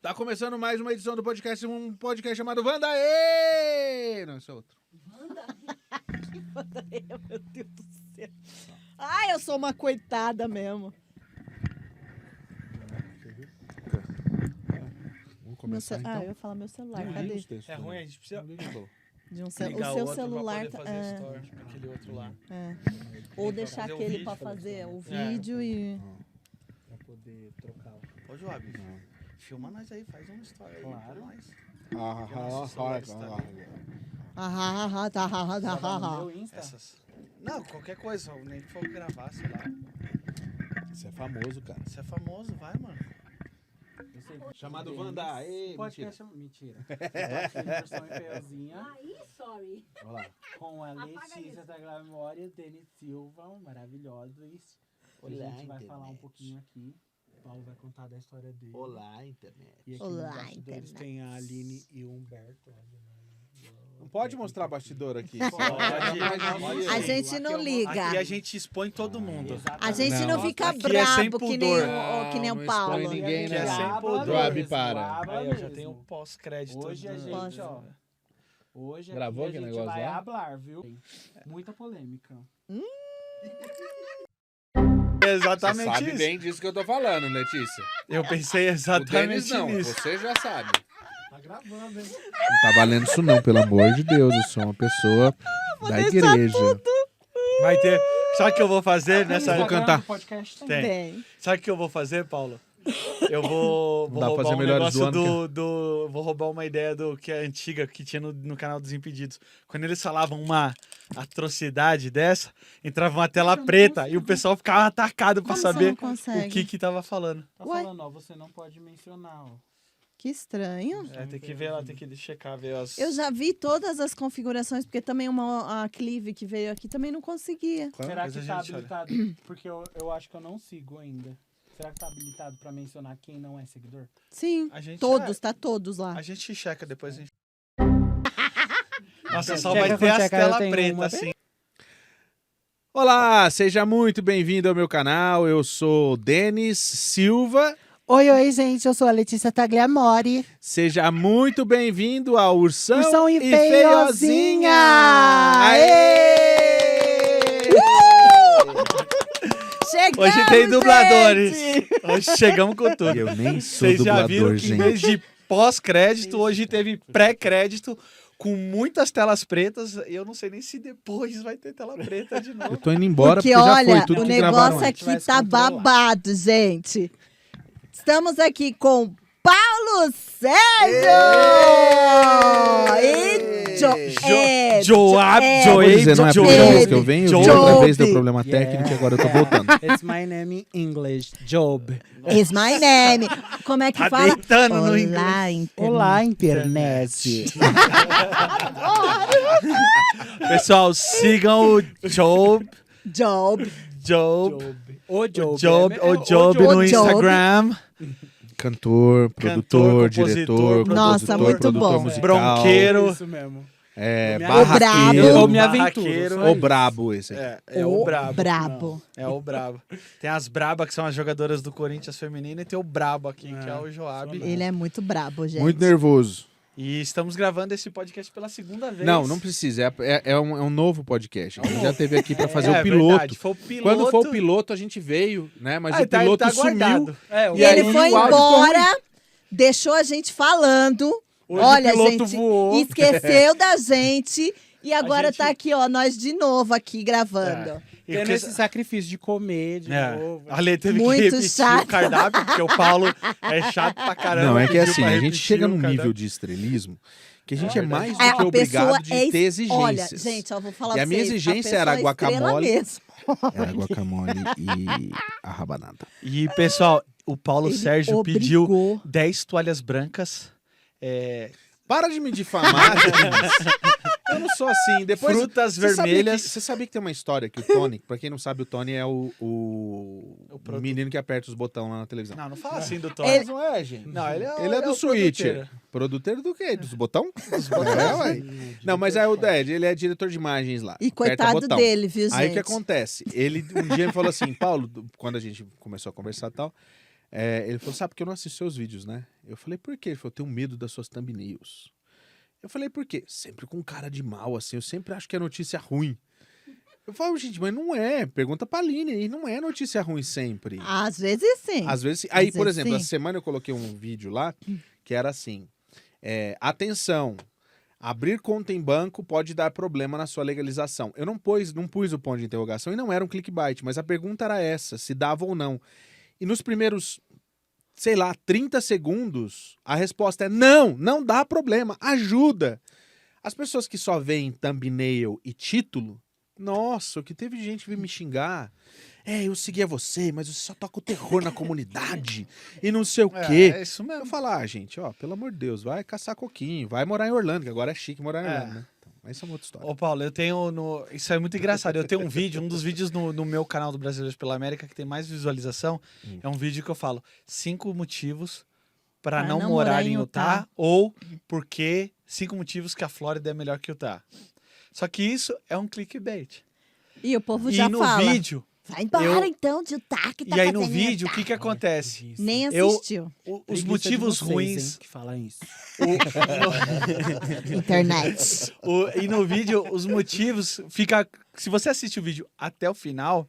Tá começando mais uma edição do podcast, um podcast chamado Wanda Aê! Não, esse é outro. Wanda? Que Wanda Aê, meu Deus do céu. Ai, eu sou uma coitada mesmo. Vamos começar então. eu ia falar meu celular, cadê? É ruim, a gente precisa De um ligar o seu o outro celular pra poder fazer story, tipo aquele outro lá. Ou deixar fazer o aquele vídeo, pra fazer fazer o É. vídeo e... Pra poder trocar. Ô, Joab, filma nós aí, faz uma história aí pra Claro. nós. Tá no meu Insta? Essas... Não, qualquer coisa, só nem que for gravar, sei lá. Você é famoso, cara. Você é famoso, vai, mano. Eu sei. Chamado Denis, Wanda Aê! Podcast mentira. Versão EPLzinha Aí, sorry. Olha lá. com a Apaga Letícia isso. da Glória, Denis Silva, maravilhosos. A Olá, gente vai falar um internet. pouquinho aqui. O Paulo vai contar da história dele. Olá, internet. E aqui Olá, nos bastidores internet. tem a Aline e o Humberto. Não pode mostrar bastidor aqui. A gente não liga. Aqui a gente expõe todo mundo. A gente não, Não, fica aqui é sem brabo que pudor. nem Não o Paulo. expõe ninguém, Que é não. sem pudor. Joab, para. Aí eu já tenho o pós-crédito. Hoje a do- gente, ó. Hoje aqui Gravou a aquele gente negócio vai lá? falar, viu? Muita polêmica. Você Exatamente sabe isso. bem disso que eu tô falando, Letícia. Eu pensei O exatamente Denis não, nisso. você já sabe. Tá gravando, hein? Não tá valendo isso não, pelo amor de Deus. Eu sou uma pessoa da igreja. Vai ter... Sabe o que eu vou fazer nessa... Eu vou cantar. Podcast Tem. Tem. Sabe o que eu vou fazer, Paulo? Eu vou Não dá pra roubar fazer um melhores negócio do ano, do... Vou roubar uma ideia do que é antiga, que tinha no canal dos Impedidos. Quando eles falavam uma atrocidade dessa, entrava uma tela preta e o pessoal ficava atacado pra Como você saber não consegue? o que tava falando. Tá Ué? falando, ó, você não pode mencionar, ó. Que estranho. É, tem que ver lá, tem que checar, ver as... Eu já vi todas as configurações, porque também a Clive que veio aqui também não conseguia. Será Depois que a tá gente olha. habilitado? Porque eu acho que eu não sigo ainda. Será que tá habilitado pra mencionar quem não é seguidor? Sim, A gente todos, tá todos lá. A gente checa depois. A gente... Nossa, só Checa vai com ter as checa, eu telas tenho pretas, uma assim. Olá, seja muito bem-vindo ao meu canal. Eu sou o Denis Silva. Oi, gente, eu sou a Letícia Tagliamori. Seja muito bem-vindo ao Ursão, Ursão e Feiozinha. Feiozinha. Aê! Chegamos, Hoje tem dubladores. gente! Hoje chegamos com tudo. Eu nem sou Vocês já viram dublador, que em vez gente. de pós-crédito, hoje teve pré-crédito com muitas telas pretas. E eu não sei nem se depois vai ter tela preta de Eu novo. tô indo embora Porque porque já olha, foi tudo o que gravaram negócio antes. vai aqui se tá controlar. babado, gente. Estamos aqui com Paulo Sérgio! E Joab, Eu vou dizer, não é a primeira vez que eu venho, eu vim outra Job. vez, deu problema técnico e agora eu tô voltando. It's my name in English, Job. Is my name. Como é que Tá fala? deitando no Olá, inglês. Olá, internet. Pessoal, sigam o Job. Job. O Job. Job no Job. Instagram. Cantor, produtor, diretor, compositor, Nossa, produtor, muito produtor bom. musical, Bronqueiro. Isso mesmo. barraqueiro, Eu me aventuro. Barraqueiro. o brabo esse aí. É o brabo. Brabo. É o brabo. Tem as braba, que são as jogadoras do Corinthians feminino, e tem o brabo aqui, que é o Joab. Ele é muito brabo, gente. Muito nervoso. E estamos gravando esse podcast pela segunda vez. Não precisa, é um novo podcast. A gente já teve aqui pra fazer o Verdade, piloto. foi o piloto. Quando for o piloto, a gente veio, né? Mas o ele piloto tá sumiu. guardado. É, E E aí ele foi o áudio embora, deixou a gente falando. Hoje Olha, o piloto gente, voou. esqueceu da gente. E agora gente- tá aqui, ó, nós de novo aqui gravando. E Tendo porque- esse sacrifício de comer de É. novo. A Lê teve Muito que repetir chato. o cardápio, porque o Paulo é chato pra caramba. Não, é que pediu assim, pra a gente repetir chega o num cardápio. nível de estrelismo que a gente é verdade. mais do É, que a pessoa obrigado de é ter exigências. Olha, gente, ó, vou falar E pra a minha vocês, exigência pessoa era é estrela guacamole. mesmo. Era guacamole e a rabanada. E, pessoal, o Paulo Ele Sérgio pediu obrigou. 10 toalhas brancas. Para de me difamar, Denis. Eu não sou assim. Depois, Frutas você sabia vermelhas. Você sabia que tem uma história que o Tony, pra quem não sabe, o Tony é o produto. menino que aperta os botões lá na televisão. Não é assim do Tony. Mas não é, gente. Não, ele é, Ele é do o Switcher. Produtor do quê? Dos botão? É, ué. Não, mas é o Ded, ele é diretor de imagens lá. E Aperta coitado botão. dele, viu, gente? Aí o que acontece? Ele um dia me falou assim, Paulo, quando a gente começou a conversar e tal, Ele falou, sabe porque eu não assisto seus vídeos, né? Eu falei, por quê? Ele falou, eu tenho medo das suas thumbnails. Eu falei, por quê? Sempre com cara de mal, assim, eu sempre acho que é notícia ruim. Eu falo, gente, mas não é. Pergunta pra Aline, e não é notícia ruim sempre. Às vezes sim. Às vezes. Aí, Às por vezes, exemplo, sim. essa semana eu coloquei um vídeo lá que era assim: atenção, abrir conta em banco pode dar problema na sua legalização. Eu não pus o ponto de interrogação e não era um clickbait, mas a pergunta era essa: se dava ou não. E nos primeiros, sei lá, 30 segundos, a resposta é: não dá problema, ajuda. As pessoas que só veem thumbnail e título. Nossa, o que teve gente vir me xingar. Eu seguia você, mas você só toca o terror na comunidade e não sei o quê. É isso mesmo. Eu falar, gente, ó, pelo amor de Deus, vai caçar coquinho, vai morar em Orlando, que agora é chique morar em Orlando, né? Então, mas isso é uma outra história. Ô, Paulo, eu tenho Isso é muito engraçado. Eu tenho um vídeo, um dos vídeos no meu canal do Brasileiros pela América que tem mais visualização. É um vídeo que eu falo 5 motivos para não morar em Utah ou porque 5 motivos que a Flórida é melhor que Utah. Só que isso é um clickbait. E o povo E já no fala. vídeo, Vai embora então de Utah que tá e aí no fazendo vídeo, o Utah. que acontece? Nem Eu- assistiu. Os Preguiça de motivos vocês, ruins. hein, que fala isso. Internet. E no vídeo, os motivos. Se você assiste o vídeo até o final,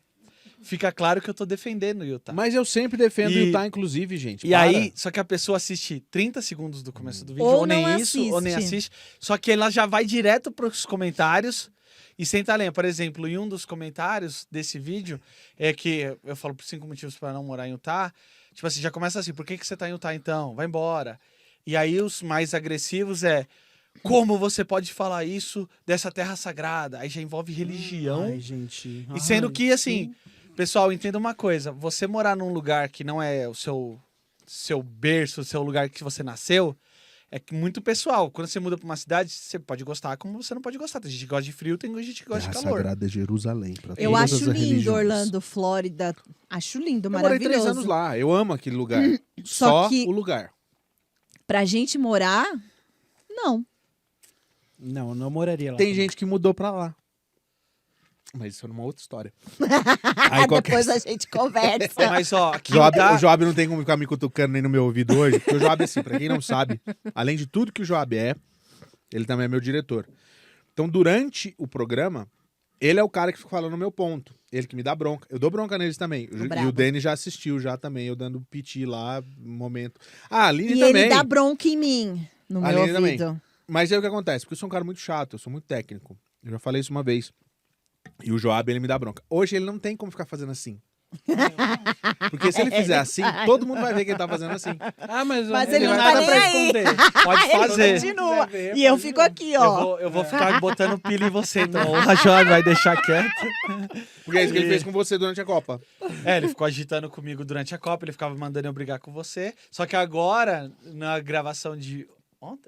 fica claro que eu tô defendendo o Utah. Mas eu sempre defendo E- Utah, inclusive, gente. E para. aí, só que a pessoa assiste 30 segundos do começo do vídeo, Ou ou nem não isso, ou nem assiste. assiste. Só que ela já vai direto pros comentários e senta a lenha. Por exemplo, em um dos comentários desse vídeo, é que eu falo por 5 motivos para não morar em Utah. Tipo assim, já começa assim, por que você tá em Utah então? Vai embora. E aí os mais agressivos como você pode falar isso dessa terra sagrada? Aí já envolve religião. Ai, gente. E sendo Ai, que, assim, pessoal, entenda uma coisa. Você morar num lugar que não é o seu berço, o seu lugar que você nasceu, é muito pessoal. Quando você muda pra uma cidade, você pode gostar como você não pode gostar. Tem gente que gosta de frio, tem gente que gosta de calor. Sagrada é Jerusalém. Pra Eu todas acho as lindo religiões. Orlando, Flórida. Acho lindo, Eu morei 3 maravilhoso. anos lá. Eu amo aquele lugar. Só Só que- o lugar. Pra gente morar, não. Não, eu não moraria lá. Tem também. gente que mudou pra lá. Mas isso é uma outra história. Aí Depois a gente conversa. Mas, ó, aqui O Joab não tem como ficar me cutucando nem no meu ouvido hoje, porque o Joab, assim, pra quem não sabe, além de tudo que o Joab ele também é meu diretor. Então, durante o programa, ele é o cara que fica falando o meu ponto. Ele que me dá bronca. Eu dou bronca neles também. E brabo. o Denis já assistiu já também, eu dando piti lá, no momento. Ah, a Aline E também. ele dá bronca em mim, no meu Aline também. ouvido. Mas aí o que acontece? Porque eu sou um cara muito chato, eu sou muito técnico. Eu já falei isso uma vez. E o Joab, ele me dá bronca. Hoje ele não tem como ficar fazendo assim. Porque se ele fizer assim, todo mundo vai ver que ele tá fazendo assim. Mas ele não vai tá dar nem pra aí. esconder. Pode Ele fazer. continua. quiser ver, E eu pode fico ver. aqui, ó. Eu vou ficar botando pilha em você, então. O Joab vai deixar quieto. Porque é isso que ele fez com você durante a Copa. Ele ficou agitando comigo durante a Copa, ele ficava mandando eu brigar com você. Só que agora, na gravação de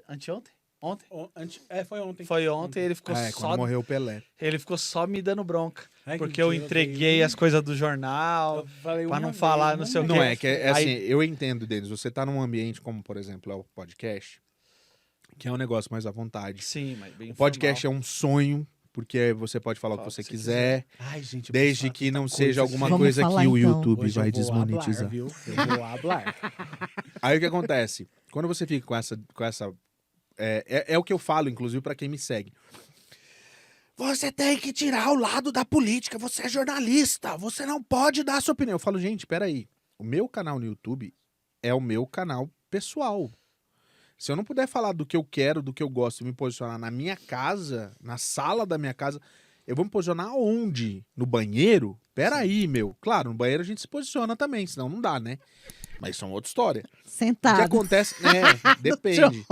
anteontem? Ontem? Foi ontem. Foi ontem, ele ficou Quando só. morreu o Pelé. Ele ficou só me dando bronca. Ai, que Porque eu mentira, entreguei veio. as coisas do jornal. Eu falei pra uma não vez, falar, uma não sei o vez. quê. Não é, que é Aí- assim, eu entendo deles. Você tá num ambiente como, por exemplo, é o podcast, que é um negócio mais à vontade. Sim, mas bem O podcast é um sonho, porque você pode falar o que Fala você o que você quiser, Ai, gente, eu desde posso que falar não tanta seja coisa, alguma gente. Vamos coisa falar, que o então. YouTube Hoje vai eu vou desmonetizar. hablar, viu? Eu vou hablar. Aí o que acontece? Quando você fica com essa é o que eu falo, inclusive, pra quem me segue. Você tem que tirar o lado da política, você é jornalista, você não pode dar a sua opinião. Eu falo, gente, peraí, o meu canal no YouTube é o meu canal pessoal. Se eu não puder falar do que eu quero, do que eu gosto e me posicionar na minha casa, na sala da minha casa, eu vou me posicionar onde? No banheiro? Peraí, meu. Claro, no banheiro a gente se posiciona também, senão não dá, né? Mas isso é uma outra história. O que Sentado. acontece? Depende.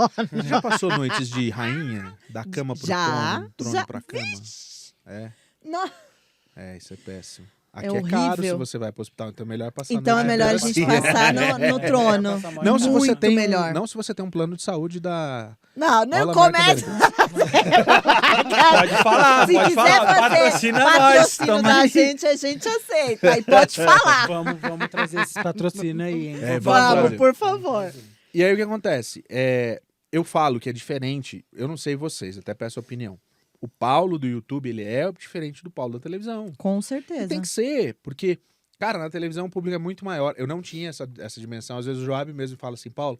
Já passou noites de rainha? Da cama pro Já, trono, trono já. pra cama? Não. Isso é péssimo. Aqui É é caro se horrível. você vai pro hospital, então é melhor passar Então é noite melhor a na gente delegacia. passar no trono. Não, se você Muito tem melhor. não se você tem um plano de saúde da Não, não All começa. Pode falar, Se pode quiser falar. fazer Patrocina nós. patrocínio Tamo da aí. gente, a gente aceita. Aí pode falar. Vamos trazer esses patrocínios aí, hein? É, Vamos, trazer. por favor. E aí o que acontece? Eu falo que é diferente, eu não sei vocês, até peço a opinião. O Paulo do YouTube, ele é diferente do Paulo da televisão. Com E certeza. tem que ser, porque Cara, na televisão o público é muito maior. Eu não tinha essa dimensão. Às vezes o Joab mesmo fala assim, Paulo,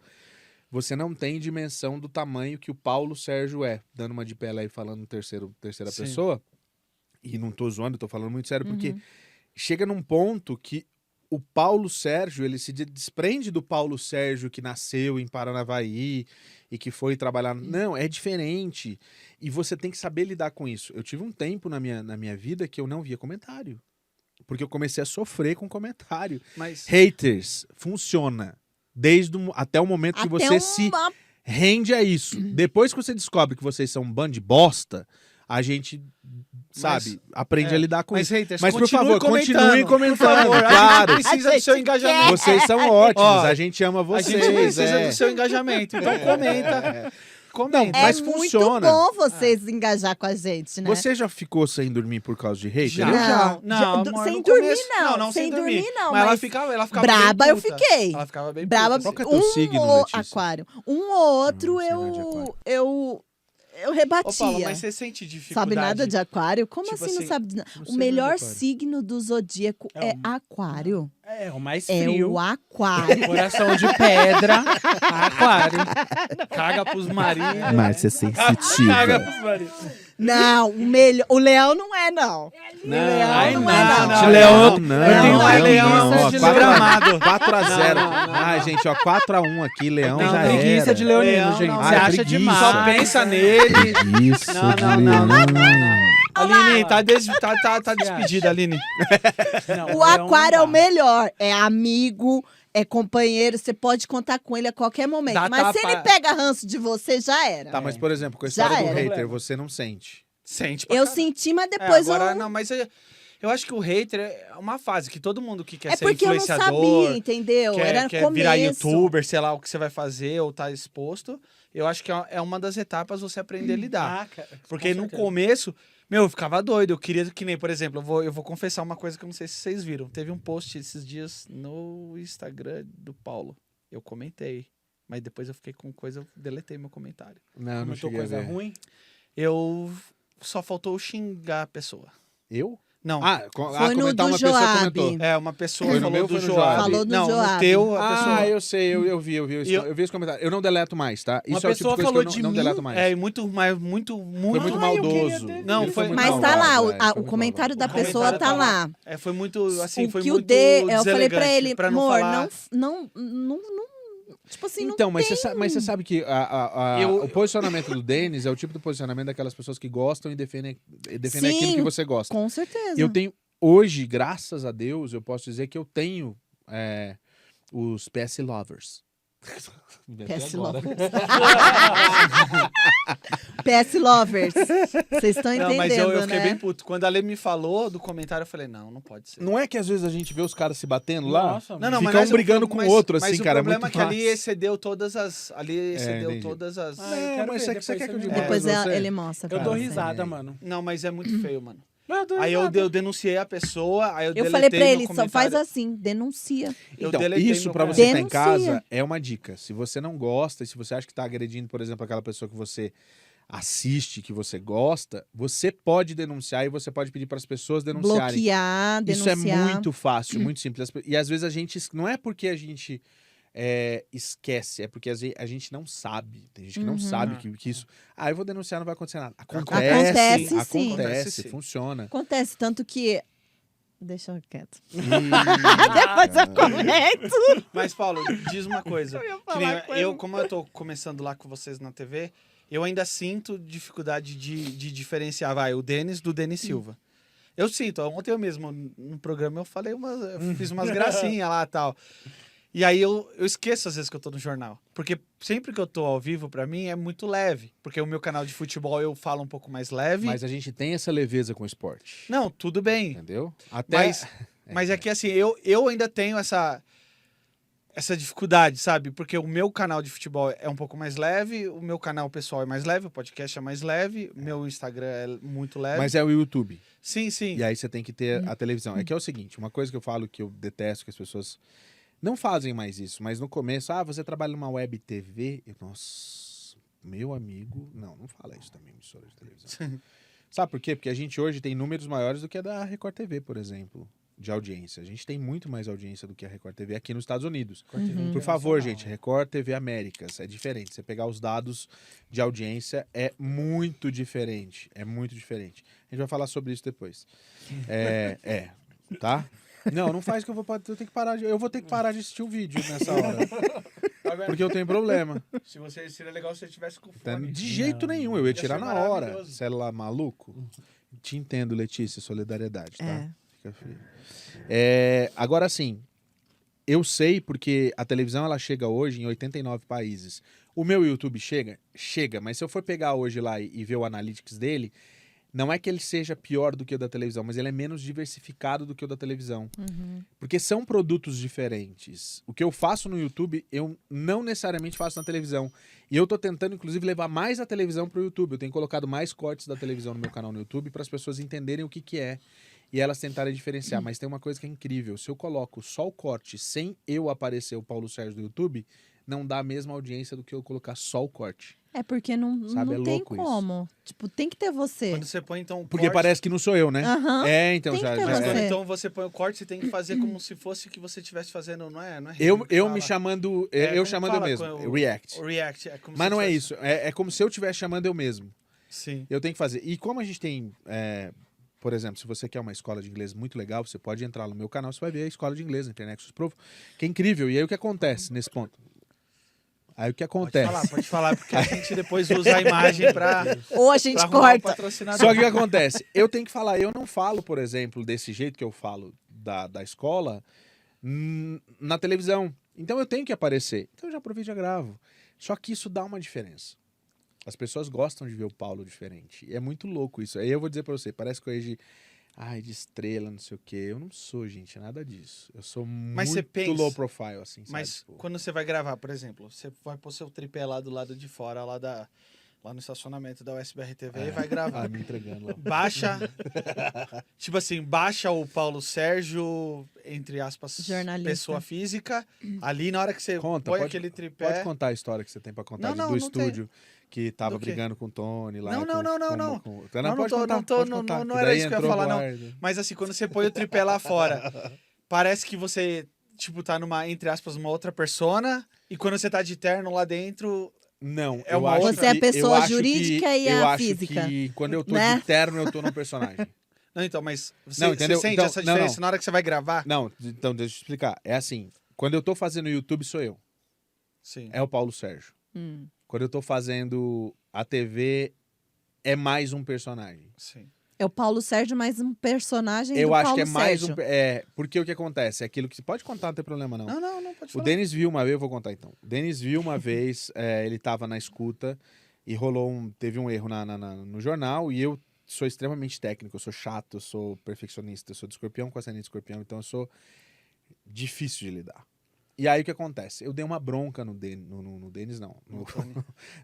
você não tem dimensão do tamanho que o Paulo Sérgio é. Dando uma de pé aí falando terceira Sim. pessoa. E não tô zoando, tô falando muito sério, porque Uhum. chega num ponto que o Paulo Sérgio, ele se desprende do Paulo Sérgio que nasceu em Paranavaí e que foi trabalhar. Não, é diferente. E você tem que saber lidar com isso. Eu tive um tempo na minha vida que eu não via comentário. Porque eu comecei a sofrer com comentário. Mas Haters, funciona. Até o momento que Até você se uma... rende a isso. Depois que você descobre que vocês são um bando de bosta, a gente, sabe, aprende a lidar com mas isso. haters, Mas, por continue favor, continue Por comentando, favor, claro. a gente precisa do seu engajamento. Vocês são ótimos, Ó, a gente ama A vocês. gente precisa é. do seu engajamento. Então comenta. Comenta. É Mas muito funciona. bom vocês engajar com a gente, né? Você já ficou sem dormir por causa de hater? Já. Eu já. Não, amor, sem no dormir começo- não. não, sem dormir não, Mas ela mas ficava braba bem eu puta. fiquei. Ela ficava bem Braba, puta. Qual que é teu signo, Letícia? aquário. Um ou outro Não sei nada de aquário. eu rebatia. Ô, Paulo, mas você sente dificuldade? Sabe nada de aquário? Como Tipo assim não assim, sabe de nada? não O sei melhor nada de aquário. signo do zodíaco É é o- aquário. É, o mais É frio. o aquário. Coração de pedra, aquário. Caga pros maridos. Márcia sensitiva. Caga pros maridos. Não, o leão não é, não. Não, Leão não é, não. não. Leão, Não, eu tenho não, leão, não, é não. um de Gramado. 4x0. Não, não, não. Ai, gente, ó, 4x1 aqui, Leão Não, já preguiça era. de leonino, Leão, gente. não, Ai, você acha preguiça. demais. Só pensa nele. Isso, Não, de não, não, não, leonino. Aline, tá despedida, Aline. Não, O leão aquário é não o dá. melhor. É amigo, é companheiro, você pode contar com ele a qualquer momento. Dá Mas se tapa- ele pega ranço de você, já era. Tá, mas por exemplo, com a Já história do era. hater, você não sente. Sente pra Eu caralho. senti, mas É, depois agora, eu... não, mas eu acho que o hater é uma fase que todo mundo que quer É ser porque eu não influenciador, sabia, entendeu? Era no quer começo. virar youtuber, sei lá, o que você vai fazer ou tá exposto, eu acho que é uma das etapas você aprender a lidar. Ah, cara, Porque com no certeza. começo, eu ficava doido. Eu queria que nem, por exemplo, eu vou confessar uma coisa que eu não sei se vocês viram. Teve um post esses dias no Instagram do Paulo. Eu comentei. Mas depois eu fiquei com coisa, eu deletei meu comentário. Não, não Comentou cheguei a coisa ver. ruim. Eu só faltou xingar a pessoa. Eu? Não. Foi no comentar do uma pessoa Joab. comentou. É, uma pessoa Foi no falou meu ou do foi no Joab. Joab? Falou do Não, Joab. no teu, a pessoa... Ah, eu sei, eu vi E eu- esse comentário. Eu não deleto mais, tá? Uma Isso é o tipo pessoa de coisa falou que eu de não mim, deleto mais. é, muito Foi muito eu queria maldoso. ter Não, Ele foi muito Mas tá malvado, lá, é, foi o muito comentário da malvado. pessoa comentário tá tá lá. É, foi muito, assim, O foi que muito o D, eu falei pra deselegante, ele, pra não amor, falar... não, tipo assim, Então, não mas tem... você sabe que Eu- o posicionamento do Denis é o tipo de posicionamento daquelas pessoas que gostam e defendem Sim, aquilo que você gosta. Com certeza. Eu tenho, hoje, graças a Deus, eu posso dizer que eu tenho os PS Lovers. PS Agora. Lovers. PS Lovers. Vocês estão Não, entendendo, mas eu fiquei né? bem puto. Quando a Lê me falou do comentário, eu falei, não pode ser. Não é que às vezes a gente vê os caras se batendo lá? Nossa, Não, Fica mas um brigando com o outro, mas assim, o cara, é problema muito é que ali massa. excedeu todas as... Ali excedeu entendi. todas as... Ah, eu Não, quero mas ver, você quer que eu depois diga você Depois Mas você- ele mostra. Eu pra dou você. risada, mano. Não, mas é muito feio, mano. Mas eu dou Aí risada. eu denunciei a pessoa, aí eu Eu deletei falei pra meu ele, só comentário. faz assim, denuncia. Eu Então, deletei isso meu pra você comentário. que tá em Denuncia. casa é uma dica. Se você não gosta e se você acha que tá agredindo, por exemplo, aquela pessoa que você assiste, que você gosta, você pode denunciar e você pode pedir para as pessoas denunciarem. Bloquear, Isso denunciar. é muito fácil, muito simples. E às vezes a gente... Não é porque a gente esquece, é porque a gente não sabe. Tem gente que não Uhum. sabe que isso... Ah, eu vou denunciar, não vai acontecer nada. Acontece, sim. Acontece, Acontece, sim. funciona. Acontece tanto que... Deixa eu quieto. Depois eu comento. Mas, Paulo, diz uma coisa. ia Que falar nem coisa. como eu tô começando lá com vocês na TV, eu ainda sinto dificuldade de diferenciar, o Denis do Denis Silva. Eu sinto. Ontem eu mesmo, no programa, eu falei eu fiz umas gracinhas lá e tal. E aí eu esqueço às vezes que eu tô no jornal. Porque sempre que eu tô ao vivo, pra mim, é muito leve. Porque o meu canal de futebol eu falo um pouco mais leve. Mas a gente tem essa leveza com o esporte. Não, tudo bem. Entendeu? Até... Mas é que assim, eu ainda tenho essa dificuldade, sabe? Porque o meu canal de futebol é um pouco mais leve, o meu canal pessoal é mais leve, o podcast é mais leve, meu Instagram é muito leve. Mas é o YouTube. Sim, sim. E aí você tem que ter a televisão. É que é o seguinte, uma coisa que eu falo que eu detesto, que as pessoas não fazem mais isso, mas no começo, você trabalha numa web TV, nossa, meu amigo, não fala isso também, emissora de televisão. Sabe por quê? Porque a gente hoje tem números maiores do que a da Record TV, por exemplo. de audiência. A gente tem muito mais audiência do que a Record TV aqui nos Estados Unidos. Uhum. Por favor, gente, Record TV Américas. É diferente. Você pegar os dados de audiência é muito diferente. É muito diferente. A gente vai falar sobre isso depois. Tá? Não faz que eu vou ter que parar eu vou ter que parar de assistir um vídeo nessa hora. Porque eu tenho problema. Seria legal se você tivesse com fone. De jeito nenhum, eu ia tirar ser na hora. maravilhoso. Celular maluco? Te entendo, Letícia, solidariedade, tá? É. Fica frio. Agora sim, eu sei porque a televisão ela chega hoje em 89 países. O meu YouTube chega, mas se eu for pegar hoje lá e ver o analytics dele, não é que ele seja pior do que o da televisão, mas ele é menos diversificado do que o da televisão. Uhum. Porque são produtos diferentes. O que eu faço no YouTube, eu não necessariamente faço na televisão. E eu tô tentando, inclusive, levar mais a televisão pro YouTube. Eu tenho colocado mais cortes da televisão no meu canal no YouTube para as pessoas entenderem o que é e elas tentarem diferenciar. Mas tem uma coisa que é incrível. Se eu coloco só o corte sem eu aparecer o Paulo Sérgio do YouTube, não dá a mesma audiência do que eu colocar só o corte. É porque não Sabe, é tem louco isso. como. Tipo, tem que ter você. Quando você põe, então, o Porque corte, parece que não sou eu, né? Aham. Então Tem que já ter Mas você. quando então você põe o corte, você tem que fazer como se fosse que você estivesse fazendo, não é? Não é Eu que fala. me chamando, É, eu como chamando eu fala mesmo. com o- React. O React. É como Mas se não é tivesse- isso. É como se eu estivesse chamando eu mesmo. Sim. Eu tenho que fazer. E como a gente tem, por exemplo, se você quer uma escola de inglês muito legal, você pode entrar no meu canal, você vai ver a escola de inglês na Internexus Pro, que é incrível. E aí o que acontece nesse ponto? Aí o que acontece? Pode falar, porque a gente depois usa a imagem pra, Ou a gente pra arrumar o corta. patrocinador. Só que o que acontece? Eu tenho que falar, eu não falo, por exemplo, desse jeito que eu falo da escola na televisão. Então eu tenho que aparecer. Então eu já aproveito e já gravo. Só que isso dá uma diferença. As pessoas gostam de ver o Paulo diferente. E é muito louco isso. Aí eu vou dizer pra você, parece coisa de estrela, não sei o quê. Eu não sou, gente, nada disso. Eu sou Mas você muito pensa- low profile, assim, Mas sabe? Tipo, quando você vai gravar, por exemplo, você vai pôr seu tripé lá do lado de fora, lá no estacionamento da USBR TV e vai gravar. me entregando lá. Baixa. Tipo assim, baixa o Paulo Sérgio, entre aspas, Jornalista. pessoa física. Ali na hora que você Conta, põe pode- aquele tripé. Pode contar a história que você tem pra contar Não, do não tem. estúdio que tava Do quê? brigando com o Tony lá. Não, com- não. Não, Não, pode tô- contar, não tô- pode não- contar, não que era daí isso que eu ia entrou falar, no não. ar, né? Mas assim, quando você põe o tripé lá fora, parece que você, tipo, tá numa, entre aspas, uma outra persona. E quando você tá de terno lá dentro. Não, É eu uma acho outra- Você é a que- pessoa eu acho jurídica que, e eu a acho física, que quando eu tô né? de terno, eu tô no personagem. Não, então, mas você, Não, entendeu? você sente Então, essa não, diferença não. na hora que você vai gravar? Não, então deixa eu explicar. É assim, quando eu tô fazendo YouTube, sou eu. Sim. É o Paulo Sérgio. Hum. Quando eu tô fazendo a TV, é mais um personagem. Sim. É o Paulo Sérgio mais um personagem Eu do acho Paulo que é mais Sérgio. porque o que acontece? É aquilo que você pode contar, não tem problema não. Não, pode O falar. Denis viu uma vez, eu vou contar então. O Denis viu uma vez, ele tava na escuta e teve um erro no jornal e eu sou extremamente técnico, eu sou chato, eu sou perfeccionista, eu sou de escorpião com ascendente de escorpião, então eu sou difícil de lidar. E aí o que acontece? Eu dei uma bronca no Denis, não.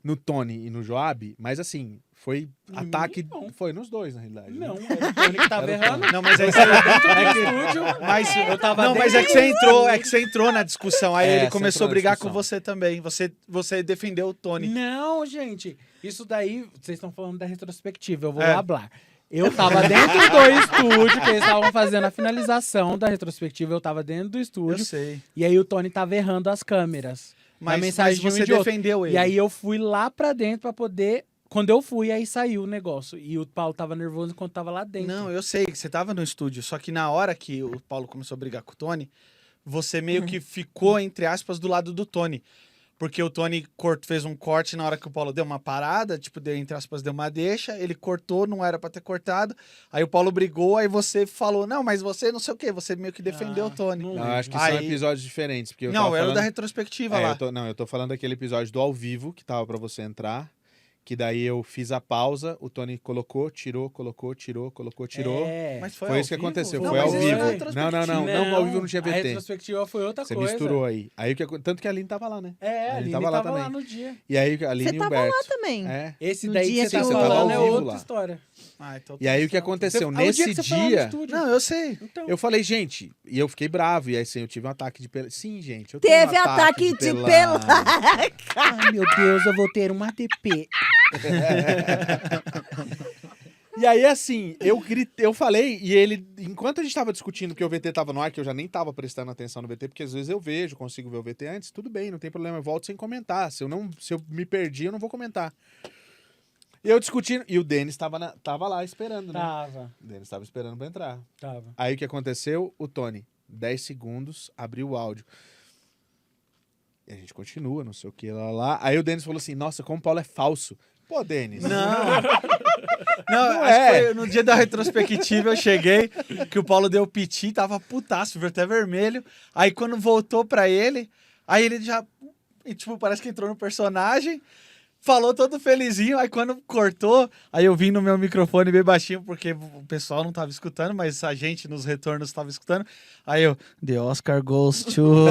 No Tony e no Joab, mas assim, foi Em mim, ataque. não. Foi nos dois, na realidade. né? Não, era o Tony que tava Era o errando. Não, mas aí você. Estúdio, Mas, eu tava não, mas dentro. é que você entrou na discussão. Aí É, ele você começou entrou a na brigar com discussão. você também. Você defendeu o Tony. Não, gente. Isso daí, vocês estão falando da retrospectiva. Eu vou É. hablar. Eu tava dentro do estúdio, que eles estavam fazendo a finalização da retrospectiva. Eu tava dentro do Eu estúdio. sei. E aí o Tony tava errando as câmeras. Mas, mensagem de um você e de outro. defendeu ele. E aí eu fui lá pra dentro pra poder... Quando eu fui, aí saiu o negócio. E o Paulo tava nervoso enquanto tava lá dentro. Não, eu sei que você tava no estúdio. Só que na hora que o Paulo começou a brigar com o Tony, você meio que ficou, entre aspas, do lado do Tony. Porque o Tony fez um corte na hora que o Paulo deu uma parada, tipo, entre aspas, deu uma deixa, ele cortou, não era pra ter cortado. Aí o Paulo brigou, aí você falou, não, mas você não sei o quê, você meio que defendeu o Tony. não Não, eu acho que são Aí- episódios diferentes. Porque eu Não, tava era o falando... da retrospectiva lá. Eu tô falando daquele episódio do ao vivo, que tava pra você entrar. Que daí eu fiz a pausa, o Tony colocou, tirou, colocou, tirou, colocou, tirou. É. Mas Foi ao isso que vivo? aconteceu, Não, foi mas ao isso é vivo. retrospectiva. Não, ao vivo não tinha A VT. retrospectiva foi outra Você coisa. misturou aí. Aí tanto que a Aline tava lá, né? É, Ele a Aline tava tava, lá lá, também. no dia. E aí a Aline Você e o tava Humberto. lá também. É. Esse No daí dia que você que tá o- falando é ao vivo outra lá. história. Ah, então E aí o que certo. aconteceu? O Nesse dia que você foi lá no dia, estúdio. Não, eu sei. Então, eu falei, gente, e eu fiquei bravo. E aí assim, eu tive um ataque de pelada. Sim, gente, eu tive Teve um ataque de pelada. ai meu Deus, eu vou ter um ATP. E aí, assim, eu falei, e ele, enquanto a gente tava discutindo que o VT tava no ar, que eu já nem tava prestando atenção no VT, porque às vezes eu vejo, consigo ver o VT antes, tudo bem, não tem problema, eu volto sem comentar. Se eu me perdi, eu não vou comentar. E eu discutindo, e o Denis tava lá esperando, né? Tava. O Denis tava esperando pra entrar. Tava. Aí o que aconteceu? O Tony, 10 segundos, abriu o áudio. E a gente continua, não sei o que, lá. Aí o Denis falou assim, nossa, como o Paulo é falso. Pô, Denis. Não, acho que foi no dia da retrospectiva eu cheguei, que o Paulo deu piti, tava putaço, viu até vermelho. Aí quando voltou pra ele, aí ele já, tipo, parece que entrou no personagem, falou todo felizinho, aí quando cortou, aí eu vim no meu microfone bem baixinho, porque o pessoal não tava escutando, mas a gente nos retornos tava escutando. Aí eu, The Oscar goes to...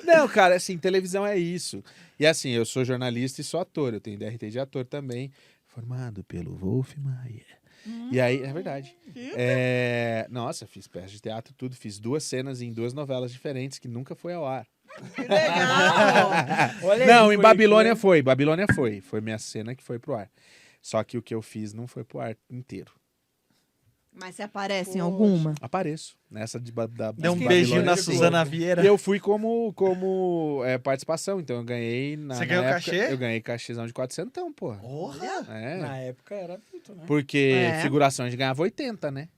Não, cara, assim, televisão é isso. E assim, eu sou jornalista e sou ator, eu tenho DRT de ator também, formado pelo Wolf Maia. E aí, é verdade. Nossa, fiz peça de teatro, tudo, fiz 2 cenas em 2 novelas diferentes que nunca foi ao ar. Que legal! Olha Não, aí, em Babilônia foi. Babilônia foi. Foi minha cena que foi pro ar. Só que o que eu fiz não foi pro ar inteiro. Mas você aparece em alguma? Apareço. Nessa de da Deu um Babilônia beijinho na foi. Suzana Vieira. E eu fui como participação. Então eu ganhei... Você ganhou época, cachê? Eu ganhei cachêzão de 400, porra. Porra! É. Na época era muito, né? Porque É. figuração a gente ganhava 80, né?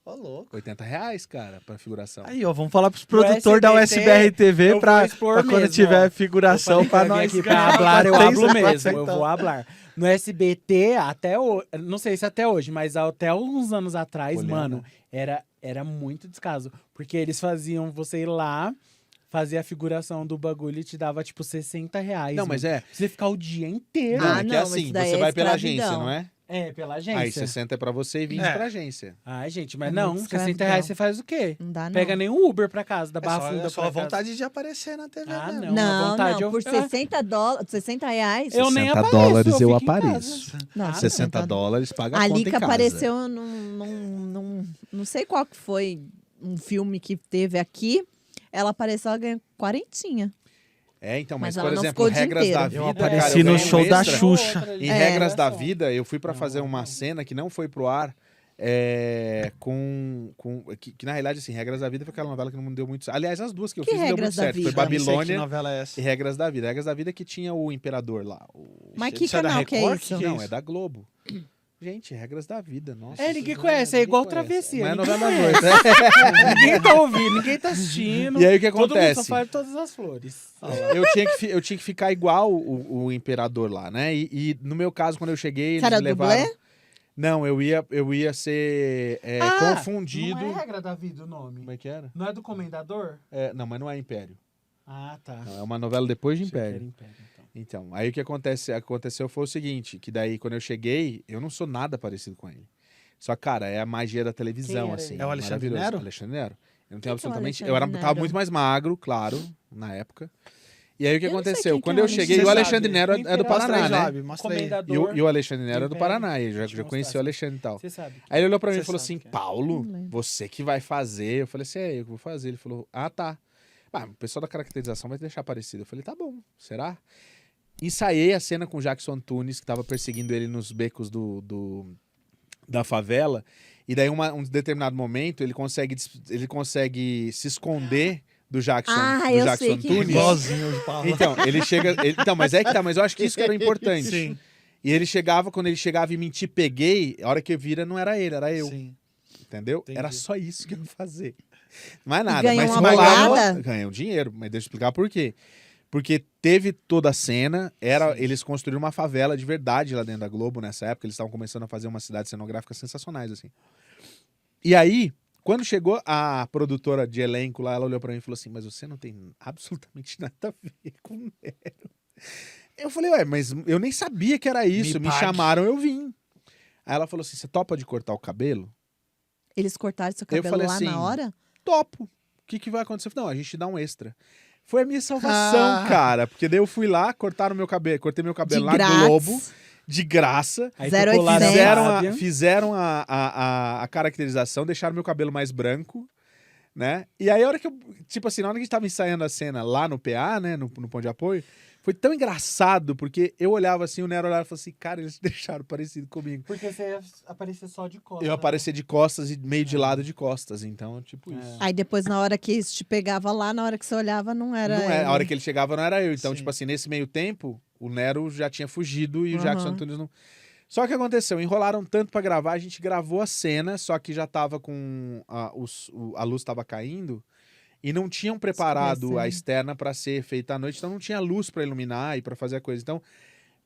Ô, louco. R$80, cara, pra figuração. Aí, ó, vamos falar pros Pro produtores da SBT, USBR TV eu pra vou expor quando mesmo, tiver ó. figuração Eu falei pra que eu vim nós. aqui pra ganhar hablar, eu 400, hablo mesmo, 400. eu vou hablar. No SBT, até hoje, não sei se até hoje, mas até alguns anos atrás, Olhando. mano, era muito descaso. Porque eles faziam você ir lá, fazer a figuração do bagulho e te dava, tipo, R$60. Não, mas mano. é... Você ficar o dia inteiro. Não, Ah, é que não, é mas assim, isso daí você é vai pela escravidão. agência, não é? É, pela agência. Aí 60 é pra você e 20 É. pra agência. Ai, gente, mas É não, muito R$60 escravidão. você faz o quê? Não dá, não. Pega nenhum Uber pra casa, da Barra Funda É só pra a casa. vontade de aparecer na TV. Ah, mesmo. não. Não, vontade, não, eu- por $60, R$60. Eu nem 60 apareço, dólares eu fico em apareço. casa. Não, Ah, $60 paga a A conta em Lica casa. apareceu não sei qual que foi um filme que teve aqui. Ela apareceu, ela ganhou 40. É, então, mas, Mas ela por não exemplo, ficou o dia regras da inteiro. vida. Eu cara, apareci eu no ganhei um show da extra. Xuxa. Em É. regras da vida, eu fui pra Não, fazer uma não. cena que não foi pro ar. Que na realidade, assim, Regras da Vida foi aquela novela que não deu muito certo. Aliás, as duas que eu Que fiz não deu Regras muito da certo. Foi Vida? Nem sei que Babilônia novela é essa. e Regras da Vida. Regras da Vida que tinha o Imperador lá. Mas que Isso é da canal que é Record? isso? Que Não, isso? é da Globo. Gente, Regras da Vida, nossa. É, ninguém isso conhece, é ninguém igual conhece. Travessia, Não é ninguém novela das oito. Ninguém tá ouvindo, ninguém tá assistindo. E aí o que Todo mundo acontece? só faz todas as flores. Eu tinha que ficar igual o Imperador lá, né? E no meu caso, quando eu cheguei, Você eles era me levaram... dublê? Não, eu ia ser confundido. Não é Regra da Vida o nome. Como é que era? Não é do Comendador? Não, mas não é Império. Ah, tá. Não, é uma novela depois de Achei que era Império. Império, então. Então, aí o que aconteceu foi o seguinte, que daí quando eu cheguei, eu não sou nada parecido com ele. Só, cara, é a magia da televisão, Quem era assim. ele? É o Alexandre maravilhoso. Nero? Alexandre Nero. Eu não tenho Quem que é o absolutamente... Alexandre Tava Nero? muito mais magro, claro, na época. E aí o que Eu não sei aconteceu? quem que Quando é eu o cheguei, Você o Alexandre sabe, Nero o é do Imperador. Paraná, Mostra aí, né? Job, mostra aí. Comendador. E o Alexandre Nero é do Império. Paraná, eu Deixa já eu conheci mostrar o Alexandre e tal. Você sabe. Aí ele olhou pra mim e Você falou sabe assim, que é. Paulo, Não lembro. você que vai fazer. Eu falei assim, é eu que vou fazer. Ele falou, ah, tá. Ah, o pessoal da caracterização vai te deixar parecido. Eu falei, tá bom, será? Ensaiei a cena com o Jackson Tunis, que tava perseguindo ele nos becos da favela. E daí, um determinado momento, ele consegue se esconder do Jackson, Ah, do eu Jackson sei quem Tunis. é. Igualzinho de Paulo. Então, ele chega... Então, mas é que tá, mas eu acho que isso que era importante. Sim. E ele chegava, quando ele chegava e me peguei, a hora que eu vira, não era ele, era eu. Sim. Entendeu? Entendi. Era só isso que eu ia fazer. Mais nada. ganhou mas uma rolava, bolada? ganhei um dinheiro, mas deixa eu explicar por quê. Porque teve toda a cena, eles construíram uma favela de verdade lá dentro da Globo nessa época, eles estavam começando a fazer uma cidade cenográfica sensacionais, assim. E aí, quando chegou a produtora de elenco lá, ela olhou pra mim e falou assim, mas você não tem absolutamente nada a ver com o Nero. Eu falei, ué, mas eu nem sabia que era isso, me pague. chamaram, eu vim. Aí ela falou assim, você topa de cortar o cabelo? Eles cortaram seu cabelo falei lá assim, na hora? Topo. O que vai acontecer? Não, a gente dá um extra. Foi a minha salvação, Ah. cara. Porque daí eu fui lá, cortei meu cabelo lá no grátis. Globo, de graça. Aí 0800. tocou lá na Arábia. Fizeram a caracterização, deixaram meu cabelo mais branco, né? E aí a hora que eu... Tipo assim, na hora que a gente tava ensaiando a cena lá no PA, né? No ponto de apoio, foi tão engraçado, porque eu olhava assim, o Nero olhava e falava assim, cara, eles deixaram parecido comigo. Porque você ia aparecer só de costas. Eu aparecia de costas e meio de lado de costas, então, tipo isso. Aí depois, na hora que isso te pegava lá, na hora que você olhava, não era. Não é, ele. a hora que ele chegava não era eu. Então, Sim. tipo assim, nesse meio tempo, o Nero já tinha fugido e o Aham. Jackson Antunes não. Só que aconteceu, enrolaram tanto pra gravar, a gente gravou a cena, só que já tava com. A luz tava caindo e não tinham preparado a Esquecendo. externa pra ser feita à noite, então não tinha luz pra iluminar e pra fazer a coisa. Então,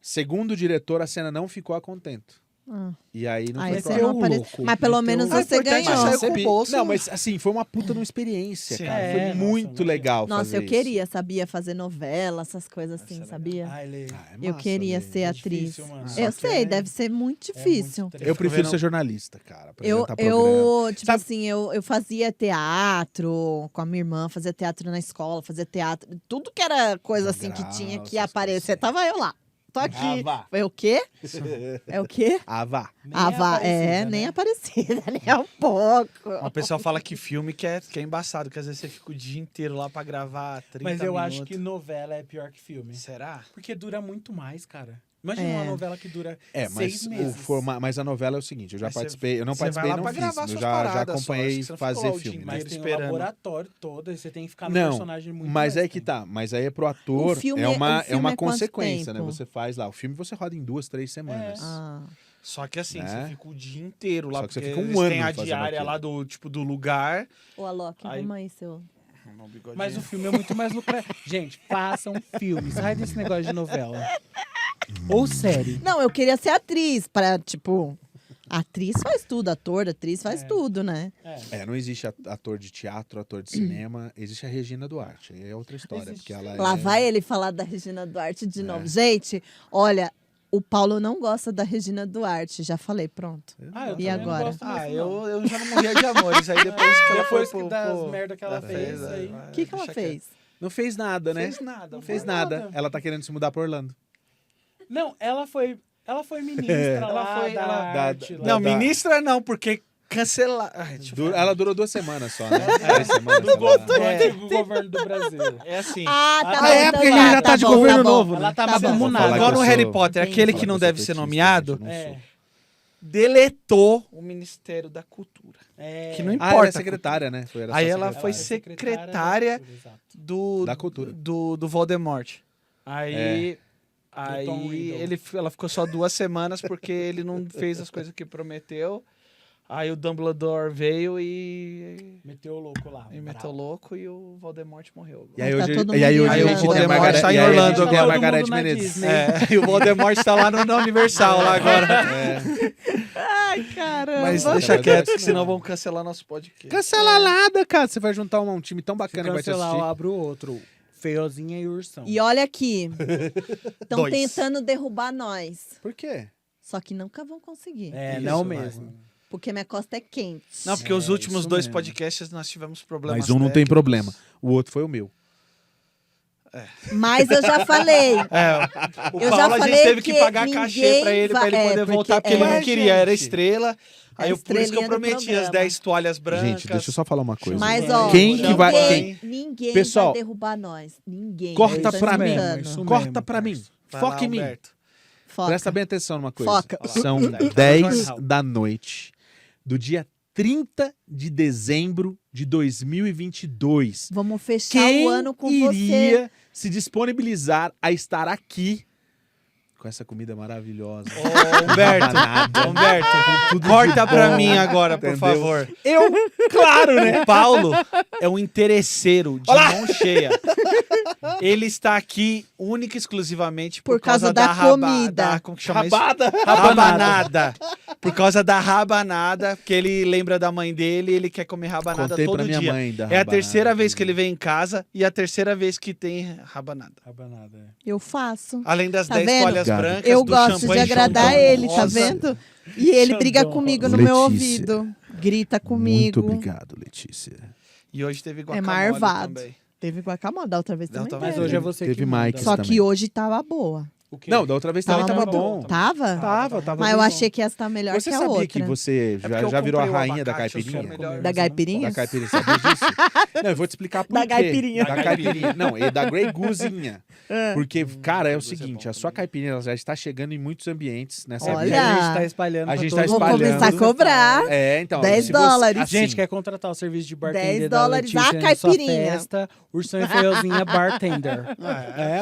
segundo o diretor, a cena não ficou a contento. Ah. E aí não Aí foi você pra Meteu não o apareceu. louco. Mas pelo Meteu menos o- você importante é ganhou. sair com o bolso. Não, mas assim, foi uma puta de uma experiência, Sim. cara. É, Foi nossa, muito imagina. legal Nossa, fazer eu isso. queria, sabia, fazer novela, essas coisas assim, sabia? Ah, ele... Ah, é Eu massa, queria velho. ser É atriz. difícil, mano. Eu Só que sei, é- deve ser muito é difícil. muito Eu prefiro vendo- ser jornalista, cara. Eu, apresentar programa. tipo Sabe- assim, eu fazia teatro com a minha irmã, fazia teatro na escola, fazia teatro. Tudo que era coisa assim que Jogral, tinha que essas aparecer, coisas. tava eu lá. Tô aqui. Ah, vá. É o quê? É o quê? Ah, vá. Nem Ah, vá. Aparecida, Nem né? aparecida, nem um pouco. O pessoal fala que filme que é embaçado, que às vezes você fica o dia inteiro lá pra gravar 30 Mas eu minutos. acho que novela é pior que filme. Será? Porque dura muito mais, cara. Imagina É. uma novela que dura É, 6 meses. mas a novela é o seguinte, eu já Aí você- participei, eu não você vai participei lá não pra fiz, gravar eu suas já paradas só, acompanhei acho que você não ficou lá fazer o dia filme. inteiro. Mas Né? tem um esperando. laboratório todo, e você tem que ficar no Não, personagem muito mas mais é que tempo. tá, mas aí é pro ator, filme é é- uma, o é filme uma é quanto consequência, né? tempo? Você faz lá, o filme você roda em 2, 3 semanas. Ah. Só que assim, Né? você fica o dia inteiro lá, Só que você porque fica um eles têm ano a fazendo diária aquilo. lá do, tipo, do lugar. Ô, Alok, Aí- vamos aí, seu. Mas o filme é muito mais lucrativo. Gente, façam filme. Sai desse negócio de novela. Ou série. Não, eu queria ser atriz, pra, tipo. Atriz faz tudo, atriz faz tudo, né? Não existe ator de teatro, ator de cinema, existe a Regina Duarte, aí é outra história, Existe. porque ela Lá é... vai ele falar da Regina Duarte de novo. Gente, olha, o Paulo não gosta da Regina Duarte. Já falei, pronto. Ah, eu E também agora? Não gosto muito, Ah, não. eu já não morria de amores. Aí depois que ela foi Depois pro... das pro- merda que ela da fez, fez, aí. O que ela deixa fez? Não fez nada, né? Fez nada. Não fez fez nada. nada. Ela tá querendo se mudar pra Orlando. Não, ela foi ministra lá foi- da ela- arte. lá. Não, da- ministra não, porque cancelar... Ai, deixa eu falar. Ela durou 2 semanas só, né? 3 semanas. Do, go- do É. antigo governo do Brasil. É assim. Ah, Ah, tá bom. é, então porque ele já tá de bom, governo bom. novo, né? Ela tava Tá bom. comunada. Falar Igual que no eu Harry sou- Potter, Entendi. aquele Falar que não eu deve sou ser petista, nomeado, gente, eu não É. sou. deletou o Ministério da Cultura. É. Que não Ah, importa. ela é secretária, né? Era Aí só ela secretária. foi é secretária da cultura, exato. Da cultura. do Voldemort. Aí, Do Tom Riddle. ela ficou só 2 semanas porque ele não fez as coisas que prometeu. Aí o Dumbledore veio e Meteu o louco lá. meteu louco e o Voldemort morreu. E aí Tá hoje, todo e aí mundo hoje a em gente tem a Orlando. Margareth, Tá em e aí a gente Orlando tem a agora. Margareth Todo mundo na Menezes. Disney. É, e o Voldemort está lá na Universal lá agora. Ai, caramba. Mas Mas deixa vai quieto, dar que isso senão não. vão cancelar nosso podcast. Cancela nada, cara. Você vai juntar um time tão Se bacana que vai te cancelar, eu assistir. abro outro. Feiozinha e Ursão. E olha aqui. Estão 2. tentando derrubar nós. Por quê? Só que nunca vão conseguir. É, Isso, não vai. mesmo. Porque minha costa é quente. Não, porque os últimos isso 2 mesmo. podcasts nós tivemos problemas Mas um não tem técnicos. problema. O outro foi o meu. Mas eu já falei. É, o Eu já Paulo a gente falei teve que que pagar cachê ninguém pra ele vai- poder porque- voltar, porque ele não é. queria, era Gente. estrela. Aí É por isso que eu estrelinha do prometi as programa. 10 toalhas brancas. Gente, deixa eu só falar uma coisa. Mas, Sim. ó, Quem que vai- ninguém Pessoal, vai derrubar nós. Ninguém. corta Eu tô pra mim. escutando. Isso Corta mesmo, pra mim. parça. Vai Foca lá, em mim. Alberto. Foca. Presta bem atenção numa coisa. Foca. São Olha lá. 10 Jornal. da noite do dia 30 de dezembro de 2022. Vamos fechar Quem o ano com iria você. se disponibilizar a estar aqui com essa comida maravilhosa? Ô, Humberto, Nada. Humberto, Tudo de corta pra bom, mim agora, por entendeu? favor. Eu, claro, né? O Paulo é um interesseiro de mão cheia. Ele está aqui única e exclusivamente por, Por causa da comida. como que chama Rabada. isso? Rabanada. Por causa da rabanada, porque ele lembra da mãe dele e ele quer comer rabanada Contei todo pra minha dia. mãe da É a rabanada. terceira vez que ele vem em casa e a terceira vez que tem rabanada. Rabanada, é. Eu faço. Além das Tá 10 vendo? toalhas Obrigado. brancas, Eu do gosto champanhe de agradar Xandão ele, tá rosa. vendo? E ele briga Xandão comigo no rosa. meu Letícia. ouvido. Grita Muito comigo. obrigado, Letícia. E hoje teve É guacamole marvado. também. Teve guacamole da outra vez Da também. outra vez Mas hoje é você Teve que manda. Mike Só também. que hoje tava boa. O quê? Não, da outra vez também tava muito- bom. Tava? Tava Mas eu bem achei que essa tá melhor bom. Você que a sabia outra. que você porque eu já virou a comprei o rainha da abacate, eu quero caipirinha? melhor. Da caipirinha? Da caipirinha, sabia disso? Não, eu vou te explicar por Da quê. caipirinha. Da caipirinha. Não, e da Grey Goosezinha. Porque, cara, é o Grey Goose é seguinte, bom a sua também. caipirinha ela já está chegando em muitos ambientes nessa Olha. Porque a gente tá espalhando A pra gente todo tá mundo. Vou espalhando. começar a cobrar. É, então. 10 se dólares. Assim, Gente, quer contratar o serviço de bartender 10 da dólares a Letícia na sua caipirinha. festa, Ursão e Feiozinha bartender.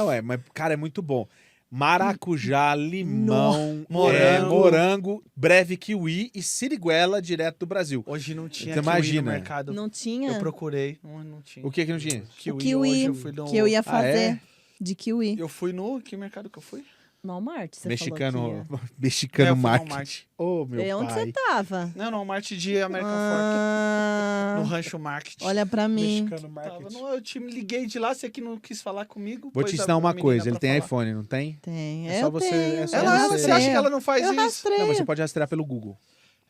ué, mas, cara, é muito bom. Maracujá, limão, Morango. morango, breve kiwi e siriguela direto do Brasil. Hoje não tinha Você kiwi imagina? no mercado. Não tinha? Eu procurei, não tinha. O que não tinha? O kiwi, hoje eu fui no... que eu ia Ah, fazer. é? De kiwi. Eu fui no... Que mercado que eu fui? No Walmart, você Mexicano, falou que ia. mexicano eu fui no market. Walmart. Ô, meu E onde pai. você tava? Não, no Walmart de American Ah, Fork. No Rancho Market. olha pra mim. Mexicano Tava Market. eu te liguei de lá, você que não quis falar comigo. Vou pôs te a ensinar uma menina coisa, ele pra tem falar. iPhone, não tem? Tem. É só Eu você- tenho. é só eu Ela, você- você rastreio. acha que ela não faz Eu isso? rastreio. Não, mas você pode rastrear pelo Google.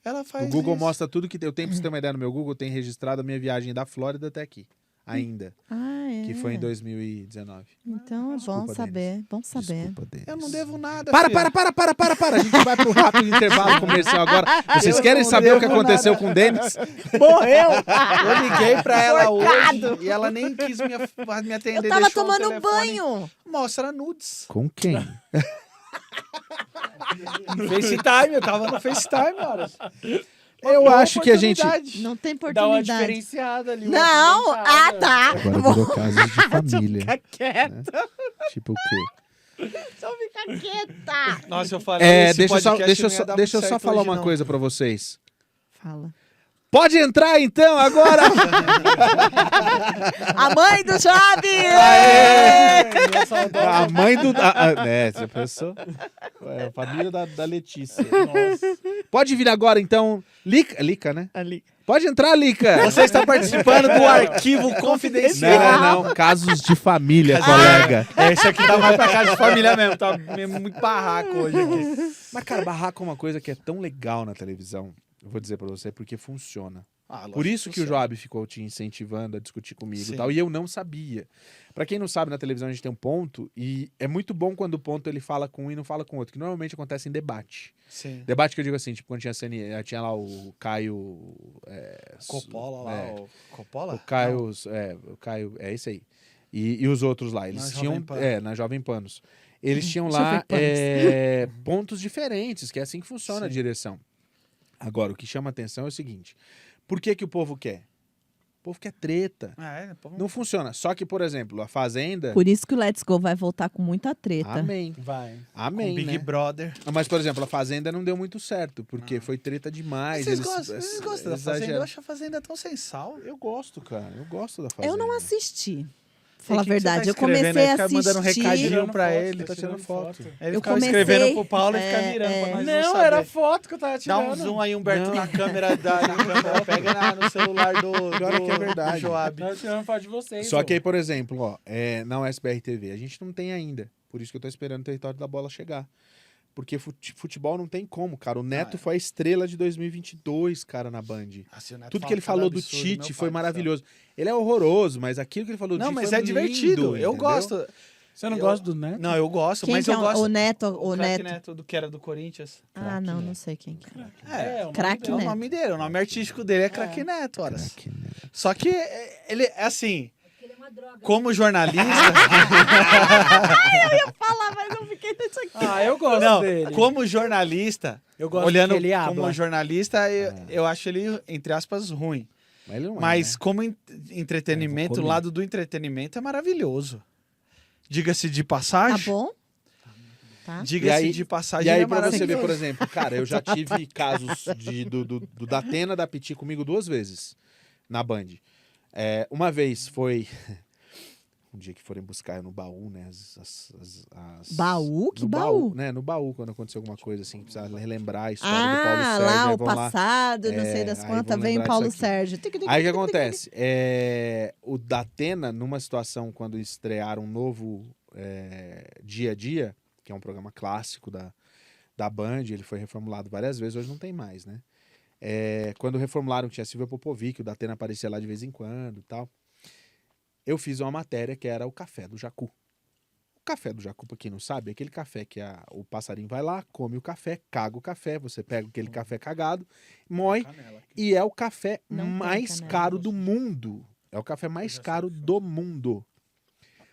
Ela faz O Google isso. mostra tudo que eu tenho. Pra você ter uma ideia, no meu Google tem registrado a minha viagem da Flórida até aqui. Ainda. Ah, é. Que foi em 2019. Então é Desculpa, bom saber. Bom saber. Desculpa, Denis. Eu não devo nada, Para, filha. para. A gente vai pro rápido intervalo comercial agora. Vocês Eu querem não saber o que devo aconteceu nada. com o Denis? Morreu! Eu liguei pra ela Cortado. hoje e ela nem quis me atender. Eu tava deixou o tomando telefone. banho. Mostra nudes. Com quem? FaceTime, eu tava no FaceTime, horas. Eu acho que a gente... Não tem Dá uma oportunidade. diferenciada ali. uma Não! Ah, diferenciada. tá. Agora virou casos de família. Fica quieta. Tipo o quê? Só fica quieta. Nossa, eu falei. esse Deixa eu só, podcast deixa eu não ia só, dar deixa eu muito só certo falar hoje, uma não. coisa pra vocês. Fala. Pode entrar então agora! A mãe do Chaves! Minha saudosa. A mãe do... né, você pensou? É, a família da Letícia. Nossa. Pode vir agora então. Lica, né? Ali. Pode entrar, Lica! Você está participando do arquivo confidencial. Não. Casos de família, colega. É, isso aqui tá mais pra casa de família mesmo. Tá mesmo muito barraco hoje aqui. Mas, cara, barraco é uma coisa que é tão legal na televisão. Eu vou dizer pra você, porque funciona. Por isso que o Joab ficou te incentivando a discutir comigo Sim. e tal. E eu não sabia. Pra quem não sabe, na televisão a gente tem um ponto. E é muito bom quando o ponto ele fala com um e não fala com o outro. Que normalmente acontece em debate. Sim. Debate que eu digo assim, tipo, quando tinha lá o Caio... Coppola lá, é, o Coppola? o Caio... O Caio... É esse aí. E os outros lá. Eles Na tinham... Jovem Pan. Na Jovem Panos. Eles tinham Jovem lá Panos. pontos diferentes, que é assim que funciona a Sim. direção. Agora, o que chama atenção é o seguinte. Por que o povo quer? O povo quer treta. Não funciona. Só que, por exemplo, a Fazenda... Por isso que o Let's Go vai voltar com muita treta. Amém. Vai. Amém, Big né? Brother. Mas, por exemplo, a Fazenda não deu muito certo, porque foi treta demais. Vocês gostam da Fazenda? Eu exageram. acho a Fazenda tão sem sal. Eu gosto, cara. Eu gosto da Fazenda. Eu não assisti. Falar a que você verdade, tá eu comecei escrevendo aí? a Fica mandando assistir. recadinho Tirando pra foto, ele. tá tirando foto. Aí ele Eu ficava comecei- escrevendo pro Paulo e fica é, virando pra nós Não, saber. era foto que eu tava Dá tirando. um zoom aí, Humberto, Não. na câmera. Pega no celular do Pior que é verdade. do Joab. Tava tirando foto de vocês. Só pô. que aí, por exemplo, ó, na USBR TV, a gente não tem ainda. Por isso que eu tô esperando o território da bola chegar. Porque futebol não tem como, cara. O Neto foi a estrela de 2022, cara, na Band. Assim, o Neto Tudo fala que ele falou cada do absurdo, Tite meu foi pai do maravilhoso. Ele é horroroso, mas aquilo que ele falou do céu. Não, Tite mas foi é divertido. lindo, Eu entendeu? gosto. Você não gosta do Neto? Não, eu gosto, Quem mas que é eu gosto. o Neto? O craque Neto. do que era do Corinthians. Ah, não sei quem que é. É, o nome Craque dele. é o Neto. nome dele. O nome artístico dele é Craque Neto, horas. Só que ele é assim. Como jornalista. Falar, mas eu fiquei nesse aqui. Ah, eu gosto Não, dele. como jornalista. Eu gosto Olhando que ele como habla. jornalista, eu acho ele, entre aspas, ruim. Mas ele não Mas é, né? como É, entretenimento, vou o comer. lado do entretenimento é maravilhoso. Diga-se de Tá passagem. bom? Tá. Diga-se E aí- de passagem E aí, é pra você ver, maravilhoso. por exemplo, cara, eu já tive casos do Datena da Piti comigo 2 vezes na Band. Uma vez foi um dia que forem buscar eu no baú, né? Baú? Que no baú? Né? No baú, quando aconteceu alguma coisa assim, que precisa relembrar a história do Paulo Ah, Sérgio. lá aí o vão lá. passado, não sei das aí quantas, vão vem lembrar Paulo isso aqui. Sérgio. Aí o que acontece? O Datena, numa situação quando estrearam um novo Dia a Dia, que é um programa clássico da Band, ele foi reformulado várias vezes, hoje não tem mais, né? Quando reformularam, tinha Silvia Popovic, o Datena aparecia lá de vez em quando e tal. Eu fiz uma matéria que era o café do Jacu. café do Jacu, pra quem não sabe, é aquele café que o passarinho vai lá, come o café, caga o café, você pega aquele café cagado, moe, Canela. e é o café Não tem mais canela. caro do mundo. É o café mais caro do mundo.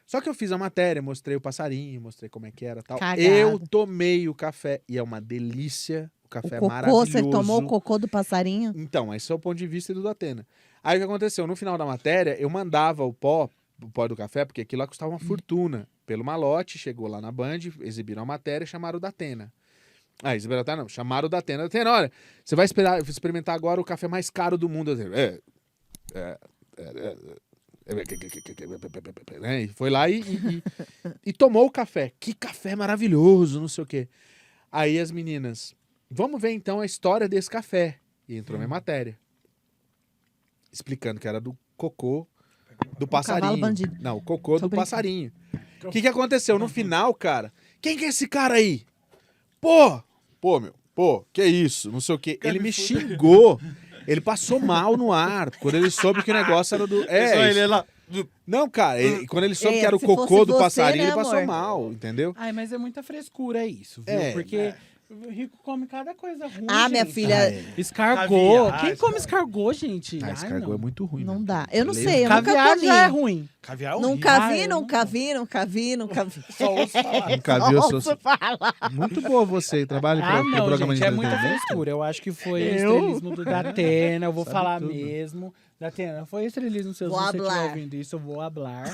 Só que eu fiz a matéria, mostrei o passarinho, mostrei como é que era e tal. Cagado. Eu tomei o café e é uma delícia. O café é O cocô, maravilhoso. você tomou o cocô do passarinho? Então, esse é o ponto de vista do Datena. Aí o que aconteceu? No final da matéria, eu mandava o pó do café, porque aquilo lá custava uma fortuna. Pelo malote, chegou lá na Band, exibiram a matéria e chamaram o Datena. Ah, exibiram o Datena, não. Chamaram o Datena. Datena, olha, você vai experimentar agora o café mais caro do mundo. E foi lá e tomou o café. Que café maravilhoso, não sei o quê. Aí as meninas, vamos ver então a história desse café. E entrou minha matéria. Explicando que era do cocô do passarinho. cavalo bandido. Não, o cocô Tô do brincando. passarinho. O que aconteceu? No final, cara, quem que é esse cara aí? Pô, que isso? Não sei o quê. Ele me xingou. Ele passou mal no ar. Quando ele soube que o negócio era do... Ele lá. Não, cara, quando ele soube É, que era o se cocô fosse do você, passarinho, né, ele passou amor? mal, entendeu? Ai, mas é muita frescura isso, viu? É, Porque o rico come cada coisa ruim, Ah, minha gente. filha, Escargot. Caviar, Quem come escargot, gente? Ah, Ai, esse cargo não. é muito ruim. não né? dá. Eu não Beleza? sei, eu nunca Caviar comi. já é ruim. Caviar é horrível. Nunca Ah, vi, eu nunca não- vi, nunca vi, nunca vi. Só ouço falar. Nunca viu, eu sou... Ouço falar. Muito boa você, trabalha Ah, pro não, programa gente, de é muita entretenimento. frescura. Eu acho que foi o Eu? estrelismo do Datena, eu vou Sabe falar tudo. mesmo. Datena, foi estrelismo seu. Se Vou você estiver hablar. ouvindo isso, eu vou hablar.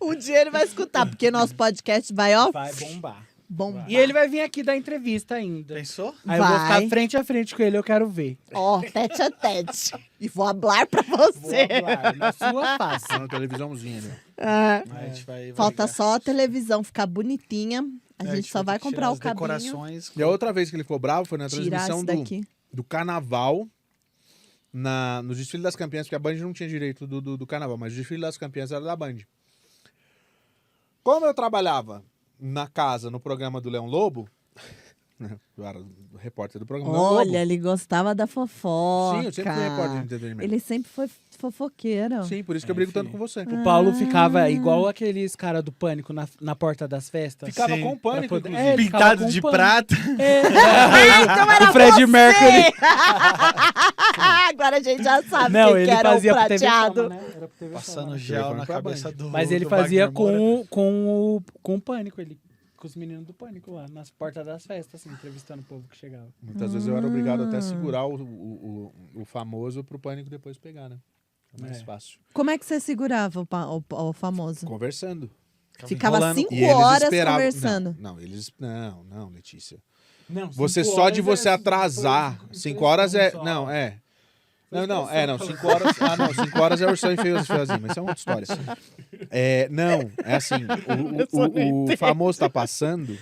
Um dia ele vai escutar, porque nosso podcast vai, ó, Vai bombar. bom. E ele vai vir aqui dar entrevista ainda. Pensou? Aí eu vou Vai. ficar frente a frente com ele, eu quero ver. Ó, tete a tete. E vou hablar pra Vou você. hablar na sua face. Tá na televisãozinha, né? Ah, A gente vai falta ligar. só a televisão ficar bonitinha. A É, gente só vai ter que comprar tirar o as cabinho. decorações. E a outra vez que ele ficou bravo foi na Tirar transmissão isso daqui. do carnaval, no desfile das campeãs, porque a Band não tinha direito do carnaval, mas o desfile das campeãs era da Band. Como eu trabalhava na casa, no programa do Leão Lobo, eu era o repórter do programa do Leão Lobo. Olha, ele gostava da fofoca. Sim, eu sempre fui repórter de entretenimento. Ele sempre foi fofoqueiro. Sim, por isso que eu brigo tanto com você. O Paulo ficava igual aqueles cara do Pânico na porta das festas. Ficava Sim. com pânico, Pra poder- inclusive. É, ele ficava Pintado com de pano. prata. Então era o Fred você! Mercury. Agora a gente já sabe Não, quem que ele era o fazia pro TV prateado. Chama, né? Era pro TV Passando Chama. gel Foi na pra cabeça Band. do Mas ele do fazia Wagner Moura. com o Pânico, ele. Com os meninos do Pânico lá, nas portas das festas, assim, entrevistando o povo que chegava. Muitas vezes eu era obrigado até a segurar o famoso pro pânico depois pegar, né? É mais É. fácil. Como é que você segurava o famoso? Conversando. Ficava enrolando. 5 E eles horas esperavam... conversando. Não, Letícia. Não, Você 5 só de horas você é atrasar. foi 5 horas é. só. Não, é. Não, Foi 5 horas. Ah, não, 5 horas é Ursão e Feiozinho, mas isso é uma outra história. Não, é assim, o famoso tá passando,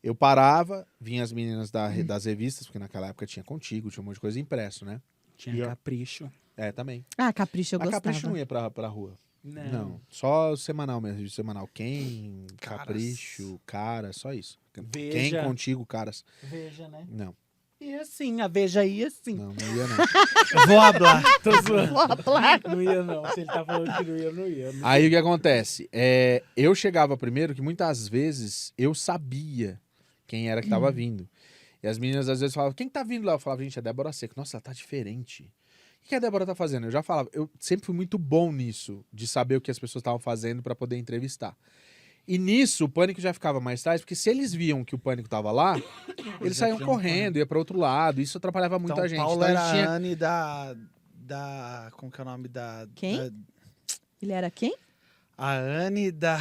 eu parava, vinha as meninas das revistas, porque naquela época tinha Contigo, tinha um monte de coisa impresso, né? Tinha capricho. É, também. Ah, Capricho eu A gostava. Capricho não ia pra rua. Não, só semanal mesmo, semanal. Quem, Caras. Capricho, Cara, só isso. Quem, Veja. Contigo, Caras. Veja, né? Não, E assim, a Veja ia assim. não ia não. Vou hablar. Tô zoando. Não ia não. Se ele tá falando que não ia, não ia. Aí o que acontece? Eu chegava primeiro que muitas vezes eu sabia quem era que tava vindo. E as meninas às vezes falavam, quem tá vindo lá? Eu falava, gente, é Débora Seco. Nossa, ela tá diferente. O que a Débora tá fazendo? Eu já falava, eu sempre fui muito bom nisso, de saber o que as pessoas estavam fazendo pra poder entrevistar. E nisso, o Pânico já ficava mais tarde, porque se eles viam que o Pânico tava lá, eles saíam correndo, ia pra outro lado. Isso atrapalhava muita Então, gente. Paulo Então, a era gente a tinha... Anne da... Como que é o nome da... Quem? da- Ele era quem? a Anne da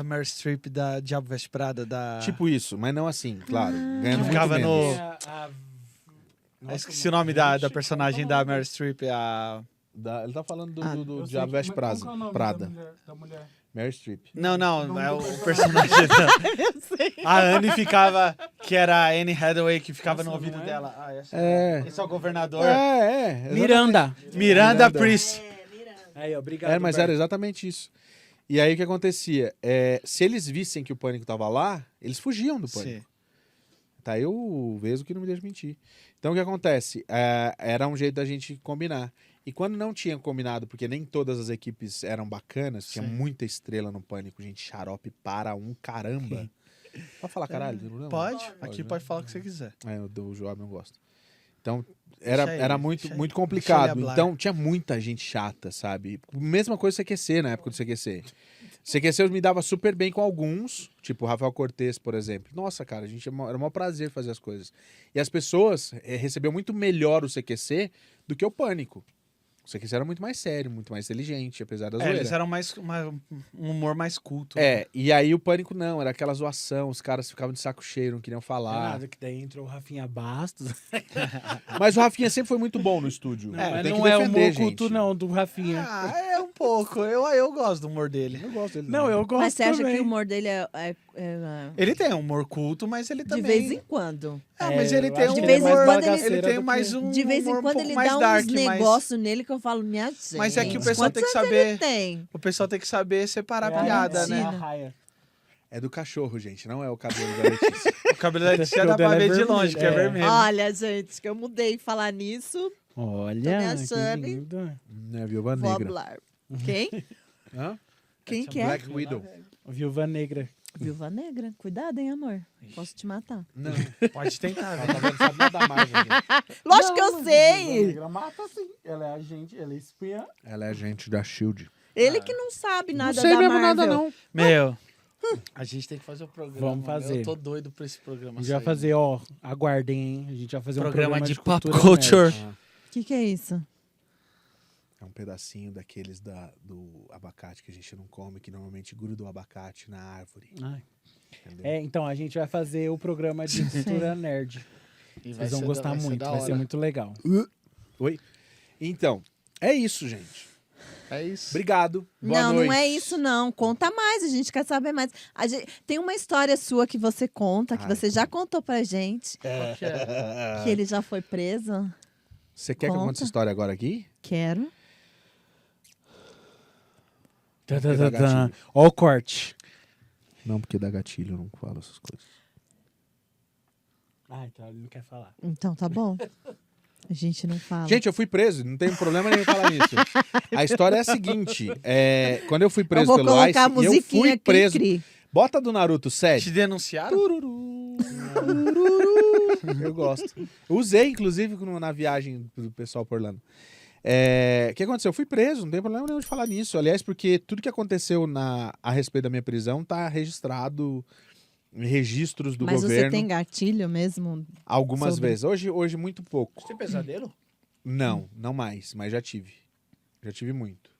Meryl Streep, da Diabo Veste Prada, da... Tipo isso, mas não assim, claro. Ganhando muito ficava menos. no- Eu esqueci o nome da personagem da Meryl Streep, a... Ele tá falando Ah, do Diabo Veste Prada. Da mulher. Mary Streep. Não, é o personagem da... A Anne ficava, que era a Anne Hathaway, que ficava no Nossa, ouvido não é? dela. Ah, É. esse é o governador. Exatamente. Miranda. Miranda Priest. Aí, obrigado. Mas era Berto. exatamente isso. E aí o que acontecia? Se eles vissem que o Pânico tava lá, eles fugiam do Pânico. Sim. Tá aí o Vesgo que não me deixa mentir. Então o que acontece? Era um jeito da gente combinar. E quando não tinha combinado, porque nem todas as equipes eram bacanas, tinha Sim. muita estrela no Pânico, gente, xarope para um caramba. Pode falar caralho? Não? Pode, Pode, aqui né? pode falar o que você quiser. É, o do Joab eu não gosto. Então, Deixa era ele, muito, deixa muito ele. complicado. Deixa ele hablar. Então, tinha muita gente chata, sabe? Mesma coisa do CQC, na época do CQC. CQC eu me dava super bem com alguns, tipo o Rafael Cortez, por exemplo. Nossa, cara, era um maior prazer fazer as coisas. E as pessoas recebiam muito melhor o CQC do que o Pânico. O CQC era muito mais sério, muito mais inteligente, apesar da zoeira. Eles eram um humor mais culto. E aí o Pânico não, era aquela zoação, os caras ficavam de saco cheio, não queriam falar. Nada, que daí entrou o Rafinha Bastos. Mas o Rafinha sempre foi muito bom no estúdio. Mas Tem não que é o defender, humor culto, gente. não, do Rafinha. É um pouco. Eu gosto do humor dele. Eu gosto dele. Não, eu gosto Mas você acha também. que o humor dele é Ele tem um humor culto, mas ele de também... vez em quando? mas É, ele eu tem acho um que de vez em humor... quando Ele tem mais um De vez em humor quando um pouco ele mais dá dark, uns mas... negócios nele que eu falo, minha gente. Mas é que o pessoal tem que quantos anos saber... ele tem? O pessoal tem que saber separar É a piada, a né? raia. É do cachorro, gente, não é o cabelo da Letícia. O cabelo da Letícia O dá pra dela é ver de vermelho, longe, que é é. vermelho. Olha, gente, que eu mudei falar nisso. Olha, que achando, hein? lindo. É a Viúva Vou Negra. falar. Quem? Hã? Quem que é? Black Widow. Viúva Negra. Viúva Negra. Cuidado, hein, amor. Posso te matar. Não, Pode tentar, ela velho. tá vendo, sabe nada mais. Gente. Lógico que eu Viúva sei. Negra mata sim. Ela é agente, ela é espiã. Ela é agente da SHIELD. Ele que não sabe nada não sei da mesmo Marvel. nada, não. Meu, a gente tem que fazer o programa. Vamos fazer. Eu tô doido pra esse programa. A gente vai sair. fazer, ó, aguardem, hein? A gente vai fazer Programa um programa de de pop cultura culture. nerd. O que é isso? É um pedacinho daqueles do abacate que a gente não come, que normalmente gruda o abacate na árvore. Ai. Entendeu? É, então, a gente vai fazer o programa de cultura nerd. E vai Vocês vão ser gostar vai ser muito, da vai ser hora. muito legal. Oi? Então, é isso, gente. É isso. Obrigado. Boa não, noite. não é isso, não. Conta mais, a gente quer saber mais. Tem uma história sua que você conta, que Ai, você já contou pra gente, Qual que é? que ele já foi preso. Você quer que eu conte essa Conta. história agora aqui? Quero. Tá, Porque dá gatilho. Ó o corte. Não, porque dá gatilho, eu não falo essas coisas. Ah, então ele não quer falar. Então tá bom. A gente não fala. Gente, eu fui preso, não tem problema nenhum em falar nisso. A história é a seguinte: quando eu fui eu preso vou pelo colocar ICE, a eu musiquinha fui preso. cri-cri. Bota do Naruto, Te sério. denunciaram? Eu gosto. Eu usei, inclusive, na viagem do pessoal por Orlando. O que aconteceu? Eu fui preso, não tem problema nenhum de falar nisso. Aliás, porque tudo que aconteceu a respeito da minha prisão tá registrado em registros do Mas governo. você tem gatilho mesmo? Algumas sobre- vezes. Hoje muito pouco. Você tem pesadelo? Não, não mais, mas já tive. Já tive muito.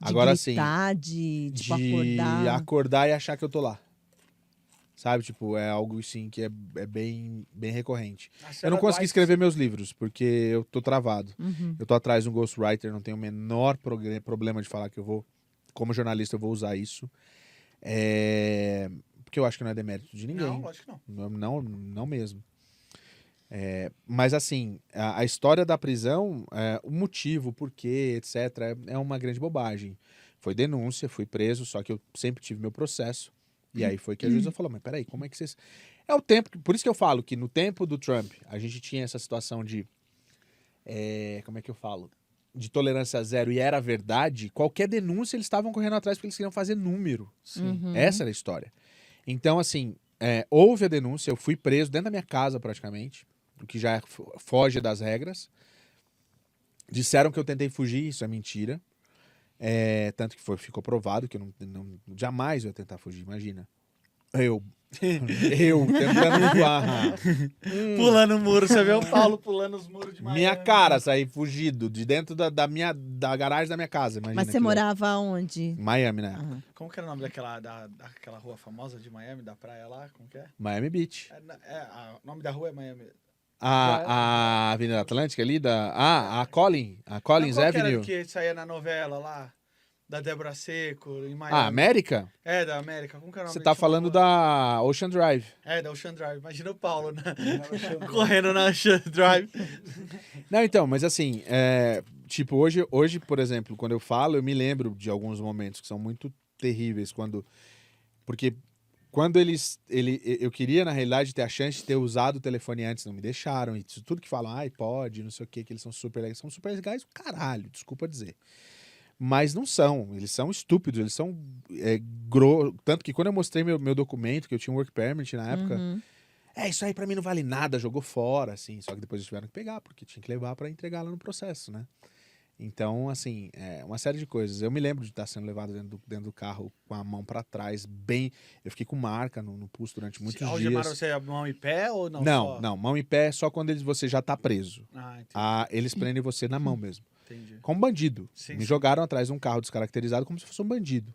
De Agora sim, gritar, de tipo, de acordar. e achar que eu tô lá. Sabe, tipo, é algo assim que é bem, bem recorrente. Eu não consegui escrever meus livros, porque eu tô travado. Uhum. Eu tô atrás de um ghostwriter, não tenho o menor problema de falar que eu vou, como jornalista, eu vou usar isso. Porque eu acho que não é demérito de ninguém. Não, lógico que não. Não mesmo. Mas assim, a história da prisão, o motivo, o porquê, etc., é uma grande bobagem. Foi denúncia, fui preso, só que eu sempre tive meu processo. E aí foi que a juíza falou, mas peraí, como é que vocês... É o tempo, por isso que eu falo que no tempo do Trump, a gente tinha essa situação de... como é que eu falo? De tolerância zero, e era verdade, qualquer denúncia eles estavam correndo atrás porque eles queriam fazer número. Uhum. Essa era a história. Então, assim, houve a denúncia, eu fui preso dentro da minha casa praticamente, o que já foge das regras. Disseram que eu tentei fugir, isso é mentira. Tanto que ficou provado que eu jamais eu ia tentar fugir, imagina. Eu tentando voar. Pulando o muro, você vê o Paulo pulando os muros de Miami. Minha cara sair fugido de dentro da garagem da minha casa, imagina. Mas você aquilo. morava onde? Em Miami, né? Ah. Como que era o nome daquela rua famosa de Miami, da praia lá? Como que é? Miami Beach. O nome da rua é Miami. A Avenida Atlântica ali a Collins Qual que era Avenue. que saía na novela lá? Da Débora Seco, em Miami. América? É, da América. Como que era o nome Você que tá chama falando a rua? da Ocean Drive. Da Ocean Drive. Imagina o Paulo, né? Correndo na Ocean Drive. Não, então, mas assim, tipo, hoje, por exemplo, quando eu falo, eu me lembro de alguns momentos que são muito terríveis, porque quando eu queria, na realidade, ter a chance de ter usado o telefone antes, não me deixaram. E tudo que falam, pode, não sei o quê, que eles são super legais. São super legais, caralho, desculpa dizer. Mas não são, eles são estúpidos, eles são tanto que quando eu mostrei meu documento, que eu tinha um work permit na época, isso aí pra mim não vale nada, jogou fora, assim. Só que depois eles tiveram que pegar, porque tinha que levar pra entregar lá no processo, né? Então, assim, uma série de coisas. Eu me lembro de estar sendo levado dentro do carro com a mão pra trás, bem... Eu fiquei com marca no pulso durante muitos dias. Algemaram você a mão e pé ou não? Não, mão e pé só quando você já tá preso. Entendi. Eles prendem você na mão mesmo. Entendi. Como bandido. Sim, Me jogaram atrás de um carro descaracterizado como se fosse um bandido.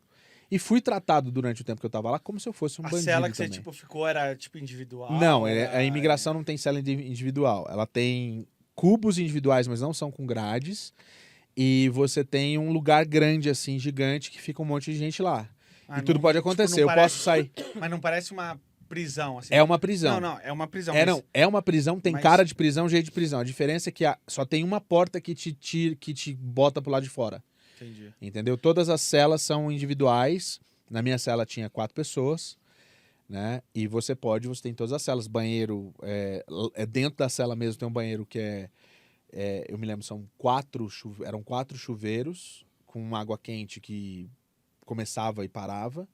E fui tratado durante o tempo que eu tava lá como se eu fosse um bandido. A cela que também. você ficou era individual? Não, a imigração não tem cela individual. Ela tem cubos individuais, mas não são com grades. E você tem um lugar grande, assim, gigante, que fica um monte de gente lá. E tudo pode acontecer. Eu posso sair. Mas não parece uma prisão, assim. É uma prisão. Não, é uma prisão. É uma prisão, tem cara de prisão, jeito de prisão. A diferença é que só tem uma porta que te bota pro lado de fora. Entendi. Entendeu? Todas as celas são individuais. Na minha cela tinha 4 pessoas, né? E você tem todas as celas. Banheiro, dentro da cela mesmo tem um banheiro que eu me lembro, eram 4 chuveiros com água quente que começava e parava.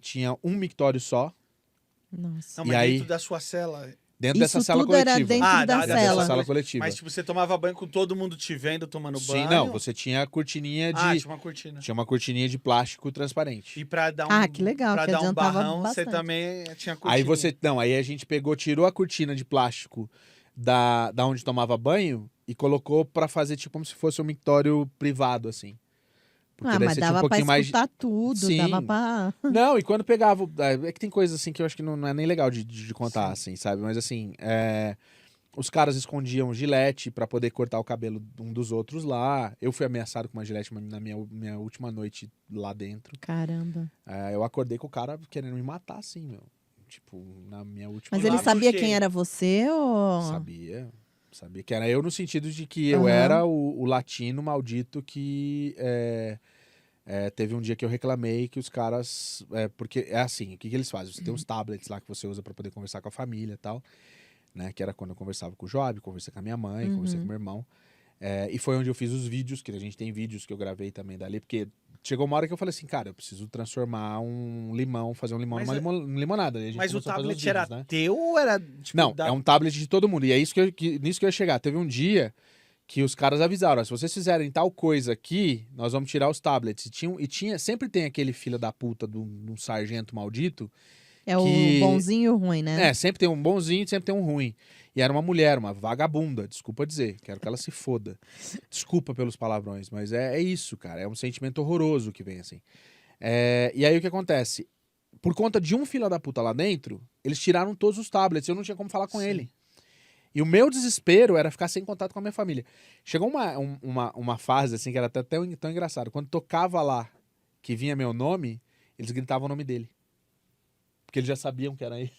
Tinha um mictório só. Nossa. Não, mas E aí, dentro da sua cela... Dentro Isso dessa sala tudo coletiva. era dentro da dessa cela. sala coletiva. Mas, tipo, você tomava banho com todo mundo te vendo tomando banho? Sim, não. Você tinha a cortininha de... tinha uma cortina. Tinha uma cortininha de plástico transparente. E pra dar que legal, pra que dar um adiantava barrão, você bastante. também tinha cortina. Aí a gente tirou a cortina de plástico da onde tomava banho e colocou pra fazer tipo como se fosse um mictório privado, assim. Porque daí Mas você tinha dava um pra pouquinho escutar tudo, Sim. dava pra... Não, e quando pegava... É que tem coisas assim que eu acho que não é nem legal de contar, assim, sabe? Mas assim, os caras escondiam gilete pra poder cortar o cabelo um dos outros lá. Eu fui ameaçado com uma gilete na minha última noite lá dentro. Caramba. Eu acordei com o cara querendo me matar, assim, meu. Tipo, na minha última... Mas ele Lá sabia porque- quem era você ou... Sabia que era eu no sentido de que eu era o latino maldito que teve um dia que eu reclamei que os caras... porque é assim, o que eles fazem? Você tem uns tablets lá que você usa pra poder conversar com a família e tal, né? Que era quando eu conversava com o Job, conversei com a minha mãe, conversei com o meu irmão. E foi onde eu fiz os vídeos, que a gente tem vídeos que eu gravei também dali, porque chegou uma hora que eu falei assim, cara, eu preciso transformar um limão, fazer um limão Mas numa limonada. E a gente Mas o começou a fazer os tablet era vídeos, né? teu ou era... Tipo, Não, é um tablet de todo mundo. E é isso nisso que eu ia chegar. Teve um dia que os caras avisaram, ó, se vocês fizerem tal coisa aqui, nós vamos tirar os tablets. Sempre tem aquele filho da puta de um sargento maldito. É que- o bonzinho e o ruim, né? Sempre tem um bonzinho e sempre tem um ruim. E era uma mulher, uma vagabunda, desculpa dizer. Quero que ela se foda. Desculpa pelos palavrões, mas é isso, cara. É um sentimento horroroso que vem assim. E aí o que acontece? Por conta de um filho da puta lá dentro, eles tiraram todos os tablets. Eu não tinha como falar com ele. E o meu desespero era ficar sem contato com a minha família. Chegou uma fase assim que era até tão engraçado. Quando tocava lá que vinha meu nome, eles gritavam o nome dele. Porque eles já sabiam que era ele.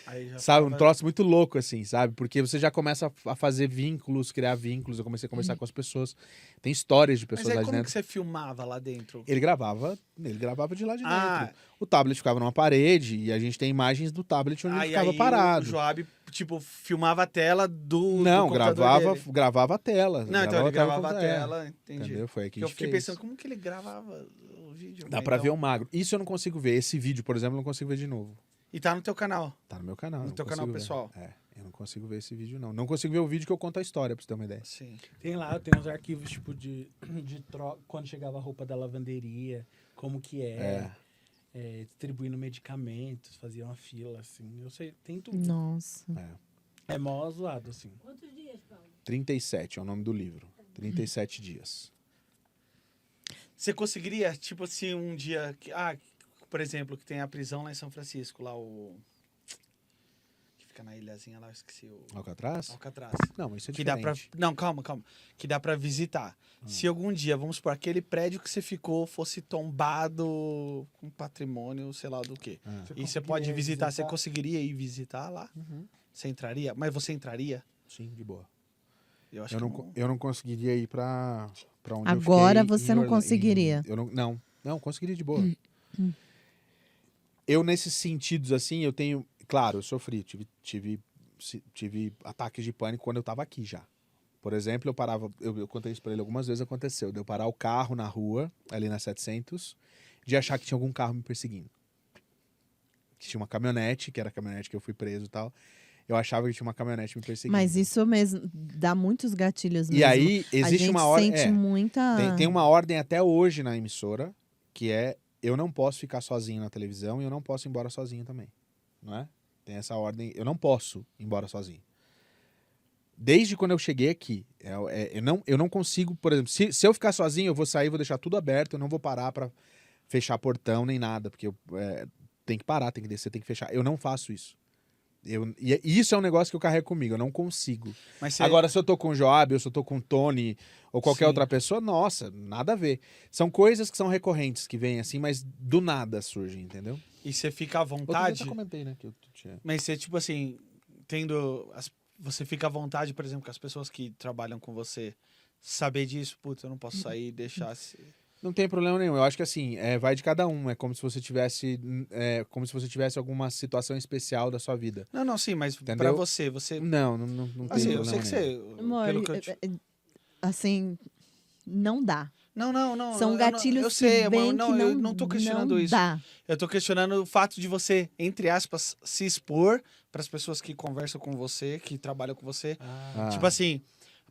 Aí já Sabe? tava- Um troço muito louco, assim, sabe? Porque você já começa a fazer vínculos, criar vínculos. Eu comecei a conversar com as pessoas. Tem histórias de Mas pessoas aí lá de como dentro. que você filmava lá dentro? Ele gravava de lá de dentro. Ah. O tablet ficava numa parede e a gente tem imagens do tablet onde ele ficava aí parado. o Joab, tipo, filmava a tela do Não, computador dele. gravava a tela. Não, então ele gravava a com- tela, entendi. Entendeu? Foi aí que a Eu gente fiquei fez. pensando, como que ele gravava o vídeo? Dá Mas pra então- ver o magro. Isso eu não consigo ver. Esse vídeo, por exemplo, eu não consigo ver de novo. E tá no teu canal. Tá no meu canal. No eu não teu consigo canal ver. pessoal. Eu não consigo ver esse vídeo, não. Não consigo ver o vídeo que eu conto a história, pra você ter uma ideia. Sim. Tem lá, tem uns arquivos, tipo, de troca, quando chegava a roupa da lavanderia, como que distribuindo medicamentos, fazia uma fila, assim. Eu sei, tem tudo. Nossa. É mó zoado, assim. 37 é o nome do livro. 37 dias. Você conseguiria, tipo assim, um dia... por exemplo, que tem a prisão lá em São Francisco, lá o... Que fica na ilhazinha lá, eu esqueci o... Alcatraz? Alcatraz. Não, isso é Que dá diferente. pra... Não, calma. Que dá pra visitar. Se algum dia, vamos supor, aquele prédio que você ficou fosse tombado com patrimônio, sei lá do quê. E você pode visitar, você conseguiria ir visitar lá? Você entraria? Mas você entraria? Sim, de boa. Eu acho Eu não conseguiria ir pra onde Agora eu fiquei você em não Orla- conseguiria. Eu não conseguiria de boa. eu, nesses sentidos, assim, eu tenho... Claro, eu sofri. Tive ataques de pânico quando eu tava aqui já. Por exemplo, eu parava... Eu contei isso pra ele algumas vezes, aconteceu. De eu parar o carro na rua, ali na 700, de achar que tinha algum carro me perseguindo. Que tinha uma caminhonete, que era a caminhonete que eu fui preso e tal. Eu achava que tinha uma caminhonete me perseguindo. Mas isso mesmo dá muitos gatilhos mesmo. E aí, a existe gente uma ordem... sente muita... Tem uma ordem até hoje na emissora, que é: eu não posso ficar sozinho na televisão e eu não posso ir embora sozinho também. Não é? Tem essa ordem, eu não posso ir embora sozinho. Desde quando eu cheguei aqui, eu não consigo, por exemplo, se eu ficar sozinho, eu vou sair, vou deixar tudo aberto, eu não vou parar pra fechar portão nem nada, porque tem que parar, tem que descer, tem que fechar. Eu não faço isso. E isso é um negócio que eu carrego comigo, eu não consigo. Mas Agora, se eu tô com o Joab, ou se eu tô com o Tony, ou qualquer Sim. outra pessoa, nossa, nada a ver. São coisas que são recorrentes, que vêm assim, mas do nada surgem, entendeu? E você fica à Outro dia vontade. eu até comentei, né, que eu tinha... Mas você, tipo assim, você fica à vontade, por exemplo, com as pessoas que trabalham com você, saber disso, putz, eu não posso sair e deixar... Não tem problema nenhum. Eu acho que assim, vai de cada um. É como se você tivesse, alguma situação especial da sua vida. Não, sim, mas Entendeu? pra você... Não tem Assim, eu problema sei que nenhum. você... Amor, pelo que eu te... assim, não dá. Não. São gatilhos eu sei, que vêm amor, que eu não tô questionando não isso. dá. Eu tô questionando o fato de você, entre aspas, se expor pras pessoas que conversam com você, que trabalham com você. Ah. Tipo assim,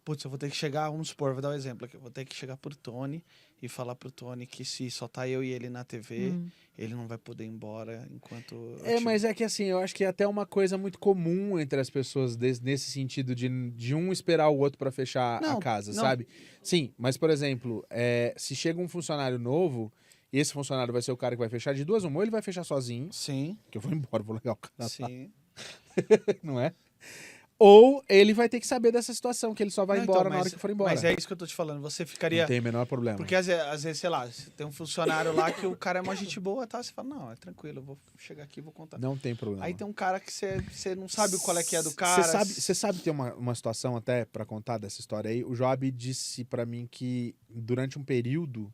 putz, eu vou ter que chegar, vamos supor, vou dar um exemplo aqui. Eu vou ter que chegar pro Tony e falar pro Tony que se só tá eu e ele na TV, ele não vai poder ir embora enquanto... Mas é que assim, eu acho que é até uma coisa muito comum entre as pessoas nesse sentido de um esperar o outro pra fechar a casa, sabe? Sim, mas por exemplo, se chega um funcionário novo, e esse funcionário vai ser o cara que vai fechar, de duas uma, ou ele vai fechar sozinho, Sim, que eu vou embora, vou largar o cara lá, sim. não é? Ou ele vai ter que saber dessa situação, que ele só vai Não, embora então, na hora que for embora. Mas é isso que eu tô te falando, você ficaria... Não tem o menor problema. Porque às vezes, sei lá, tem um funcionário lá que o cara é uma gente boa, tá? Você fala, não, é tranquilo, eu vou chegar aqui e vou contar. Não tem problema. Aí tem um cara que você não sabe qual é que é do cara. Você sabe ter uma situação até pra contar dessa história aí? O Joab disse pra mim que durante um período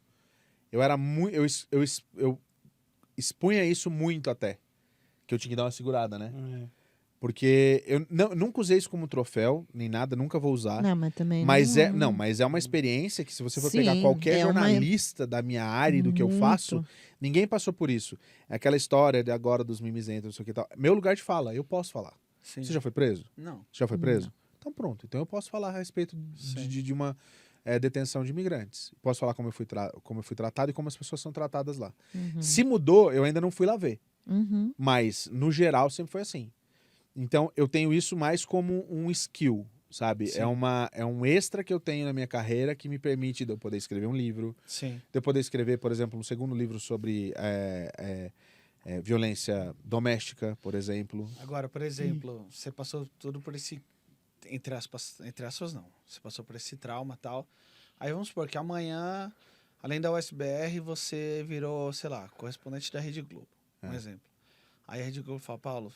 eu era muito... Eu expunha isso muito até. Que eu tinha que dar uma segurada, né? Porque eu nunca usei isso como troféu, nem nada, nunca vou usar. Não, mas também Mas é uma experiência que, se você for pegar Sim, qualquer é uma- jornalista da minha área e do que eu Muito. faço, ninguém passou por isso. É aquela história de agora dos mimizentos, não sei o que e tal. Meu lugar de fala, eu posso falar. Sim. Você já foi preso? Não. Você já foi preso? Então pronto. Então eu posso falar a respeito Sim. de uma detenção de imigrantes. Posso falar como eu fui tratado e como as pessoas são tratadas lá. Se mudou, eu ainda não fui lá ver. Uhum. Mas, no geral, sempre foi assim. Então, eu tenho isso mais como um skill, sabe? Sim. É um extra que eu tenho na minha carreira que me permite de eu poder escrever um livro, Sim. de eu poder escrever, por exemplo, um segundo livro sobre violência doméstica, por exemplo. Agora, por exemplo, você passou tudo por esse... Entre aspas não. Você passou por esse trauma e tal. Aí vamos supor que amanhã, além da USBR, você virou, sei lá, correspondente da Rede Globo. Um exemplo. Aí a Rede Globo fala, Paulo,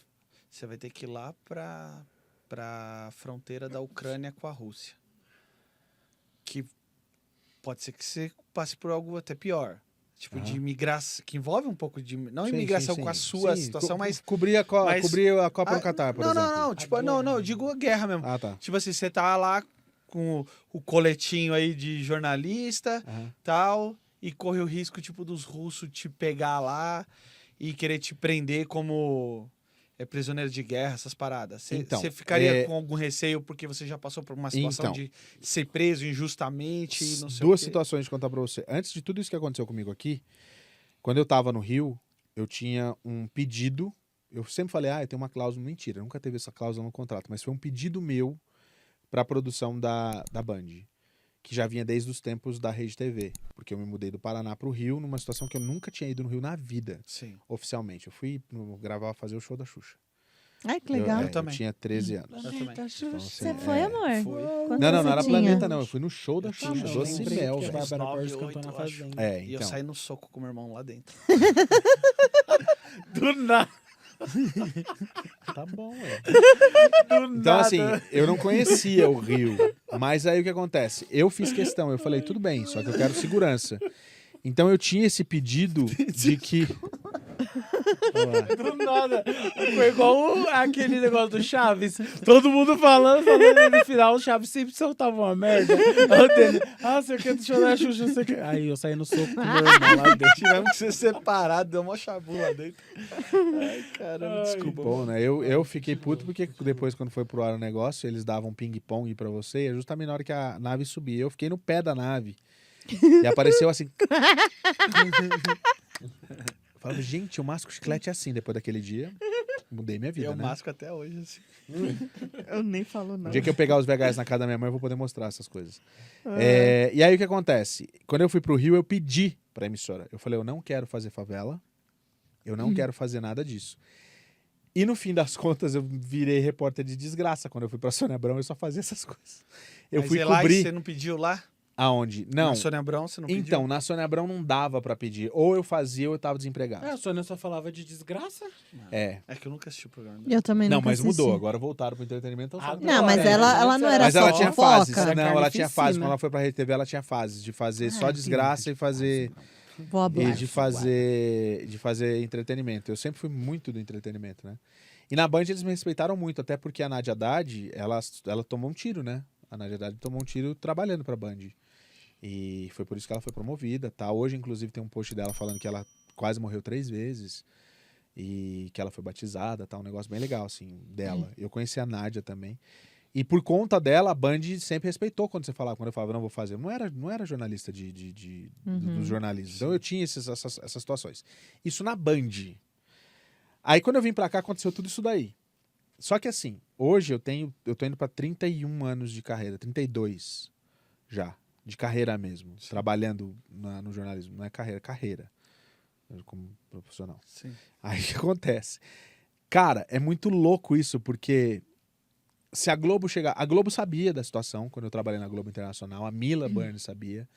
você vai ter que ir lá pra fronteira da Ucrânia com a Rússia. Que pode ser que você passe por algo até pior. Tipo, de imigração, que envolve um pouco de... Não Sim, imigração sim, com a sim. sua Sim, situação, mas... Cobrir a Copa Ah, no Catar, por não, exemplo. Não, tipo, não, eu digo a guerra mesmo. Ah, tá. Tipo assim, você tá lá com o coletinho aí de jornalista, tal, e corre o risco, tipo, dos russos te pegar lá e querer te prender como prisioneiro de guerra, essas paradas. Você Então, ficaria com algum receio porque você já passou por uma situação Então. de ser preso injustamente e não sei Duas o quê? situações de contar pra você. Antes de tudo isso que aconteceu comigo aqui, quando eu tava no Rio, eu tinha um pedido. Eu sempre falei, eu tenho uma cláusula. Mentira, nunca teve essa cláusula no contrato, mas foi um pedido meu pra produção da Band, que já vinha desde os tempos da Rede TV, porque eu me mudei do Paraná pro Rio numa situação que eu nunca tinha ido no Rio na vida, Sim. oficialmente. Eu fui fazer o show da Xuxa. Ai, que legal. Eu também. Eu tinha 13 anos. Eu também. Então, assim, Você foi, amor? Fui. Quantos Não você era tinha? Planeta, não. Eu fui no show da tinha, Xuxa, eu Doce lembrei Mel, que velho. era uns Bárbara 9, Borges cantou 8, na eu acho. Fazenda. E eu Então. saí no soco com o meu irmão lá dentro. Do nada. Tá bom, Então, assim, eu não conhecia o Rio. Mas aí o que acontece? Eu fiz questão, eu falei, tudo bem, só que eu quero segurança. Então eu tinha esse pedido de que. Do nada. Foi igual aquele negócio do Chaves. Todo mundo falando, e no final o Chaves sempre soltava uma merda. Aí o dele, você quer chorar a Xuxa, você quer... Aí eu saí no soco com o meu irmão lá dentro. Tivemos que ser separados, deu uma chabu lá dentro. Ai, caramba, desculpa. Bom, né? Eu fiquei puto porque depois, quando foi pro ar o negócio, eles davam ping-pong pra você, e é justamente na hora que a nave subia. Eu fiquei no pé da nave. E apareceu assim. Eu falava, gente, eu masco chiclete assim depois daquele dia. Mudei minha vida, Eu né? masco até hoje, assim. Eu nem falo O nada. dia que eu pegar os VHS na casa da minha mãe, eu vou poder mostrar essas coisas. E aí o que acontece? Quando eu fui pro Rio, eu pedi pra emissora. Eu falei, eu não quero fazer favela. Eu não quero fazer nada disso. E no fim das contas, eu virei repórter de desgraça. Quando eu fui pra Sônia Abrão, eu só fazia essas coisas. Eu Mas fui e lá, cobrir. você não pediu lá? Aonde? Não. Na Sônia Abrão, você não pediu? Então, na Sônia Abrão não dava pra pedir. Ou eu fazia ou eu tava desempregado. A Sônia só falava de desgraça. É. É que eu nunca assisti o programa. Eu também Não, nunca mas assisti. mudou. Agora voltaram pro entretenimento. Então Agora, Não, mas é, ela não era Mas só ela tinha fofoca. fases. Era Não, ela tinha carnificina. fases. Quando ela foi pra Rede TV, ela tinha fases de fazer só desgraça e fazer Vou hablar. de fazer entretenimento. Eu sempre fui muito do entretenimento, né? E na Band eles me respeitaram muito, até porque a Nádia Haddad, ela tomou um tiro, né? A Nádia Haddad tomou um tiro trabalhando pra Band. E foi por isso que ela foi promovida, tá? Hoje, inclusive, tem um post dela falando que ela quase morreu 3 vezes e que ela foi batizada, tá? Um negócio bem legal, assim, dela. Eu conheci a Nádia também. E por conta dela, a Band sempre respeitou quando você falava, quando eu falava, não vou fazer. Eu não era jornalista do jornalismo. Então eu tinha essas situações. Isso na Band. Aí quando eu vim pra cá, aconteceu tudo isso daí. Só que assim, hoje eu tô indo pra 31 anos de carreira, 32 já, de carreira mesmo. Trabalhando no jornalismo. Não é carreira. Como profissional. Sim. Aí o que acontece? Cara, é muito louco isso, porque se a Globo chegar... A Globo sabia da situação quando eu trabalhei na Globo Internacional, a Mila Burns sabia.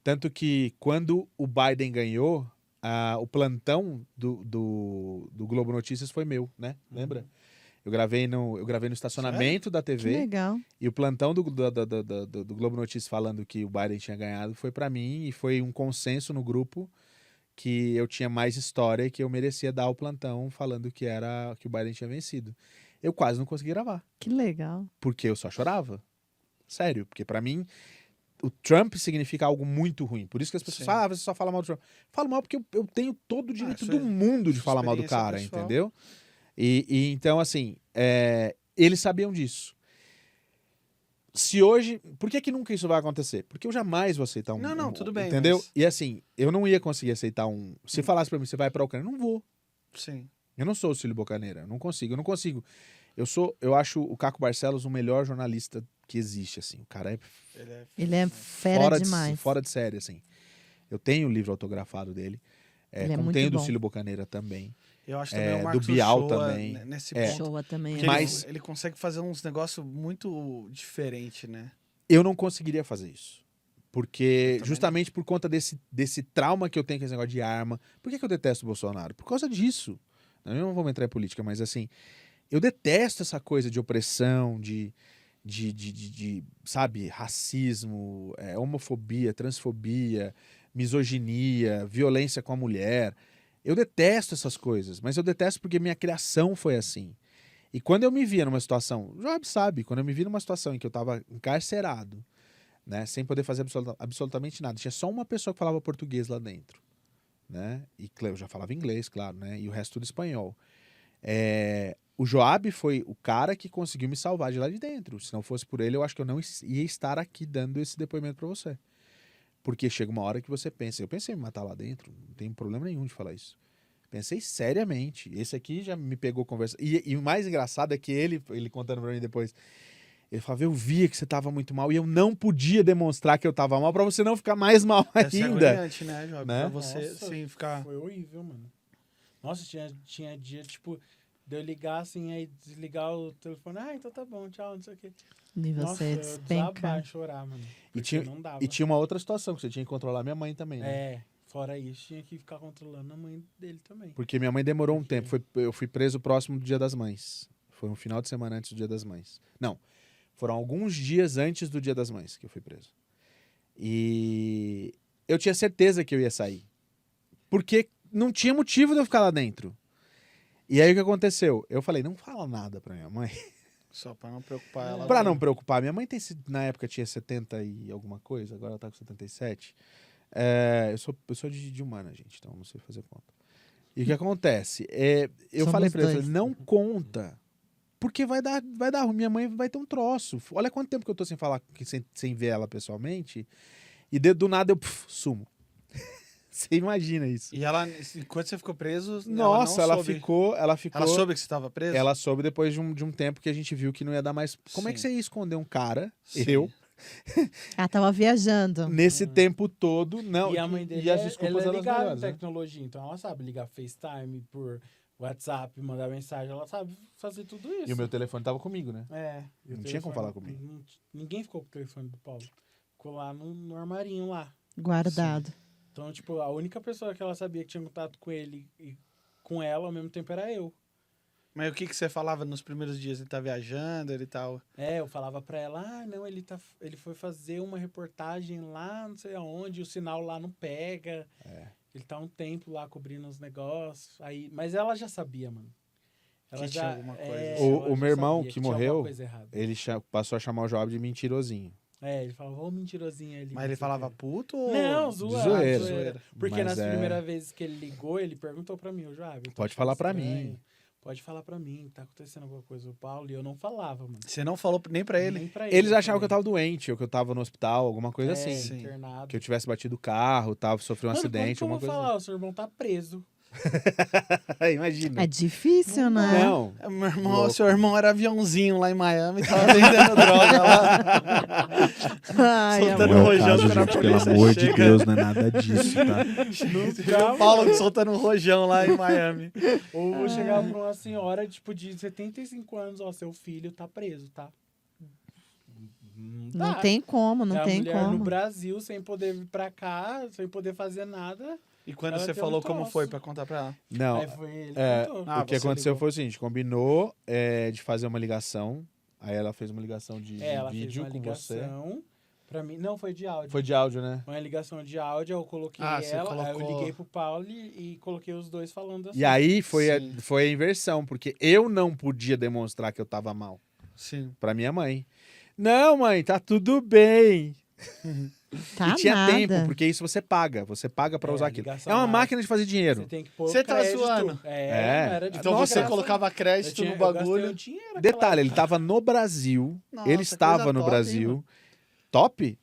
Tanto que quando o Biden ganhou, o plantão do Globo Notícias foi meu, né? Lembra? Eu gravei no estacionamento da Que TV legal. e o plantão do Globo Notícias falando que o Biden tinha ganhado foi pra mim e foi um consenso no grupo que eu tinha mais história e que eu merecia dar o plantão falando que o Biden tinha vencido. Eu quase não consegui gravar, Que legal. porque eu só chorava. Sério, porque pra mim o Trump significa algo muito ruim. Por isso que as pessoas Sim. falam, você só fala mal do Trump. Falo mal porque eu tenho todo o direito isso do é mundo de sua falar mal do experiência cara, pessoal. entendeu? E então, assim, eles sabiam disso. Se hoje... Por que nunca isso vai acontecer? Porque eu jamais vou aceitar Não, tudo bem, Entendeu? mas- E assim, eu não ia conseguir aceitar Se falasse pra mim, você vai pra Ucrânia, eu não vou. Sim. Eu não sou o Cílio Bocaneira. Eu não consigo. Eu acho o Caco Barcelos o melhor jornalista que existe, assim. O cara é Ele é fera demais. fora de série, assim. Eu tenho o livro autografado dele. Ele é muito Tenho do bom. Cílio Bocaneira também. Eu acho também o do Marcos Bial Uchoa, também. nesse É. ponto. Showa também. Porque é. Mas- ele consegue fazer uns negócios muito diferentes, né? Eu não conseguiria fazer isso. Porque, também justamente por conta desse trauma que eu tenho com esse negócio de arma. Por que eu detesto o Bolsonaro? Por causa disso. Eu não vou entrar em política, mas assim, eu detesto essa coisa de opressão, de sabe, racismo, homofobia, transfobia, misoginia, violência com a mulher. Eu detesto essas coisas, mas eu detesto porque minha criação foi assim. E quando eu me via numa situação, o Job sabe, quando eu me vi numa situação em que eu estava encarcerado, né, sem poder fazer absolutamente nada, tinha só uma pessoa que falava português lá dentro, né, e eu já falava inglês, claro, né, e o resto tudo espanhol. O Joab foi o cara que conseguiu me salvar de lá de dentro. Se não fosse por ele, eu acho que eu não ia estar aqui dando esse depoimento para você. Porque chega uma hora que você pensa, eu pensei em me matar lá dentro, não tem problema nenhum de falar isso. Pensei seriamente. Esse aqui já me pegou conversa. E o mais engraçado é que ele contando pra mim depois, ele falava, eu via que você tava muito mal e eu não podia demonstrar que eu tava mal pra você não ficar mais mal Essa é ainda. agoniante, né, Job? Né? Pra você, Nossa, sim, ficar... Foi horrível, mano. Nossa, tinha dia, tipo, de eu ligar assim, aí desligar o telefone. Então tá bom, tchau, não sei o quê. E Nossa, você eu despenca. desabar, chorar, mano. E Porque não dava. tinha uma outra situação, que você tinha que controlar minha mãe também, né? Fora isso, tinha que ficar controlando a mãe dele também. Porque minha mãe demorou um tempo. Eu fui preso próximo do Dia das Mães. Foi um final de semana antes do Dia das Mães. Não, foram alguns dias antes do Dia das Mães que eu fui preso. E eu tinha certeza que eu ia sair. Porque não tinha motivo de eu ficar lá dentro. E aí o que aconteceu? Eu falei, não fala nada pra minha mãe. Só pra não preocupar ela. Pra não preocupar. Minha mãe na época tinha 70 e alguma coisa, agora ela tá com 77. Eu sou de humana, gente, então não sei fazer conta. E o que acontece? Eu Somos falei pra ele, dois. não conta. Porque vai dar ruim. Minha mãe vai ter um troço. Olha quanto tempo que eu tô sem falar, sem ver ela pessoalmente. E do nada eu sumo. Você imagina isso. E ela, enquanto você ficou preso, Nossa, ela ela não soube. ficou. Ela soube que você estava preso? Ela soube depois de um tempo que a gente viu que não ia dar mais. Como é que Sim. você ia esconder um cara, Sim. eu, Ela tava viajando. nesse tempo todo? Não. E a mãe dele e as ela desculpas é elas ligada em melhores, né? tecnologia, então ela sabe ligar FaceTime por WhatsApp, mandar mensagem, ela sabe fazer tudo isso. E o meu telefone tava comigo, né? E o Não tinha como telefone- falar comigo. Ninguém ficou com o telefone do Paulo. Ficou lá no armarinho lá. Guardado. Então, tipo, a única pessoa que ela sabia que tinha contato com ele e com ela ao mesmo tempo era eu. Mas o que você falava nos primeiros dias? Ele tá viajando, ele tá... Eu falava pra ela, não, ele foi fazer uma reportagem lá, não sei aonde, o sinal lá não pega. Ele tá um tempo lá cobrindo os negócios. Mas ela já sabia, mano. Ela Que já, tinha alguma coisa. ela O já meu irmão sabia que tinha morreu, alguma coisa errada. ele passou a chamar o Joab de mentirosinho. Ele falava, ô mentirosinho ali. Mas ele falava puto ou... Não, zoeira. zoeira. Porque Mas nas primeiras vezes que ele ligou, ele perguntou pra mim, o Joab. eu tô Pode achando falar pra estranho. mim. Pode falar pra mim, tá acontecendo alguma coisa. O Paulo, e eu não falava, mano. Você não falou nem pra ele? Nem pra Eles achavam que eu também. tava doente, ou que eu tava no hospital, alguma coisa assim. Sim. Internado. Que eu tivesse batido o carro, sofreu um Mano, acidente, como alguma que eu coisa vou falar? O seu irmão tá preso. assim. Imagina. É difícil, né? Não. Meu irmão, Louco. seu irmão era aviãozinho lá em Miami, tava vendendo droga lá. Ai, Soltando amor. rojão quando a polícia chega. não é nada disso, tá? O Paulo soltando rojão lá em Miami. Ou vou chegar pra uma senhora, tipo, de 75 anos, ó, seu filho tá preso, tá? Não dá. tem como, não É a tem mulher no como. Brasil, sem poder vir pra cá, sem poder fazer nada. E quando Ela você tem falou um como troço. foi pra contar pra ela? Não. Aí foi ele É, que contou. Ah, o que você aconteceu ligou. foi o seguinte, combinou de fazer uma ligação, aí ela fez uma ligação de Ela fez vídeo uma com você. ligação pra mim. Não, foi de áudio. Foi de áudio, né? Uma ligação de áudio, eu coloquei Você ela, aí eu colocou- liguei pro Paulo e coloquei os dois falando assim. E aí foi Sim. foi a inversão, porque eu não podia demonstrar que eu tava mal Sim. pra minha mãe. Não, mãe, tá tudo bem. Tá e tinha nada. tempo, porque isso você paga pra É, usar aquilo. ligação É uma lá. máquina de fazer dinheiro. Você tem que pôr Você o tá crédito. zoando? Não É. era de Então boa você graça, colocava não. crédito no Eu gastei bagulho. o dinheiro Detalhe, naquela ele época. tava no Brasil. Nossa, ele estava coisa no top, hein, Brasil. mano? Top?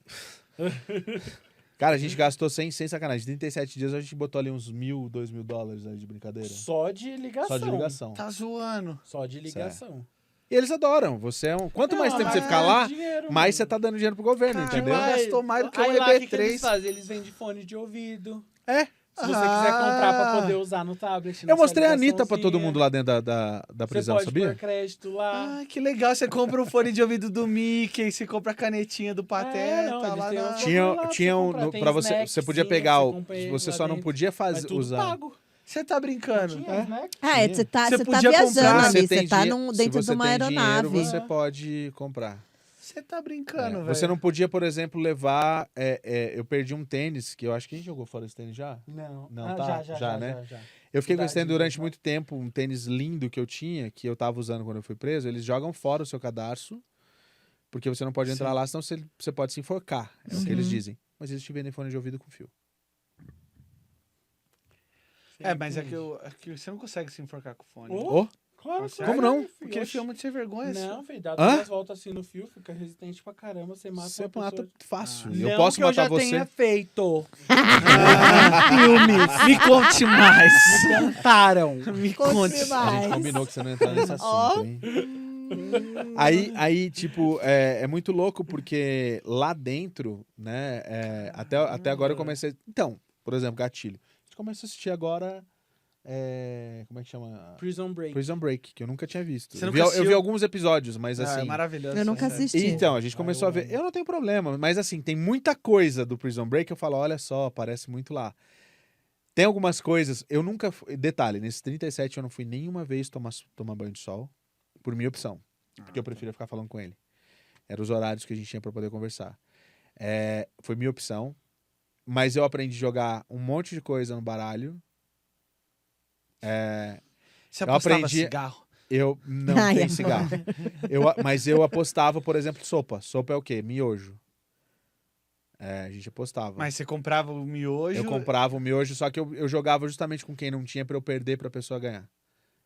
Cara, a gente gastou sem sacanagem. 37 dias a gente botou ali uns $1.000, $2.000 aí de brincadeira. Só de ligação. Só de ligação. Tá zoando. Só de ligação. E eles adoram. Você é um. Quanto mais tempo você ficar lá, mais você tá dando dinheiro pro governo, Cara, entendeu? mas- gastou mais do que um aí lá, o que EB3. eles fazem? Eles vendem fone de ouvido. É. Se você quiser comprar pra poder usar no tablet. Eu nessa mostrei a Anitta pra todo ligaçãozinha. mundo lá dentro da Você prisão, pode sabia? pôr crédito lá. Ah, que legal. Você compra o fone de ouvido do Mickey, você compra a canetinha do Pateta não, eles lá têm na... uns- Tinha, lá pra tinha você um. comprar. Tem Pra você snackzinho podia que pegar você o. compra Você lá só não dentro. podia Mas fazer, tudo usar. pago. Você tá brincando? Tinha snack. Ah, Sim. você tá, Você você tá podia comprar, viajando Se ali, tem você tá dinhe- dentro se de uma você tem aeronave. dinheiro, você pode comprar. Você tá brincando, É. velho. Você não podia, por exemplo, levar. Eu perdi um tênis, que eu acho que a gente jogou fora esse tênis já. Não. Não, tá? Já, né? já. Eu fiquei com esse tênis Idade, durante né? muito tempo, um tênis lindo que eu tinha, que eu tava usando quando eu fui preso. Eles jogam fora o seu cadarço, porque você não pode entrar Sim. lá, senão você pode se enforcar. É o que eles dizem. Mas eles te vendem fone de ouvido com fio. É, mas é que você não consegue se enforcar com o fone. Oh, Oh, Claro que Como é, não? filho. Porque Oxi. filme muito sem vergonha. Não, filho, dá Hã? duas voltas assim no fio, fica resistente pra caramba, você mata você uma pessoa. mata fácil. Ah. Eu Não posso que eu matar já você. tenha feito. Filmes, me conte mais. Me contaram. Me Conte conte. A gente mais. combinou que você não ia entrar nesse assunto, Ó. hein? Aí, tipo, é muito louco porque lá dentro, né, até agora eu comecei... Então, por exemplo, gatilho. A gente começa a assistir agora, como é que chama? Prison Break. Prison Break, que eu nunca tinha visto. Você Eu nunca vi assistiu? alguns episódios, mas Ah, é assim... maravilhoso. Eu nunca essa série. assisti. Então, a gente começou eu a ver. amo. Eu não tenho problema, mas assim, tem muita coisa do Prison Break que eu falo, olha só, parece muito lá. Tem algumas coisas, eu nunca... Detalhe, nesses 37 eu não fui nenhuma vez tomar banho de sol, por minha opção. Porque eu preferia ficar falando com ele. Eram os horários que a gente tinha pra poder conversar. Foi minha opção. Mas eu aprendi a jogar um monte de coisa no baralho. Você Eu apostava aprendi- cigarro? Eu não Ai, tenho amor. cigarro. Mas eu apostava, por exemplo, sopa. Sopa é o quê? Miojo. A gente apostava. Mas você comprava o miojo... Eu comprava o miojo, só que eu jogava justamente com quem não tinha pra eu perder pra pessoa ganhar.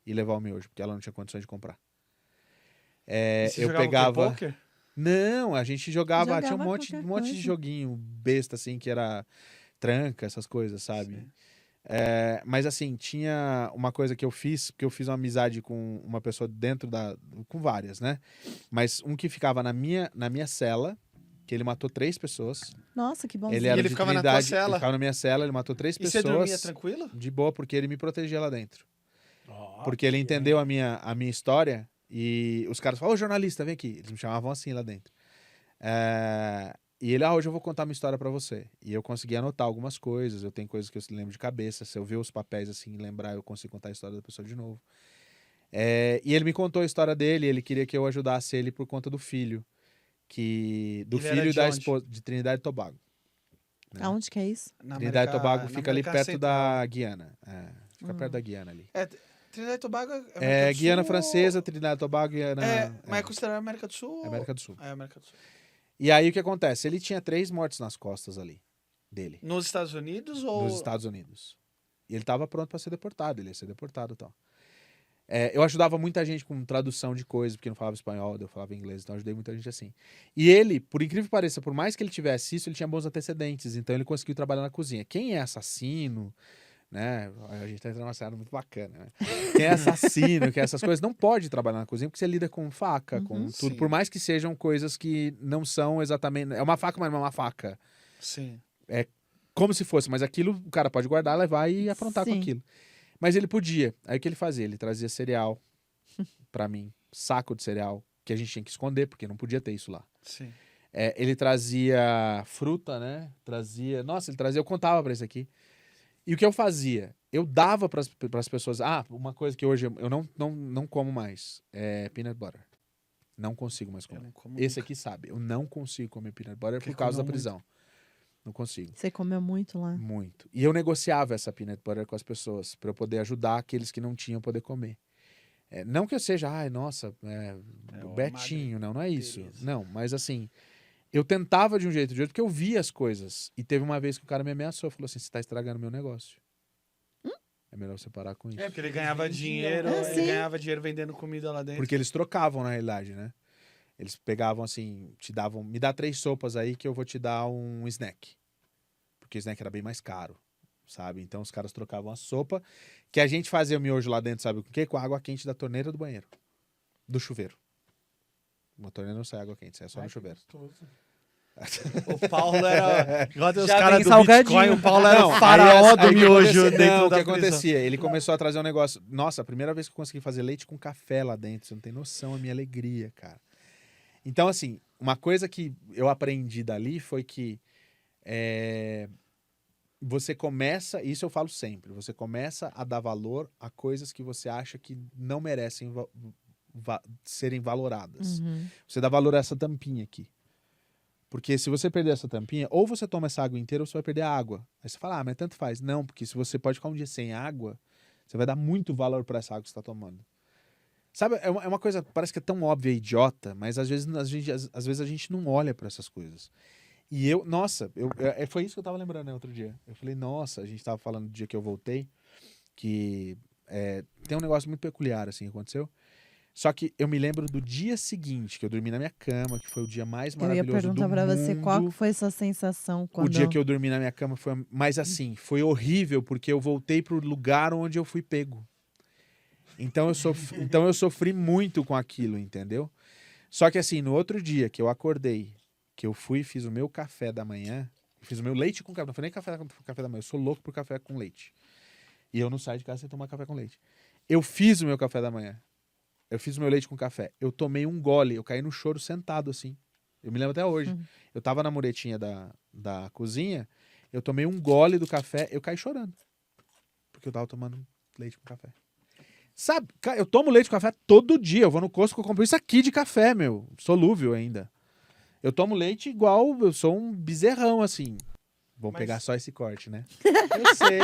E levar o miojo, porque ela não tinha condições de comprar. E você Eu jogava o quê? pegava... Poker? Não, a gente jogava tinha um Jogava monte qualquer de coisa. joguinho besta, assim, que era tranca, essas coisas, sabe? Sim. Mas assim, tinha uma coisa que eu fiz, porque eu fiz uma amizade com uma pessoa dentro com várias, né? Mas um que ficava na minha cela, que ele matou 3 pessoas. Nossa, que bonzinho. Ele era ele de ficava na tua Trindade, cela? Ele ficava na minha cela, ele matou 3 E você dormia pessoas. tranquilo? De boa, porque ele me protegia lá dentro. Ó, Porque ele que entendeu a minha história e os caras falaram, ô jornalista, vem aqui. Eles me chamavam assim lá dentro. E ele, hoje eu vou contar uma história pra você. E eu consegui anotar algumas coisas, eu tenho coisas que eu lembro de cabeça, se eu ver os papéis assim e lembrar, eu consigo contar a história da pessoa de novo. E ele me contou a história dele, ele queria que eu ajudasse ele por conta do filho. Do Ele era filho de da onde? esposa, de Trinidade e Tobago. Aonde que é isso? Na Trinidade e Tobago na fica ali América perto Central. da Guiana. Fica perto da Guiana ali. Trinidade e Tobago é América do Sul Guiana ou- Francesa, Trinidade e Tobago, Guiana... Mas é considerado América do Sul? América do Sul. É América do Sul. E aí o que acontece? Ele tinha 3 mortes nas costas ali, dele, Nos Estados Unidos ou... nos Estados Unidos. E ele estava pronto para ser deportado, ele ia ser deportado e tal. Eu ajudava muita gente com tradução de coisas, porque eu não falava espanhol, eu falava inglês, então eu ajudei muita gente assim. E ele, por incrível que pareça, por mais que ele tivesse isso, ele tinha bons antecedentes, então ele conseguiu trabalhar na cozinha. Quem é assassino, né? A gente tá entrando numa cena muito bacana, né? Quem é assassino, quem é essas coisas, não pode trabalhar na cozinha, porque você lida com faca, com tudo, Sim. por mais que sejam coisas que não são exatamente... É uma faca, mas não é uma faca. Sim. Como se fosse, mas aquilo o cara pode guardar, levar e afrontar com Sim. aquilo. Mas ele podia. Aí o que ele fazia? Ele trazia cereal pra mim, saco de cereal, que a gente tinha que esconder, porque não podia ter isso lá. Sim. Ele trazia fruta, né? Nossa, ele trazia, eu contava pra isso aqui. E o que eu fazia? Eu dava pras pessoas. Uma coisa que hoje eu não como mais é peanut butter. Não consigo mais Eu comer. não como Esse nunca. aqui sabe, eu não consigo comer peanut butter Porque por causa da comeu prisão. Não consigo. Você comeu muito lá. Muito. E eu negociava essa peanut butter com as pessoas para eu poder ajudar aqueles que não tinham poder comer. Não que eu seja, nossa, o o Betinho, não é isso. Teresa. Não, mas assim, eu tentava de um jeito ou de outro, porque eu via as coisas. E teve uma vez que o cara me ameaçou, falou assim, você tá estragando meu negócio. É melhor você parar com isso. Porque ele ganhava dinheiro, sim. ele ganhava dinheiro vendendo comida lá dentro. Porque eles trocavam, na realidade, né? Eles pegavam assim, me dá 3 sopas aí que eu vou te dar um snack. Porque o snack era bem mais caro, sabe? Então os caras trocavam a sopa, que a gente fazia o miojo lá dentro, sabe com o quê? Com a água quente da torneira do banheiro. Do chuveiro. Uma torneira não sai água quente, sai só no chuveiro. O Paulo era... Igual tem os Já caras vem do salgadinho. Bitcoin, o Paulo era Não, o faraó aí do o que miojo acontecia- dentro não, da o que prisão. acontecia? Ele começou a trazer um negócio... Nossa, a primeira vez que eu consegui fazer leite com café lá dentro, você não tem noção a minha alegria, cara. Então, assim, uma coisa que eu aprendi dali foi que você começa, isso eu falo sempre, você começa a dar valor a coisas que você acha que não merecem serem valoradas. Uhum. Você dá valor a essa tampinha aqui. Porque se você perder essa tampinha, ou você toma essa água inteira ou você vai perder a água. Aí você fala, mas tanto faz. Não, porque se você pode ficar um dia sem água, você vai dar muito valor para essa água que você está tomando. Sabe, é uma coisa, parece que é tão óbvia e idiota, mas às vezes a gente não olha para essas coisas. E foi isso que eu tava lembrando, né, outro dia. Eu falei, nossa, a gente tava falando do dia que eu voltei, que tem um negócio muito peculiar, assim, que aconteceu. Só que eu me lembro do dia seguinte, que eu dormi na minha cama, que foi o dia mais Eu ia maravilhoso do perguntar pra você qual mundo. que foi sua sensação quando... O dia que eu dormi na minha cama foi... Mas assim, foi horrível, porque eu voltei pro lugar onde eu fui pego. Então eu sofri muito com aquilo, entendeu? Só que assim, no outro dia que eu acordei, que eu fui e fiz o meu café da manhã, fiz o meu leite com café, não foi nem café da manhã, eu sou louco por café com leite. E eu não saio de casa sem tomar café com leite. Eu fiz o meu café da manhã. Eu fiz o meu leite com café. Eu tomei um gole, eu caí no choro sentado assim. Eu me lembro até hoje. Eu tava na muretinha da cozinha, eu tomei um gole do café, eu caí chorando. Porque eu tava tomando leite com café. Sabe, eu tomo leite com café todo dia. Eu vou no Costco, eu compro isso aqui de café, solúvel ainda. Eu tomo leite igual, eu sou um bezerrão, assim. Vão Mas- pegar só esse corte, né? Eu sei,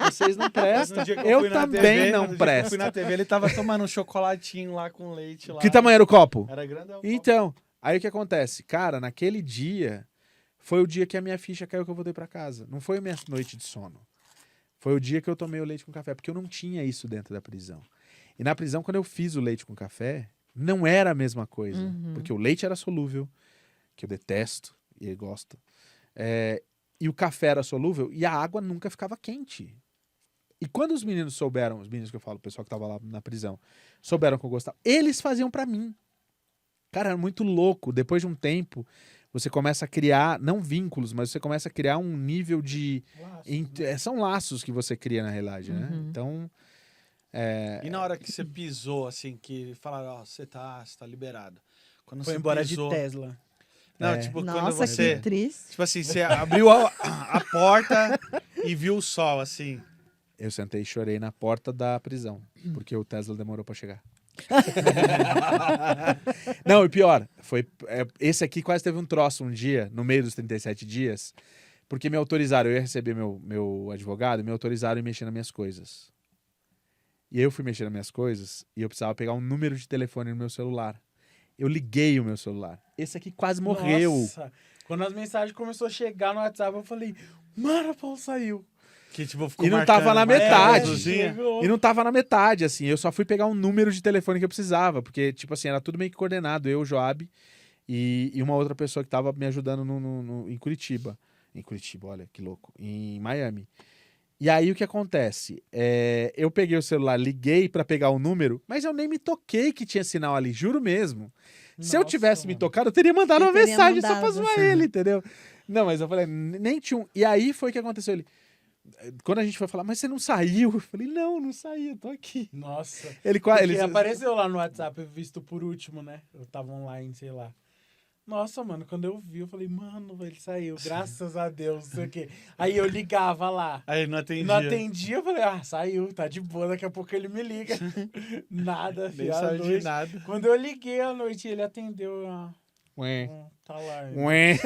vocês não Mas prestam. no dia que Eu fui na também TV, no não dia que eu presto. fui na TV, ele tava tomando um chocolatinho lá com leite lá. Que tamanho era o copo? Era grandão. Então, aí o que acontece? Cara, naquele dia, foi o dia que a minha ficha caiu que eu voltei pra casa. Não foi a minha noite de sono. Foi o dia que eu tomei o leite com café, porque eu não tinha isso dentro da prisão. E na prisão, quando eu fiz o leite com café, não era a mesma coisa. Porque o leite era solúvel, que eu detesto e eu gosto. E o café era solúvel e a água nunca ficava quente. E quando os meninos souberam, os meninos que eu falo, o pessoal que tava lá na prisão, souberam que eu gostava, eles faziam pra mim. Cara, era muito louco. Depois de um tempo, você começa a criar, não vínculos, mas você começa a criar um nível de... São laços que você cria na realidade, né? Então... E na hora que você pisou, assim, que falaram, ó, você tá liberado. Quando Foi você embora pisou... de Tesla. Não, tipo, quando Nossa, você... que triste. Tipo assim, você abriu a porta e viu o sol, assim. Eu sentei e chorei na porta da prisão, porque o Tesla demorou pra chegar. Não, e pior, esse aqui quase teve um troço um dia, no meio dos 37 dias, porque me autorizaram, eu ia receber meu advogado, me autorizaram a mexer nas minhas coisas. E eu fui mexer nas minhas coisas e eu precisava pegar um número de telefone no meu celular. Eu liguei o meu celular. Esse aqui quase morreu. Nossa, quando as mensagens começaram a chegar no WhatsApp, eu falei, mano, o Paulo saiu. Que, tipo, ficou E não marcando, tava na marcando a metade. luzinha. E não tava na metade, assim. Eu só fui pegar um número de telefone que eu precisava, porque, tipo assim, era tudo meio que coordenado. Eu, o Joab e uma outra pessoa que tava me ajudando em Curitiba. Em Curitiba, olha que louco. Em Miami. E aí o que acontece? Eu peguei o celular, liguei pra pegar o número, mas eu nem me toquei que tinha sinal ali, juro mesmo. Se eu Nossa, tivesse me mano. tocado, eu teria mandado Você uma teria mensagem só pra mandado, zoar sim. ele, entendeu? Não, mas eu falei, nem tinha um. E aí foi que aconteceu. Ele, quando a gente foi falar, mas você não saiu? Eu falei, não saí, eu tô aqui. Nossa. Ele Porque ele apareceu lá no WhatsApp, visto por último, né? Eu tava online, sei lá. Nossa, mano, quando eu vi, eu falei, mano, ele saiu, graças a Deus, não sei o quê. Aí eu ligava lá. Aí não atendia. Não atendia, eu falei, saiu, tá de boa, daqui a pouco ele me liga. Nada, Nem filho, à sabe de noite. nada. Quando eu liguei à noite, ele atendeu, Ué. tá lá. Ué.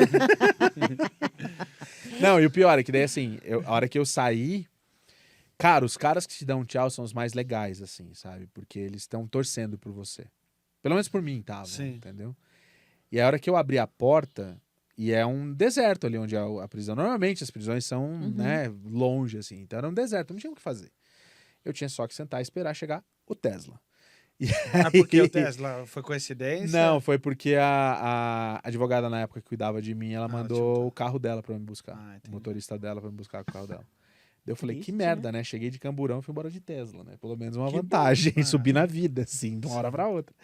Não, e o pior é que daí, assim, a hora que eu saí, cara, os caras que te dão tchau são os mais legais, assim, sabe? Porque eles estão torcendo por você. Pelo menos por mim, tava, Sim. entendeu? E a hora que eu abri a porta, e é um deserto ali onde é a prisão. Normalmente as prisões são, né, longe, assim. Então era um deserto, não tinha o que fazer. Eu tinha só que sentar e esperar chegar o Tesla. E Ah, porque o Tesla foi coincidência? Não, foi porque a advogada na época que cuidava de mim, ela mandou o carro dela pra me buscar. Ah, entendi. O motorista dela pra me buscar com o carro dela. Daí eu falei, Triste, que merda, né? Cheguei de Camburão e fui embora de Tesla, né? Pelo menos uma Que bom, vantagem, cara. subir na vida, assim, de uma hora pra outra.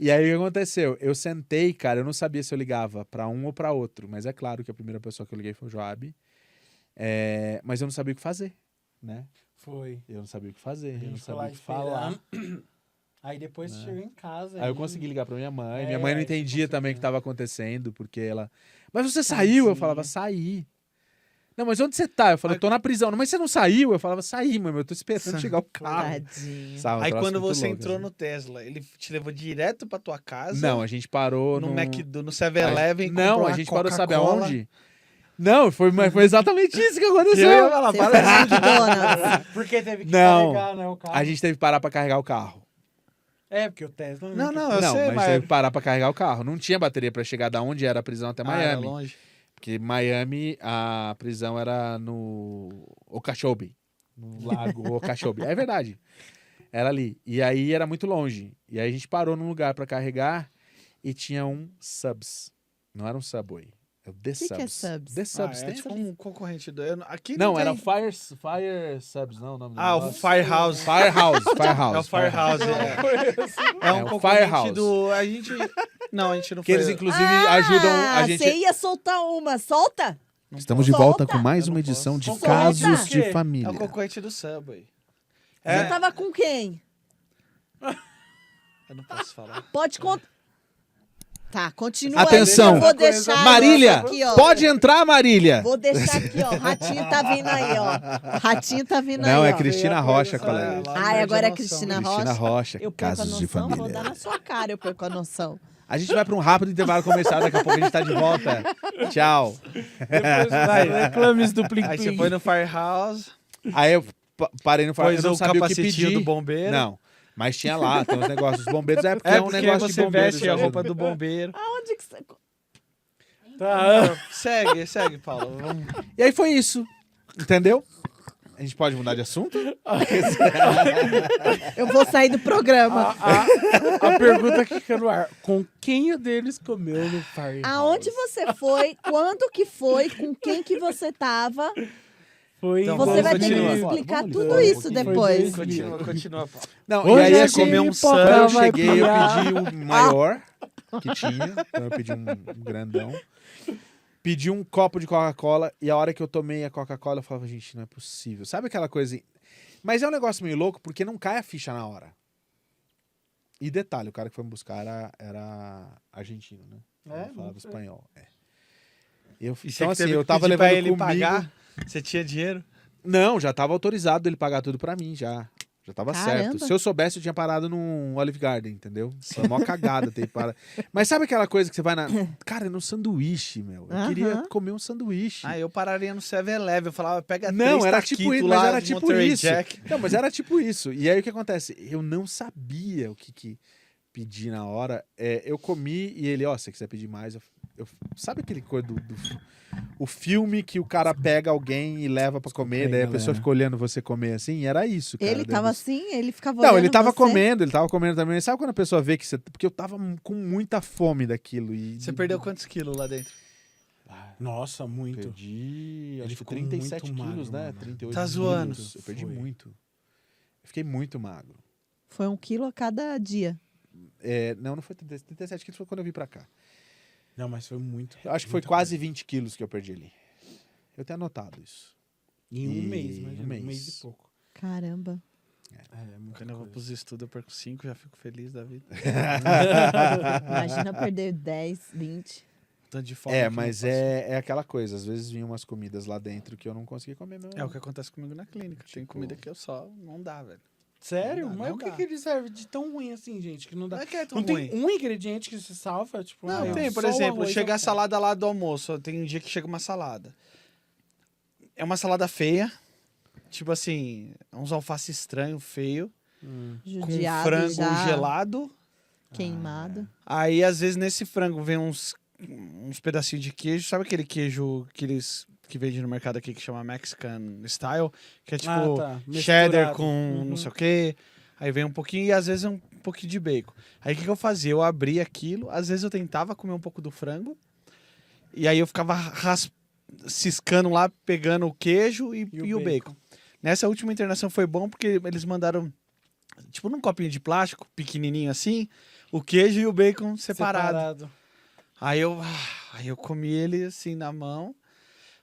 E aí o que aconteceu? Eu sentei, cara, eu não sabia se eu ligava pra um ou pra outro, mas é claro que a primeira pessoa que eu liguei foi o Joab. Mas eu não sabia o que fazer, né? Foi. Eu não sabia o que fazer, A eu não gente foi sabia lá o que falar. esperando. Aí depois chegou em casa. Aí eu consegui ligar pra minha mãe. É, Minha mãe não aí você entendia também o que conseguiu. estava acontecendo, porque ela... Mas você saiu? Eu falava, saí. Não, mas onde você tá? Eu falei, eu tô na prisão. Não, mas você não saiu? Eu falava, saí, mano, eu tô esperando chegar o carro. Tadinho. Sabe, um Aí troço quando muito você louco, entrou assim. no Tesla, ele te levou direto pra tua casa? Não, a gente parou no no... no 7-Eleven. Não, comprou a uma gente parou, sabe Coca-Cola. aonde? Não, foi exatamente isso que aconteceu. Eu ia falar, Você para foi no McDonald's. Porque teve que Não. carregar, né, o carro. A gente teve que parar pra carregar o carro. Porque o Tesla... Não, não, eu não, sei, mas mas... teve que parar pra carregar o carro. Não tinha bateria pra chegar da onde era a prisão até era Miami. longe. Porque Miami, a prisão era no Okeechobee. No lago Okeechobee. É verdade. Era ali. E aí era muito longe. E aí a gente parou num lugar pra carregar e tinha um Subs. Não era um Subway. É o The Que Subs. é Subs? The Subs. É tem tipo Subs? um concorrente do... Aqui Não, era o tem. Fire Subs, não, o nome do Ah, o negócio. Firehouse. Firehouse. É o Firehouse, é. É um o concorrente Firehouse. do... A gente... Não, a gente não Que foi... eles, inclusive, ajudam a gente... Você ia soltar uma. Solta? Estamos de Solta. volta com mais Eu uma não edição posso. de Solta. Casos de É Família. É o concorrente do Subway. Você tava com quem? Eu não posso falar. Pode contar. Tá, continua Atenção. aí. Eu vou deixar Marília, aqui, ó. pode entrar, Marília. Vou deixar aqui, ó. O Ratinho tá vindo aí, ó. O Ratinho tá vindo Não, aí, é ó. Cristina Rocha, Ela- colega. Ela Ai, perde agora a é noção. Cristina Cristina Rocha. Rocha, Eu perco a Casos de noção, vou Família. dar na sua cara, eu perco a noção. A gente vai pra um rápido intervalo comercial, daqui a pouco a gente tá de volta. Tchau. Depois vai, reclames do Plim Aí você Plim. foi no Firehouse, Aí eu parei no farol, eu pôs não o sabia o que capacetinho pedir. do bombeiro. Não, mas tinha lá, tem uns negócios. Os bombeiros é porque É é um porque negócio de você bombeiro. veste a roupa do bombeiro. Aonde que você... Tá. Segue, Paulo. Vamos. E aí foi isso, entendeu? A gente pode mudar de assunto? Eu vou sair do programa. A pergunta que fica no ar. Com quem o deles comeu no Firehouse? Aonde você foi? Quando que foi? Com quem que você tava? Foi Então, Você vai ter que me continua. explicar Vamos tudo ali fora, isso um pouquinho. depois. Continua, Paulo. Não, Hoje e aí a assim, comer um pipoca sangue, quando eu vai cheguei, eu piar. pedi o maior que tinha. Então eu pedi um grandão. Pedi um copo de Coca-Cola e a hora que eu tomei a Coca-Cola eu falava, gente, não é possível. Sabe aquela coisa... Mas é um negócio meio louco porque não cai a ficha na hora. E detalhe, o cara que foi me buscar era argentino, né? É, Ele falava não sei. espanhol. Eu, E então você assim, teve eu que tava pedir pra levando ele comigo... pagar? Você tinha dinheiro? Não, já tava autorizado ele pagar tudo pra mim, já. Já tava Caramba. certo. Se eu soubesse, eu tinha parado num Olive Garden, entendeu? Foi uma cagada ter parado. Mas sabe aquela coisa que você vai na... Cara, no sanduíche, meu. Eu queria Aham. comer um sanduíche. Ah, eu pararia no 7-Eleven. Eu falava, pega Não, três era taquitos tipo isso, lá, mas era tipo Monterey isso. Jack. Não, mas era tipo isso. E aí o que acontece? Eu não sabia o que pedir na hora. Eu comi e ele, ó, se você quiser pedir mais... sabe aquele coisa o filme que o cara pega alguém e leva pra comer, aí, daí a galera. pessoa fica olhando você comer assim? Era isso, cara. Ele Daí tava você- assim, ele ficava Não, olhando ele tava você. comendo também. Sabe quando a pessoa vê que você... Porque eu tava com muita fome daquilo. E Você perdeu quantos quilos lá dentro? Nossa, muito. Perdi, Ele acho que ficou 37 muito quilos, magro, né? mano. 38 Tá zoando. quilos. Eu perdi Foi. muito. Eu fiquei muito magro. Foi 1 quilo a cada dia. Não foi 37 quilos, foi quando eu vim pra cá. Não, mas foi muito. Eu acho que foi muita quase 20 quilos que eu perdi ali. Eu tenho anotado isso. coisa. Em um E- mês, imagina. um mês. Um mês e pouco. Caramba. É, muita Quando eu vou coisa. pros estudos, eu perco 5, já fico feliz da vida. Imagina perder 10, 20. Tanto de fome. que eu Mas passo. é aquela coisa. Às vezes vinham umas comidas lá dentro que eu não conseguia comer mesmo. É o que acontece comigo na clínica. Tem Tipo- comida que eu só não dá, velho. Sério? Não dá, Mas não o que, dá. que ele serve de tão ruim assim, gente? Que não dá. Não é que é tão Não ruim. tem um ingrediente que se salva? Tipo, Não, ah, tem, por só o exemplo, arroz chega e a salada lá do almoço. Tem um dia que chega uma salada. É uma salada feia. Tipo assim, uns alface estranho, feio. Com Judiado frango já, gelado. queimado. Aí, às vezes, nesse frango vem uns pedacinhos de queijo. Sabe aquele queijo que vende no mercado aqui que chama Mexican Style? Que é tipo Ah, tá. cheddar Misturado. com Uhum. não sei o quê. Aí vem um pouquinho e às vezes um pouquinho de bacon. Aí o que eu fazia? Eu abria aquilo, às vezes eu tentava comer um pouco do frango. E aí eu ficava ciscando lá, pegando o queijo e o bacon. Nessa última internação foi bom porque eles mandaram, tipo num copinho de plástico, pequenininho assim, o queijo e o bacon separado. Aí eu comi ele assim na mão,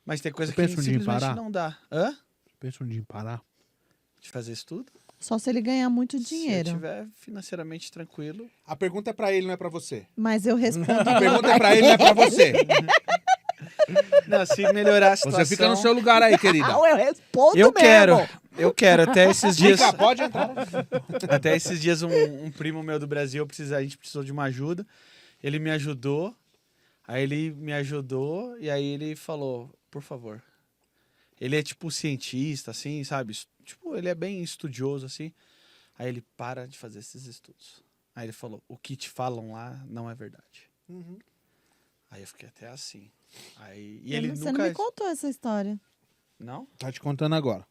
mas tem coisa Você que pensa um dia em simplesmente parar? não dá. Hã? Pensa um dia em parar. De fazer isso tudo? Só se ele ganhar muito Se eu dinheiro. estiver financeiramente tranquilo. A pergunta é pra ele, não é pra você. Mas eu respondo. A pergunta é pra ele, não é pra você. Não, se melhorar a situação... Você fica no seu lugar aí, querida. Não, eu respondo Eu quero, mesmo. eu quero. Até esses dias, Dica, pode entrar. até esses dias um primo meu do Brasil, a gente precisou de uma ajuda. Ele me ajudou. Aí ele me ajudou e aí ele falou, por favor. Ele é tipo cientista, assim, sabe? Tipo, ele é bem estudioso, assim. Aí ele para de fazer esses estudos. Aí ele falou, o que te falam lá não é verdade. Aí eu fiquei até assim. Aí, e ele Você nunca... não me contou essa história. Não? Tá te contando agora.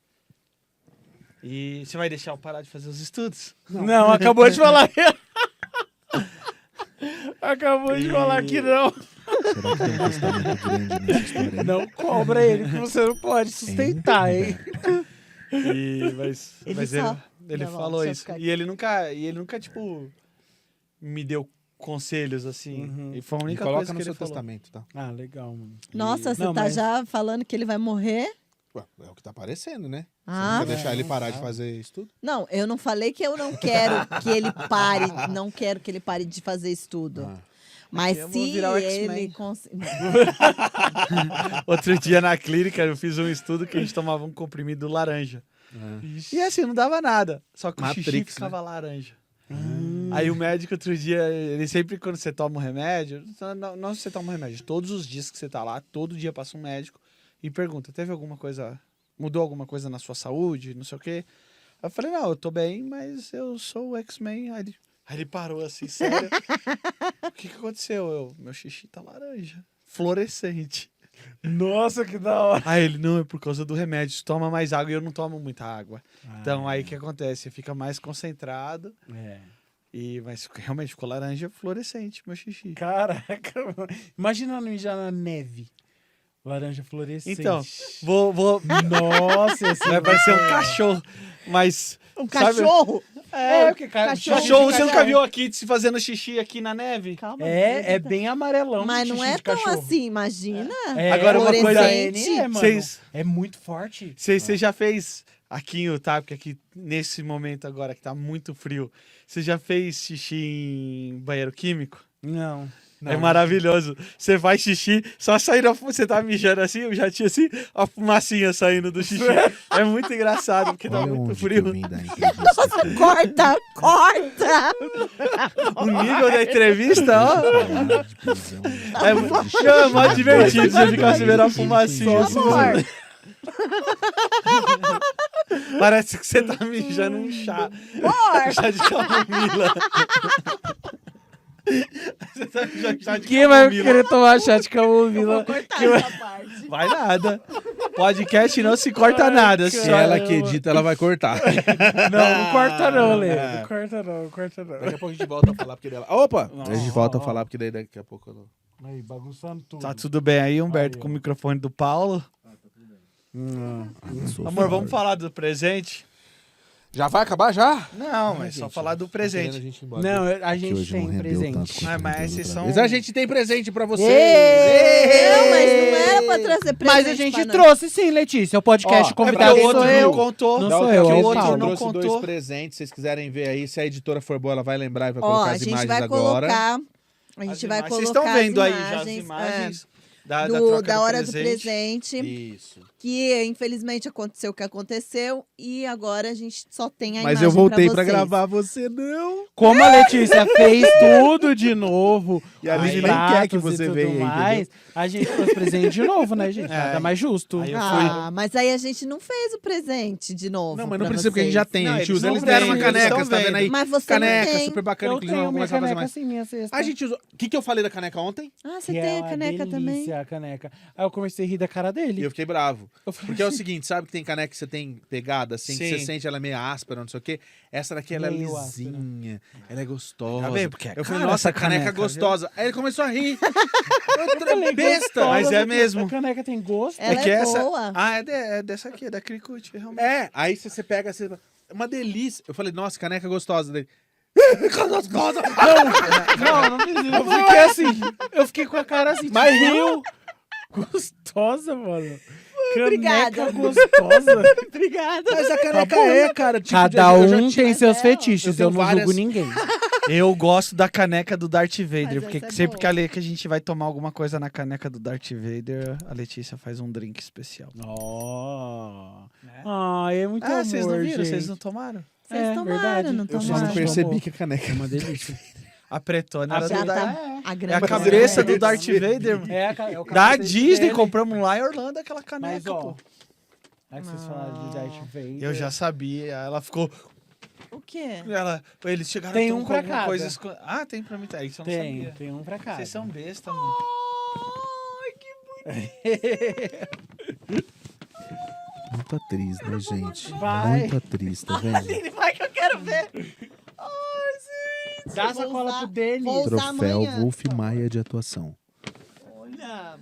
E você vai deixar eu parar de fazer os estudos? Não, acabou de falar. Acabou de falar que não. Será que tem um testamento grande nessa história? aí? Não cobra ele, que você não pode sustentar, hein? Mas Ele só- ele Não, falou deixa eu isso. ficar E ele nunca, tipo, me deu conselhos assim. Uhum. E foi a E única coloca coisa no que ele seu falou. testamento, tá? Ah, legal, mano. Nossa, você Não, tá mas- já falando que ele vai morrer? Ué, é o que tá aparecendo, né? Ah, Você quer deixar ele não parar de sabe. fazer isso tudo? não, eu não falei que eu não quero que ele pare, não quero que ele pare de fazer estudo. Ah. Mas Eu vou se virar o ele X-Men. conseguir... Outro dia na clínica eu fiz um estudo que a gente tomava um comprimido laranja. E assim, não dava nada. Só que o xixi Matrix, ficava laranja. Aí o médico outro dia, ele sempre quando você toma um remédio, não você toma um remédio, todos os dias que você tá lá, todo dia passa um médico e pergunta, teve alguma coisa, mudou alguma coisa na sua saúde, não sei o quê? Aí eu falei, não, eu tô bem, mas eu sou o X-Men. Aí ele parou assim, sério. O que aconteceu? Meu xixi tá laranja, fluorescente. Nossa, que da hora. Aí ele, não, é por causa do remédio, você toma mais água e eu não tomo muita água. Então aí o que acontece? Fica mais concentrado, mas realmente ficou laranja fluorescente, meu xixi. Caraca, mano. Imagina mijar na neve. Laranja fluorescente. Então, vou... Nossa, esse vai parecer um cachorro, mas... Um sabe- cachorro? porque Cachorro, você nunca viu aqui se fazendo xixi aqui na neve? Calma. É bem amarelão. Mas não xixi é de tão cachorro. assim, imagina. Agora uma coisa- fluorescente. mano. Vocês- É muito forte. Você já fez aqui, tá? Porque aqui, nesse momento agora que tá muito frio, você já fez xixi em banheiro químico? Não. É maravilhoso. Você faz xixi, só sair você tá mijando assim, eu já tinha assim, a fumacinha saindo do xixi. É muito engraçado, porque tá Olha muito onde que eu frio. vim dar entrevista. Corta! O nível da entrevista, ó. Caralho, de prisão. É mó divertido você ficar vendo a fumacinha. assim. Amor. Parece que você tá mijando um chá. Chá de camomila. Você tá mijando chá de Quem vai camomila. querer tomar chá de camomila? Vou cortar essa parte. Vai nada. Podcast não se corta nada. Se Só ela que edita, ela vai cortar. Não corta não, Lê. Não corta não. Daqui a pouco a gente volta a falar porque dela. Opa! A gente volta a falar porque daí daqui a pouco eu não. Aí, bagunçando tudo. Tá tudo bem aí, Humberto, Aí, ó. com o microfone do Paulo? Amor, vamos falar do presente? Já vai acabar já? Não, mas só falar do presente. Não, a Que gente hoje não tem rendeu presente. tanto quanto Ah, mas rendeu esses outra são- vez. A gente tem presente pra vocês. Não, mas não era pra trazer presente. Mas a gente pra nós. trouxe sim, Letícia. O podcast Ó, É convidado porque o outro sou eu. não contou. Não Da sou outra eu, vez é o a gente Paulo. não trouxe contou. dois presentes. Se vocês quiserem ver aí, se a editora for boa, ela vai lembrar e vai Ó, colocar a as gente imagens vai agora. colocar. A gente vai colocar. Vocês estão vendo as aí já as imagens da troca da hora do presente. presente. Isso. Que infelizmente aconteceu o que aconteceu. E agora a gente só tem a Mas imagem eu voltei pra vocês. gravar, você não. Como a Letícia fez tudo de novo, E a Aline os nem quer que pratos e você tudo venha aí, mais, a gente trouxe presente de novo, né, gente? É. Nada mais justo. Aí eu Ah, mas aí a gente não fez o presente de novo. Não, mas não pra precisa porque a gente já vocês. tem. Não, a gente eles usa. não Eles deram uma têm, caneca, eles você tá tão vendo aí? Mas você Caneca, não tem. super bacana. Eu Inclusive, tenho vamos minha começar a fazer caneca mais. assim, minha cesta. A gente usou. O que eu falei da caneca ontem? Ah, você Que tem é a uma caneca também? delícia, a caneca. Aí eu comecei a rir da cara E dele. eu fiquei bravo. Eu falei Porque é o assim, seguinte, sabe que tem caneca que você tem pegada, assim, que Sim. você sente ela meio áspera, não sei o quê. Essa daqui, ela é Meio lisinha, ela é gostosa. Tá bem, porque é eu falei, cara nossa, essa caneca caneca, gostosa. Aí ele começou a rir. Outra falei, besta. gostosa, Mas é porque mesmo. A caneca tem gosto. Ela que é essa- boa. Ah, é dessa aqui, é da Cricut, realmente. É, aí você pega, você... é uma delícia. Eu falei, nossa, caneca gostosa dele. Gostosa. Não fiz isso. Eu fiquei assim, eu fiquei com a cara assim, Mas tipo, riu. gostosa, mano. Obrigada. Caneca gostosa. Obrigada. Mas a caneca Tá bom. é, cara. Tipo, Cada eu já um tinha- tem seus Não, fetiches, eu eu tenho não julgo várias- ninguém. Eu gosto da caneca do Darth Vader, Mas porque essa é sempre boa. que a gente vai tomar alguma coisa na caneca do Darth Vader, a Letícia faz um drink especial. Oh. Né? Ai, é muito amor, vocês não viram? gente. Vocês não tomaram? Vocês É, tomaram, verdade. não Eu só tomaram? não percebi Tomou. que a caneca É uma delícia. A pretona era Já do Darth tá É a a grande cabeça do É, Darth sim. Vader, mano. É o Da capacete Disney, dele. compramos lá em Orlando aquela Mas, caneca, ó, pô. aí que vocês falaram de Darth Vader. Eu já sabia, ela ficou... O quê? Eles chegaram Tem tão um com pra alguma cada. coisa... Ah, tem pra mim, tá? Isso eu não sabia. Tem um pra cá. Vocês são besta, mano. Muito atriz, né, gente? Vai. Muito atriz, tá vendo? Vai que eu quero ver. Dá a Vou sacola usar- pro Denis. vou usar Troféu amanhã. Wolf Maia de atuação. Olha.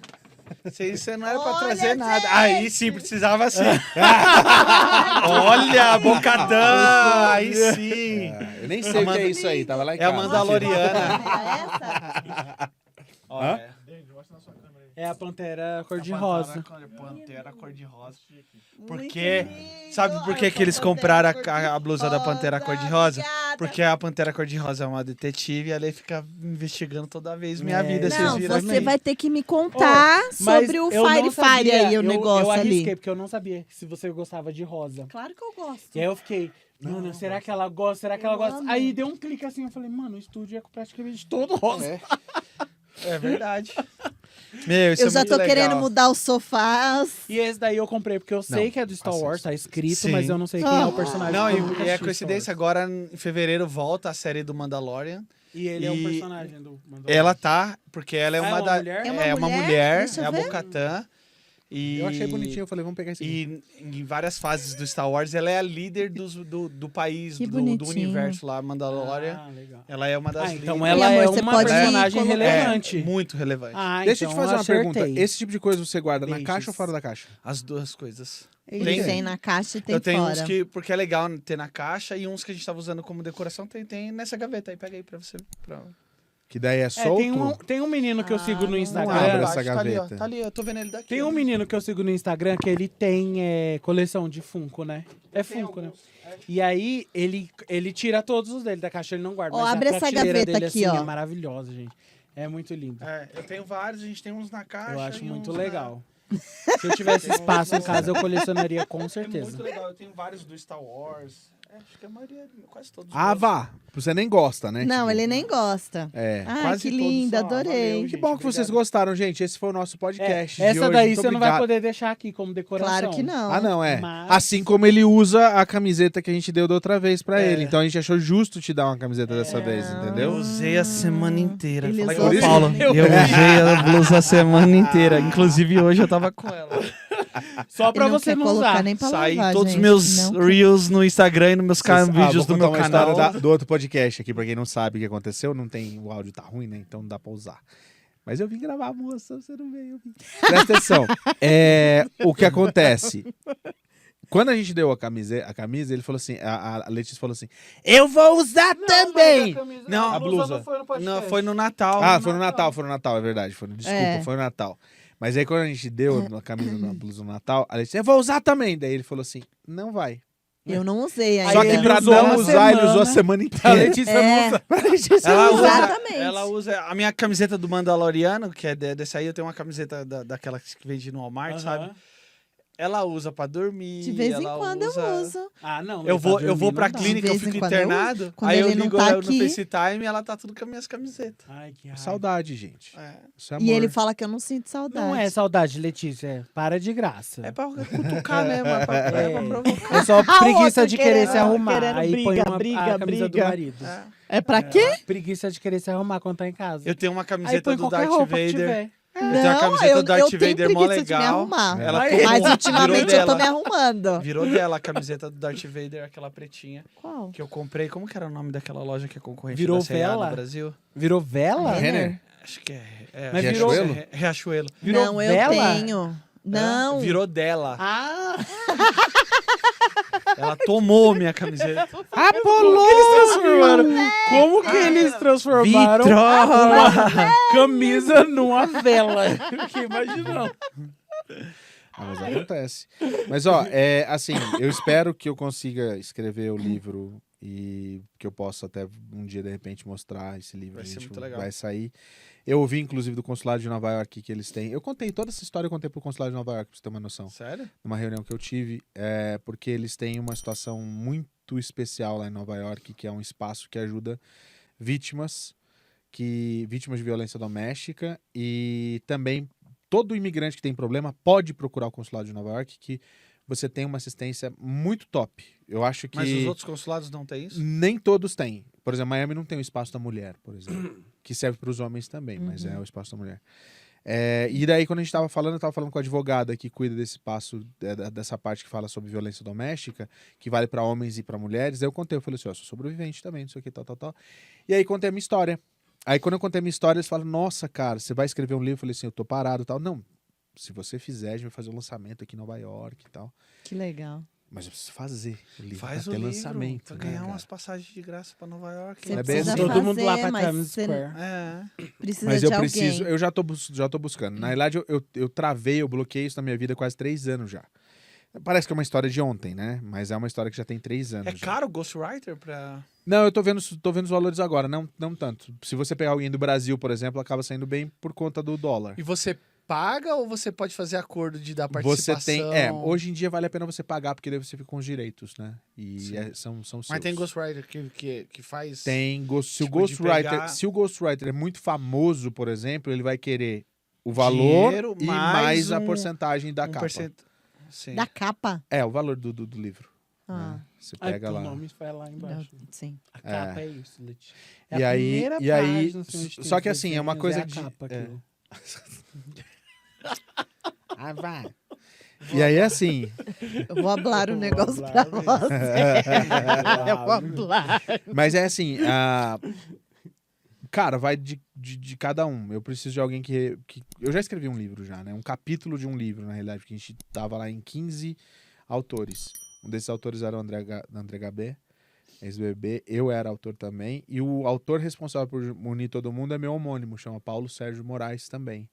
Você não era pra Olha, trazer nada. gente! Aí sim, precisava sim. Olha, bocadão! Aí sim. Eu nem sei o que é isso aí, tava lá em É a casa. Mandaloriana. Essa? Olha. É a pantera cor-de-rosa. Pantera cor-de-rosa. Muito Porque, lindo. sabe por que, Olha que eles essa compraram pantera a blusa da Pantera cor-de-rosa? Obrigada. Porque a Pantera cor-de-rosa é uma detetive e ela fica investigando toda vez minha É. vida. Vocês Não, viram você aqui. vai ter que me contar Mas sobre o eu não Fire sabia, aí, o negócio eu ali. arrisquei, porque eu não sabia se você gostava de rosa. Claro que eu gosto. E aí eu fiquei, Mano, será que ela gosta? Será que ela gosta? amo. Aí deu um clique assim, eu falei, mano, o estúdio é praticamente todo rosa. É verdade. Meu, isso Eu é já muito tô legal. querendo mudar os sofás. E esse daí eu comprei, porque eu sei que é do Star Wars, tá escrito, Sim. mas eu não sei quem é o personagem. Não, porque eu nunca e é assisti coincidência, Star Wars. agora em fevereiro volta a série do Mandalorian. E ele é um e personagem do Mandalorian. Ela tá, porque ela é Ah, é uma uma da. mulher? É uma mulher? mulher, Deixa eu é a ver. Bo-Katan. E... Eu achei bonitinho, eu falei, vamos pegar esse aqui. E em várias fases do Star Wars, ela é a líder do país, Que do bonitinho. universo lá, Mandalorian. Ah, legal. Ela é uma das Ah, então líderes. ela amor, é você uma pode personagem colocar- relevante. É, muito relevante. Ah, Deixa eu te então fazer uma pergunta. acertei. Esse tipo de coisa você guarda na Peixes. caixa ou fora da caixa? As duas coisas. Ele Tem. tem na caixa e tem Eu tenho fora. uns que, porque é legal ter na caixa, e uns que a gente tava usando como decoração, tem nessa gaveta aí. Pega aí pra você. Que daí é É, solto? tem um menino que eu sigo no abre Instagram. essa Tá ali, ó. gaveta. Tá ali, eu tô vendo ele daqui. Tem ó. um menino que eu sigo no Instagram que ele tem coleção de Funko, né? É Funko, né? E aí, ele tira todos os dele da caixa, ele não guarda. Ó, mas a abre essa prateleira gaveta dele, aqui, assim, ó. é maravilhosa, gente. É muito lindo. É, eu tenho vários, a gente tem uns na caixa. Eu acho e muito uns legal. Se eu tivesse espaço em casa, eu colecionaria com É certeza. muito legal, eu tenho vários do Star Wars. Acho que a maioria, quase todos. Ah, gostam. vá. Você nem gosta, né? Não, Tipo, ele nem gosta. É. Ah, quase que todos linda, são. adorei. Valeu, Que bom que vocês gostaram, gente. Esse foi o nosso podcast de Essa hoje. daí Muito você não vai obrigado. poder deixar aqui como decoração. Claro que não. Ah, não, é. Mas- Assim como ele usa a camiseta que a gente deu da outra vez pra É. ele. Então a gente achou justo te dar uma camiseta dessa vez, Eu entendeu? usei a semana inteira. Ele Fala usou com a o Paulo. semana Eu inteira. usei a blusa a semana inteira. Inclusive hoje eu tava com ela. Só pra Ele não você quer não colocar usar. nem pra Saí lavar, todos os gente. meus Não quer. reels no Instagram e nos meus vídeos vou do meu contar uma canal. história do outro podcast aqui, pra quem não sabe o que aconteceu. Não tem, o áudio tá ruim, né? Então não dá pra usar. Mas eu vim gravar, moça, você não veio. Eu vim. Presta atenção. O que acontece? Quando a gente deu a camisa, ele falou assim, a Letícia falou assim, eu vou usar também. Não, a blusa. Não foi no podcast. Não, foi no Natal. Ah, foi no Natal, é verdade. Desculpa, É. foi no Natal. Mas aí quando a gente deu a camisa na blusa no Natal, a Letícia, eu vou usar também. Daí ele falou assim, não vai. Eu não usei ainda. Só que ele pra usou não uma usar, ele semana. usou a semana A inteira. Letícia não usa. Pra Letícia Ela não usa, usar. Exatamente. ela usa a minha camiseta do Mandaloriano, que é dessa aí, eu tenho uma camiseta daquela que vende no Walmart, sabe? Aham. Ela usa pra dormir. De vez em ela quando usa... eu uso. Ah, não. Eu vou pra não dá. clínica, eu De vez em fico quando eu internado, Quando aí eu ele não ligo tá ela no aqui- FaceTime e ela tá tudo com as minhas camisetas. Ai, que raiva. Saudade, gente. É, Isso é amor. E ele fala que eu não sinto saudade. Não é saudade, Letícia. Para de graça. é pra cutucar mesmo, é pra provocar. É só preguiça outro de querer se querendo- arrumar. querendo Aí põe briga, uma, briga, a camisa do briga. marido. É. É pra quê? Preguiça de querer se arrumar quando tá em casa. Eu tenho uma Aí camiseta põe do qualquer Darth roupa que Vader. tiver. Eu tenho a camiseta do Darth tenho Vader mó preguiça de me legal. arrumar. Ela Mas tomou- Mas ultimamente virou eu tô dela. me arrumando. Virou dela a camiseta do Darth Vader, aquela pretinha, Qual? que eu comprei. Como que era o nome daquela loja que é concorrente Virou da C&A vela? no Brasil? Virou vela? Renner? Acho que é. Mas Riachuelo? Riachuelo. Virou não, vela? eu tenho. Não. Virou dela. Ah! Ela tomou minha camiseta. Como que eles transformaram Vitrola! uma camisa numa vela? Que imaginou. Ah, mas acontece. Mas, ó, assim, eu espero que eu consiga escrever o livro e que eu possa até um dia, de repente, mostrar esse livro. Vai A ser gente muito legal. vai sair. Eu ouvi, inclusive, do consulado de Nova York que eles têm. Eu contei toda essa história, eu contei pro consulado de Nova York, pra você ter uma noção. Sério? Numa reunião que eu tive, porque eles têm uma situação muito especial lá em Nova York, que é um espaço que ajuda vítimas de violência doméstica, e também todo imigrante que tem problema pode procurar o consulado de Nova York, que você tem uma assistência muito top. Eu acho que Mas os outros consulados não têm isso? nem todos têm. Por exemplo, Miami não tem o espaço da mulher, por exemplo, que serve para os homens também, mas é o espaço da mulher. E daí, quando a gente estava falando, eu estava falando com a advogada que cuida desse espaço, dessa parte que fala sobre violência doméstica, que vale para homens e para mulheres. Aí eu contei, eu falei assim, eu sou sobrevivente também, não sei o que, tal. E aí contei a minha história. Aí quando eu contei a minha história, eles falaram, nossa, cara, você vai escrever um livro? Eu falei assim, eu tô parado e tal. Não, se você fizer, a gente vai fazer um lançamento aqui em Nova York e tal. Que legal. Mas eu preciso fazer o livro Faz pra o ter livro, lançamento. pra né, ganhar cara? umas passagens de graça pra Nova York. Você É bem precisa assim. Todo fazer, mundo lá pra mas Times você Square. É. precisa Mas de eu alguém. preciso, eu já tô buscando. Na verdade, eu travei, eu bloqueei isso na minha vida há quase 3 anos já. Parece que é uma história de ontem, né? Mas é uma história que já tem 3 anos. É já. caro o Ghostwriter pra... Não, eu tô vendo os valores agora, não tanto. Se você pegar alguém do Brasil, por exemplo, acaba saindo bem por conta do dólar. E você paga ou você pode fazer acordo de dar participação? Você tem. Hoje em dia vale a pena você pagar, porque daí você fica com os direitos, né? E são seus. Mas tem Ghostwriter que faz... Tem. Se, tipo, de pegar- se o Ghostwriter é muito famoso, por exemplo, ele vai querer o valor Dinheiro e mais mais a um- porcentagem da um capa. Sim. Da capa? É, o valor do livro. Ah, Né? Você Aí pega o lá. nome vai lá embaixo. sim. A capa é isso, Letícia. É E a aí- primeira e aí- página, assim, onde tem só os que assim, é uma desenhos, coisa a de- capa, aquilo. Ah, vai. E aí, assim, Eu vou hablar um Vou negócio hablar pra mesmo. você. Eu vou hablar. mas é assim, cara, vai de cada um. Eu preciso de alguém que... Eu já escrevi um livro já, né? Um capítulo de um livro, na realidade, porque a gente tava lá em 15 autores. Um desses autores era o André Gabé, ex-BBB. Eu era autor também. E o autor responsável por unir todo mundo é meu homônimo, chama Paulo Sérgio Moraes também.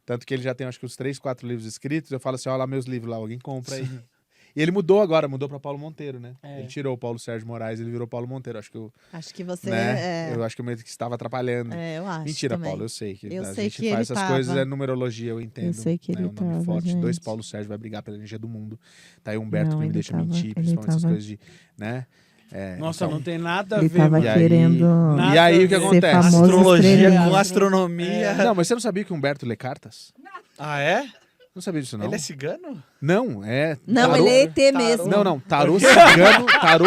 Tanto que ele já tem, acho que, uns 3, 4 livros escritos. Eu falo assim, olha lá meus livros lá, alguém compra aí. E ele mudou agora, mudou pra Paulo Monteiro, né? É. Ele tirou o Paulo Sérgio Moraes, ele virou Paulo Monteiro. Acho que eu, Acho que você... né? Eu acho que eu meio que estava atrapalhando. eu acho Mentira, também. Paulo, eu sei que Eu a sei gente que faz ele essas tava. coisas, é numerologia, eu entendo. Eu sei que né? ele Um nome tava, forte, 2 gente. Paulo Sérgio vai brigar pela energia do mundo. Tá aí o Humberto Não, que me ele deixa tava- mentir, ele principalmente essas tava- coisas de, né? Nossa, então- não tem nada a Ele ver, tava mano. E aí- querendo Nada E aí o que a ver. acontece? famoso Astrologia estrelinha. com astronomia. Não, mas você não sabia que o Humberto lê cartas? Ah, é? Não sabia disso, não? Ele é cigano? Não, é... Não, tarô- ele é ET mesmo. Não, tarô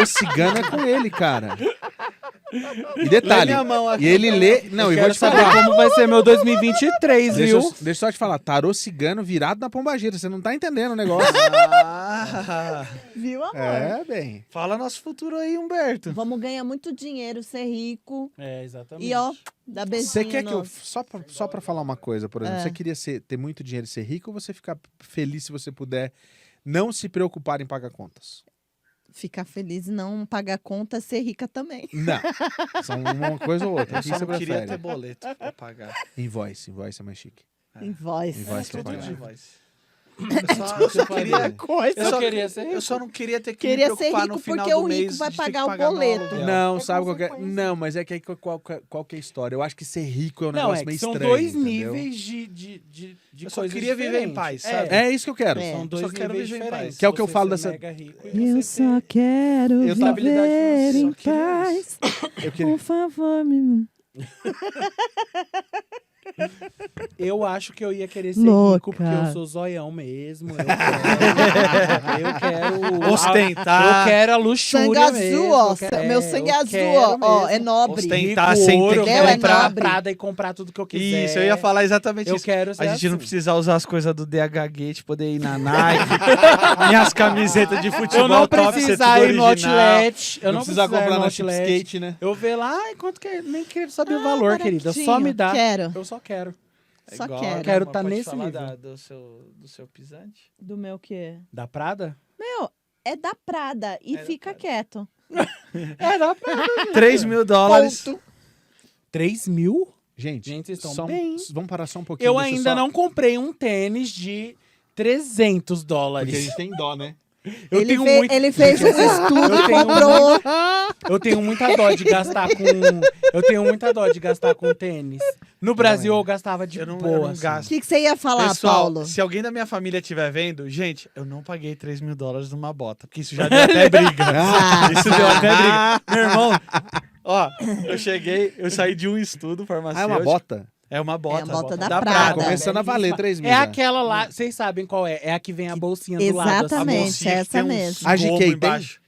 cigano é com ele, cara. E detalhe, Lê minha mão aqui. e ele lê... Não, Eu e vou quero te saber falar... como vai ser meu 2023, Deixa viu? eu só te falar, tarô cigano virado na pombagira, você não tá entendendo o negócio. Ah, Viu, amor? É, bem... fala nosso futuro aí, Humberto. Vamos ganhar muito dinheiro, ser rico. É, exatamente. E ó, dá beijinho. Você quer que eu... no- Só pra falar uma coisa, por exemplo, É. você queria ter muito dinheiro e ser rico ou você ficar feliz se você puder não se preocupar em pagar contas? Ficar feliz e não pagar conta, ser rica também. Não. São uma coisa ou outra. Eu O que só você não queria ter prefere? boleto pra pagar. Invoice é mais chique. Em voz. Invoice Tudo pra de pagar. voz. Eu só queria... Coisa. Eu só, queria ser rico. eu só não queria ter que Queria me ser preocupar rico no final porque do o rico mês vai de ter que pagar o pagar meu boleto. aluguel. Não, É sabe qual que é? consequência. Não, mas é que aí qual que é a história? Eu acho que ser rico é um Não, negócio é meio que são estranho, dois entendeu? níveis de Eu só coisas queria viver em diferentes. paz, É, sabe? É isso que eu quero. É. São dois Eu só quero níveis viver em paz. diferentes. Que é o que eu Você falo ser dessa- mega rico e Eu você só ter quero estabilidade viver em financeira. paz. Eu queria... Por favor, me... Eu acho que eu ia querer ser Louca. rico porque eu sou zoião mesmo. Eu quero Ostentar. Eu quero a luxúria Sangue azul, mesmo, ó. eu quero- Meu é, sangue eu azul, quero ó. É mesmo. nobre. Ostentar Rico, sem ter ouro, que eu quero é entrar na nobre. Prada e comprar tudo que eu quiser. Isso, eu ia falar exatamente Eu isso. quero ser A gente não assim. precisa usar as coisas do DH Gate, poder ir na Nike, minhas camisetas de futebol Eu não top, ser precisar tudo ir no original. outlet. Eu Não não precisar precisar ir comprar no na Chip outlet. Skate, né? Eu ver lá, quanto que é? Nem quero saber o valor, querida. Só me dá. Quero. Eu só quero. Só igual, quero. Quero mas tá pode nesse falar nível. do seu pisante? Do meu quê? Da Prada? Meu, é da Prada. E É da fica Prada. quieto. É, da Prada. $3 mil. 3 mil? Gente, Gente, vocês estão só bem. vamos parar só um pouquinho. Eu deixa ainda só- não comprei um tênis de $300. Porque a gente tem dó, né? Eu tenho muito. Ele fez um estudo, Eu tenho comprou. Eu tenho muita dó de gastar com. Eu tenho muita dó de gastar com tênis. No Brasil eu gastava de Eu não boa. gasto. O assim. que você ia falar, Pessoal, Paulo? se alguém da minha família estiver vendo, gente, eu não paguei $3 mil numa bota, porque isso já deu até briga. Isso deu até briga. Meu irmão, ó, eu saí de um estudo Ah, farmacêutico. é uma bota? É uma bota. É a bota da Tá Prada. começando a valer 3 mil. É já. aquela lá, vocês sabem qual é? É a que vem a bolsinha do lado. A Exatamente. bolsinha que essa tem uns mesmo. A GK gomos tem? embaixo. Assim.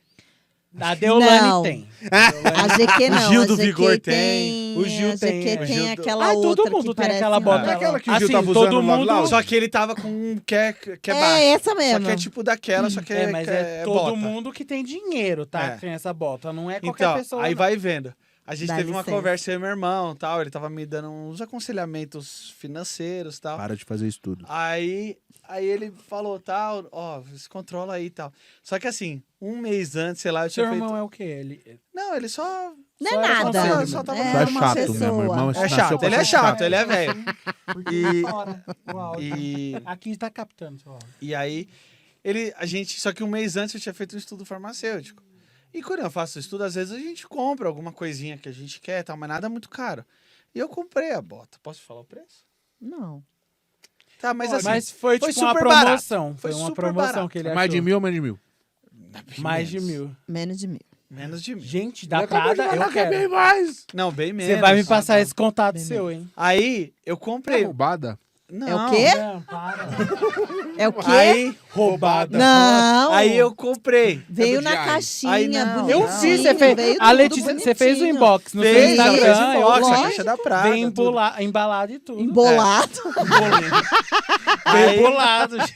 A Deolane Não. tem. A GQ não. O Gil a do GQ Vigor tem. O Gil a tem. GQ O tem Gil do- aquela Ah, outra todo mundo que tem parece aquela uma- bota. Não é aquela que o Gil Assim, tava usando todo no lado mundo- lá? Só que ele tava com um que é baixo. É essa mesmo. Só que é tipo daquela, só que É, mas que é todo bota. mundo que tem dinheiro, tá? É. Que tem essa bota. Não é qualquer Então, pessoa. aí não. vai vendo. A gente Dá teve uma licença. conversa eu e meu irmão, tal, ele tava me dando uns aconselhamentos financeiros, tal. Para de fazer isso tudo. Aí ele falou, tal, ó, se controla aí e tal. Só que assim, um mês antes, sei lá, eu Seu tinha feito... irmão é o quê? Ele... Não, ele só... Não Só é era nada. conselho, só tava- É Tu é uma chato pessoa. mesmo, irmão. É chato, ele é chato, ele é velho. E, Aqui tá captando seu áudio. e aí, só que um mês antes eu tinha feito um estudo farmacêutico. E quando eu faço estudo, às vezes a gente compra alguma coisinha que a gente quer, tal, mas nada muito caro. E eu comprei a bota. Posso falar o preço? Não. Tá, mas assim, Mas foi foi tipo uma super barato. promoção. Foi Foi uma super promoção barato. que ele achou. Mais de 1.000 ou menos de 1.000? Mais de 1.000. Menos de 1.000. menos de 1.000. Gente, da Prada, eu que é bem quero. mais. Não, bem menos. Você vai me passar Não. esse contato Bem seu, hein? Aí, eu É comprei. roubada? Não. É o quê? Não, para. É o quê? Aí, Roubada. Não! aí eu comprei. Veio É do na Giant. caixinha, Aí não. bonitinho. Eu vi, você fez. veio A tudo Letícia, você fez o bonitinho. inbox no seu Fez, ela Instagram. fez eu inbox, a lógico. caixa da Prada. Vem tudo. embalado e tudo. Embolado. Aí- Bem bolado, gente.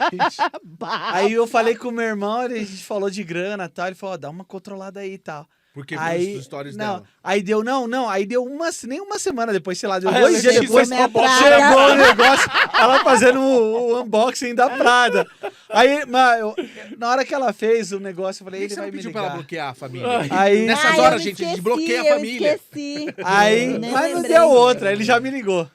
Aí eu falei com o meu irmão, a gente falou de grana e tal. Ele falou, ó, dá uma controlada aí e tal. Porque Aí, os stories não, dela. aí deu, aí deu nem uma semana depois, sei lá, deu Aí 2 a dias Letícia depois, minha Prada. chegou o negócio, ela fazendo o unboxing da Prada. Aí, na hora que ela fez o negócio, eu falei, Por que ele você vai não me pediu pra ela ligar. bloquear a família? Aí, Nessas Ai, horas, eu gente, esqueci, desbloqueia a eu família. esqueci. aí, Nem mas não lembrei. deu outra, ele já me ligou.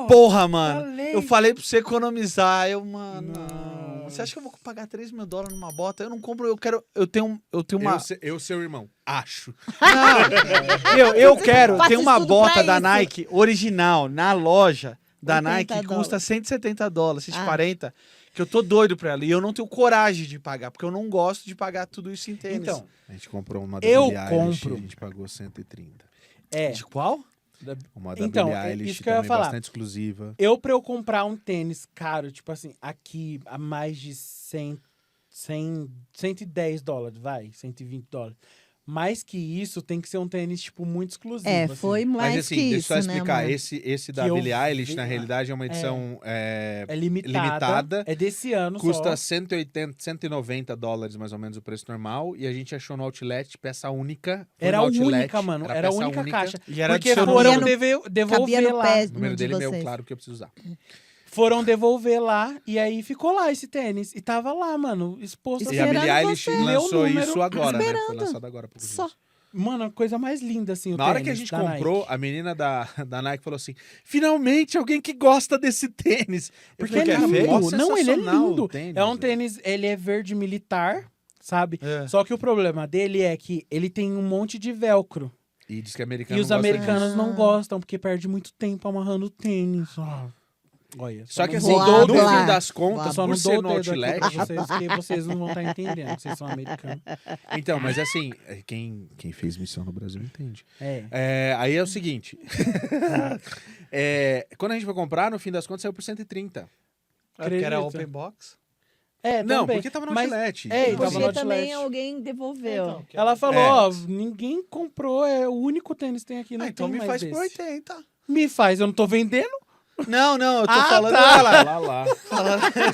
Porra, mano, falei. eu falei pra você economizar, mano, não. Você acha que eu vou pagar $3.000 numa bota? Eu não compro, eu tenho uma... Eu, seu irmão, acho. Não, eu quero. Faça Tem uma estudo bota pra da isso. Nike original na loja da 80 Nike que custa $170, 140, que eu tô doido pra ela. E eu não tenho coragem de pagar, porque eu não gosto de pagar tudo isso em tênis. Então, A gente comprou uma da Eu Billie Eilish, compro. a gente pagou 130. é. De qual? Uma da Então, Billie é Eilish isso que eu ia também falar. bastante exclusiva. Pra eu comprar um tênis caro, tipo assim, aqui a mais de $110, vai, $120. Mais que isso, tem que ser um tênis, tipo, muito exclusivo. É, assim. foi mais Mas assim, que deixa eu isso, só né, explicar. amor? Esse da Que eu Billie Eilish, vi- na realidade, é uma edição É limitada. limitada. É desse ano Custa só. 180, $190 mais ou menos o preço normal. E a gente achou no Outlet peça única. Foi Era no a Outlet, única, mano. Era a peça única caixa. E era Porque do seu foram número. Cabia devolver no lá. pé O número de dele é meu, vocês. claro que eu preciso usar. Foram devolver lá e aí ficou lá esse tênis. E tava lá, mano, exposto. E a Esperando Billie Eilish você. lançou Meu número. isso agora, né? Foi Esperando. lançado agora. há poucos Só. dias. Mano, a coisa mais linda, assim, o Na hora que a tênis gente da comprou, Nike. a menina da Nike falou assim: finalmente alguém que gosta desse tênis. Eu Porque falei, ele é "Cara, lindo. mó Não, ele é sensacional o lindo. tênis, É um velho." tênis, ele é verde militar, sabe? É. Só que o problema dele é que ele tem um monte de velcro. E diz que americano E os não gosta americanos disso. não gostam, porque perde muito tempo amarrando o tênis. Olha, Só que não assim, vou Blá, no blá. fim das contas, Eu só por não ser dou no o dedo aqui Outlet... pra vocês, porque vocês não vão estar entendendo, vocês são americanos. Então, mas assim, quem fez missão no Brasil entende. É. Aí é o seguinte. Quando a gente foi comprar, no fim das contas, saiu por 130. Porque era Acredita. open box. É, Não, também. porque tava no Mas- Outlet. é, e Tipo tava assim, no Porque também Outlet. alguém devolveu. Ela falou, É. ó, ninguém comprou, é o único tênis que tem aqui, não então tem me mais faz por desse. 80. Me faz, eu não tô vendendo? Não, eu tô Ah, falando tá. ela.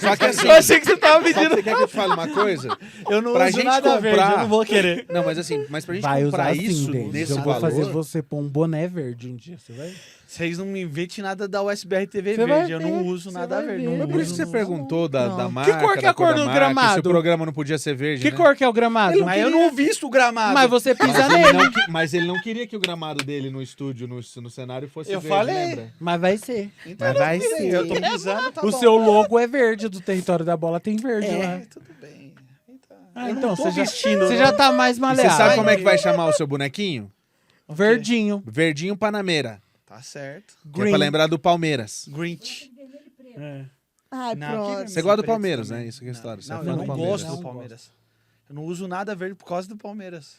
Só que assim, Eu achei que você tava sabe, pedindo. você quer que eu te fale uma coisa? Eu não Pra uso gente nada comprar- verde, eu não vou querer. Não, mas assim, pra gente Vai comprar usar isso assim, Denis. nesse Eu vou valor... fazer você pôr um boné verde um dia, você vai? Vocês não me inventem nada da USBR TV Você vai verde. Eu não ver, uso você nada vai verde. ver. Não Mas por isso que uso, você não. perguntou da Pronto. marca, Que cor que é da a cor da do marca, gramado? se o programa não podia ser verde, Que né? cor que é o gramado? Mas eu não visto o gramado. Mas você pisa Mas ele, nele. não, mas ele não queria que o gramado dele no estúdio, no cenário, fosse Eu verde, falei. lembra? Mas vai ser. Então, Mas vai eu ser. Eu tô pisando, tá O bom. seu logo é verde, do território da bola tem verde É, lá. tudo bem. Então, Ah, eu então, não tô você já, vestindo. você já tá mais E maleável. você sabe como é que vai chamar o seu bonequinho? Verdinho. Verdinho Panameira. Tá certo. Que é pra Green. lembrar do Palmeiras. Grinch. É. Ai, Não, pronto. Você gosta do preto Palmeiras, também. né? Isso que é a história. Você Não, é eu fã não do Palmeiras. gosto do Palmeiras. Eu não uso nada verde por causa do Palmeiras.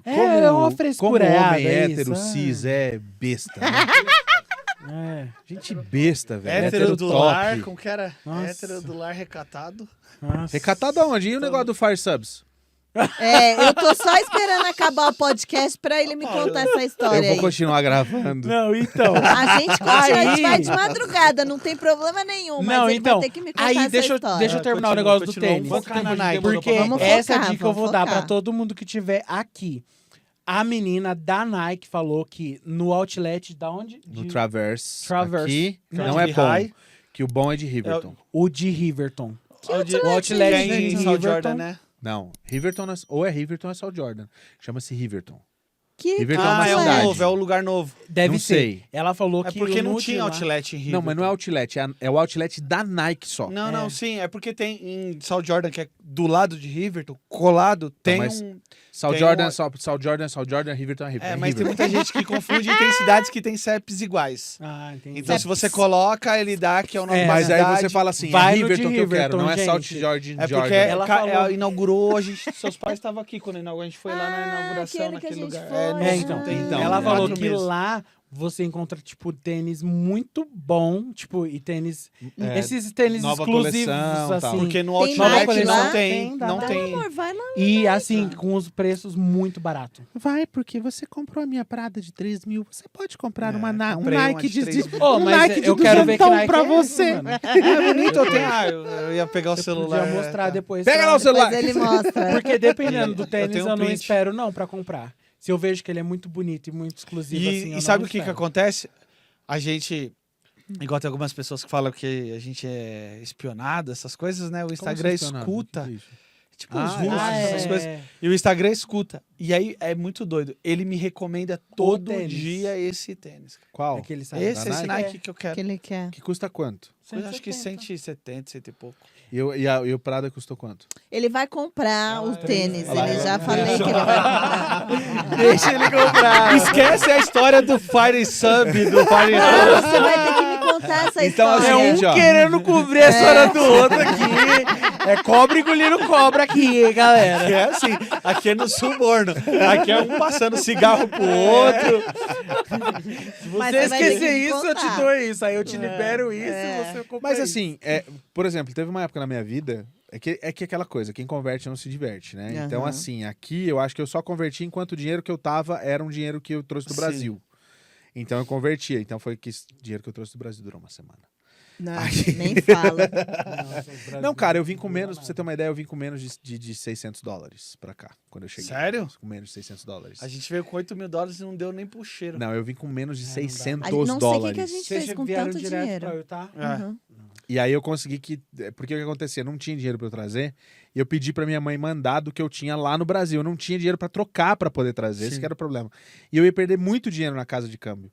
É uma frescura Como errada, homem é hétero, isso, cis, é besta, né? É. Gente besta, velho. Hétero do lar, top. como que era? Nossa. Hétero do lar recatado. Nossa. Recatado aonde? E o negócio do Fire Subs? É, eu tô só esperando acabar o podcast pra ele me contar essa história Eu vou aí. continuar gravando. Não, então. A gente continua, a gente Aí- vai de madrugada, não tem problema nenhum, mas Não, ele então, vai ter que me contar aí essa deixa história. eu terminar o Continua, negócio do continua. tênis. Vamos focar na Nike. Porque Vamos essa focar, dica eu vou vamos dar pra focar. todo mundo que tiver aqui. A menina da Nike falou que no outlet da onde? No De- Traverse. Traverse. Aqui Não, não é de bom. High. Que o bom é de Riverton. O de Riverton. O outlet outlet é em de South Riverton? Jordan, né? Não, Riverton ou é Riverton ou é South Jordan. Chama-se Riverton. Que Riverton é uma Ah, é o cidade. novo, é o lugar novo. Deve Não ser. sei. Ela falou É que porque o não nude tinha lá- outlet em Rio. Não, mas não é outlet. É o outlet da Nike só. Não, É. não, sim. É porque tem em South Jordan, que é do lado de Riverton, colado, tem mas um... South Tem Jordan, um- South Jordan, Riverton, Riverton. mas tem muita gente que confunde e tem cidades que tem CEPs iguais. Ah, entendi. Então, se você coloca, ele dá que é o nome da Mas aí cidade. você fala assim, vai é no de Riverton que eu quero, Riverton, não é South gente. Jordan. É porque Jordan. Ela falou- ela inaugurou, seus pais estavam aqui quando inaugurou, a gente foi lá na Ah, inauguração, aquele que a naquele gente lugar. foi. não então, tem- então, ela é falou outro que mesmo. lá você encontra, tipo, tênis muito bom, tipo, e tênis... É, esses tênis nova exclusivos, coleção, tal. assim. Porque no Tem Outlet Nike não lá? tem, Dá não pra- tem. Amor, vai lá. E, assim, com os preços muito baratos. Vai, porque você comprou a minha Prada de 3 mil, você pode comprar É, um comprei uma Nike de 3 mil. Ô, um mas Nike de eu quero ver que 200 Nike pra é você. esse, mano. É bonito, eu ia pegar o Você celular. podia mostrar depois. Pega pra- lá o celular. Depois ele mostra. Porque dependendo do Eu tênis, tenho eu, um não print. espero não pra comprar. Se eu vejo que ele é muito bonito e muito exclusivo assim, eu E sabe não o que espero. acontece? A gente, igual tem algumas pessoas que falam que a gente é espionado, essas coisas, né? O Instagram escuta, tipo os Ah, russos, Ah, essas é. coisas. E o Instagram escuta. E aí é muito doido. Ele me recomenda todo tênis. dia esse tênis. Qual? Aquele sabe? Esse Nike? Nike que eu quero. Que ele quer. Que custa quanto? Eu acho que 170, 100 e pouco. E o Prada custou quanto? Ele vai comprar o tênis. Olha lá, Ele já ela- falei que ele vai comprar. Deixa ele comprar. Esquece a história do Fire Sub, do Fire Você vai ter que me contar essa Então, história. é o seguinte, ó. querendo cobrir a história do outro aqui. É cobra engolindo cobra aqui, hein, galera. É assim, aqui é no suborno. Aqui é um passando cigarro pro outro. Se Mas você você vai ter esquecer que isso, eu te contar. dou isso. Aí eu te libero isso É. e você compra Mas isso. assim, por exemplo, teve uma época na minha vida, é que aquela coisa, quem converte não se diverte, né? Então Aham. assim, aqui eu acho que eu só converti enquanto o dinheiro que eu tava era um dinheiro que eu trouxe do Sim. Brasil. Então eu convertia, então foi que esse dinheiro que eu trouxe do Brasil durou uma semana. Não, Aqui. nem fala. Não, cara, eu vim com menos, pra você ter uma ideia, eu vim com menos de $600 pra cá, quando eu cheguei. Sério? Com menos de $600. A gente veio com $8 mil e não deu nem pro cheiro. Não, eu vim com menos de não dá. 600 A gente não sei o que, dólares. que a gente Vocês fez com vieram tanto direto dinheiro. pra eu, tá? É. Uhum. E aí eu consegui que... Porque o que acontecia? Não tinha dinheiro pra eu trazer. E eu pedi pra minha mãe mandar do que eu tinha lá no Brasil. Eu não tinha dinheiro pra trocar pra poder trazer. Esse Sim. que era o problema. E eu ia perder muito dinheiro na casa de câmbio.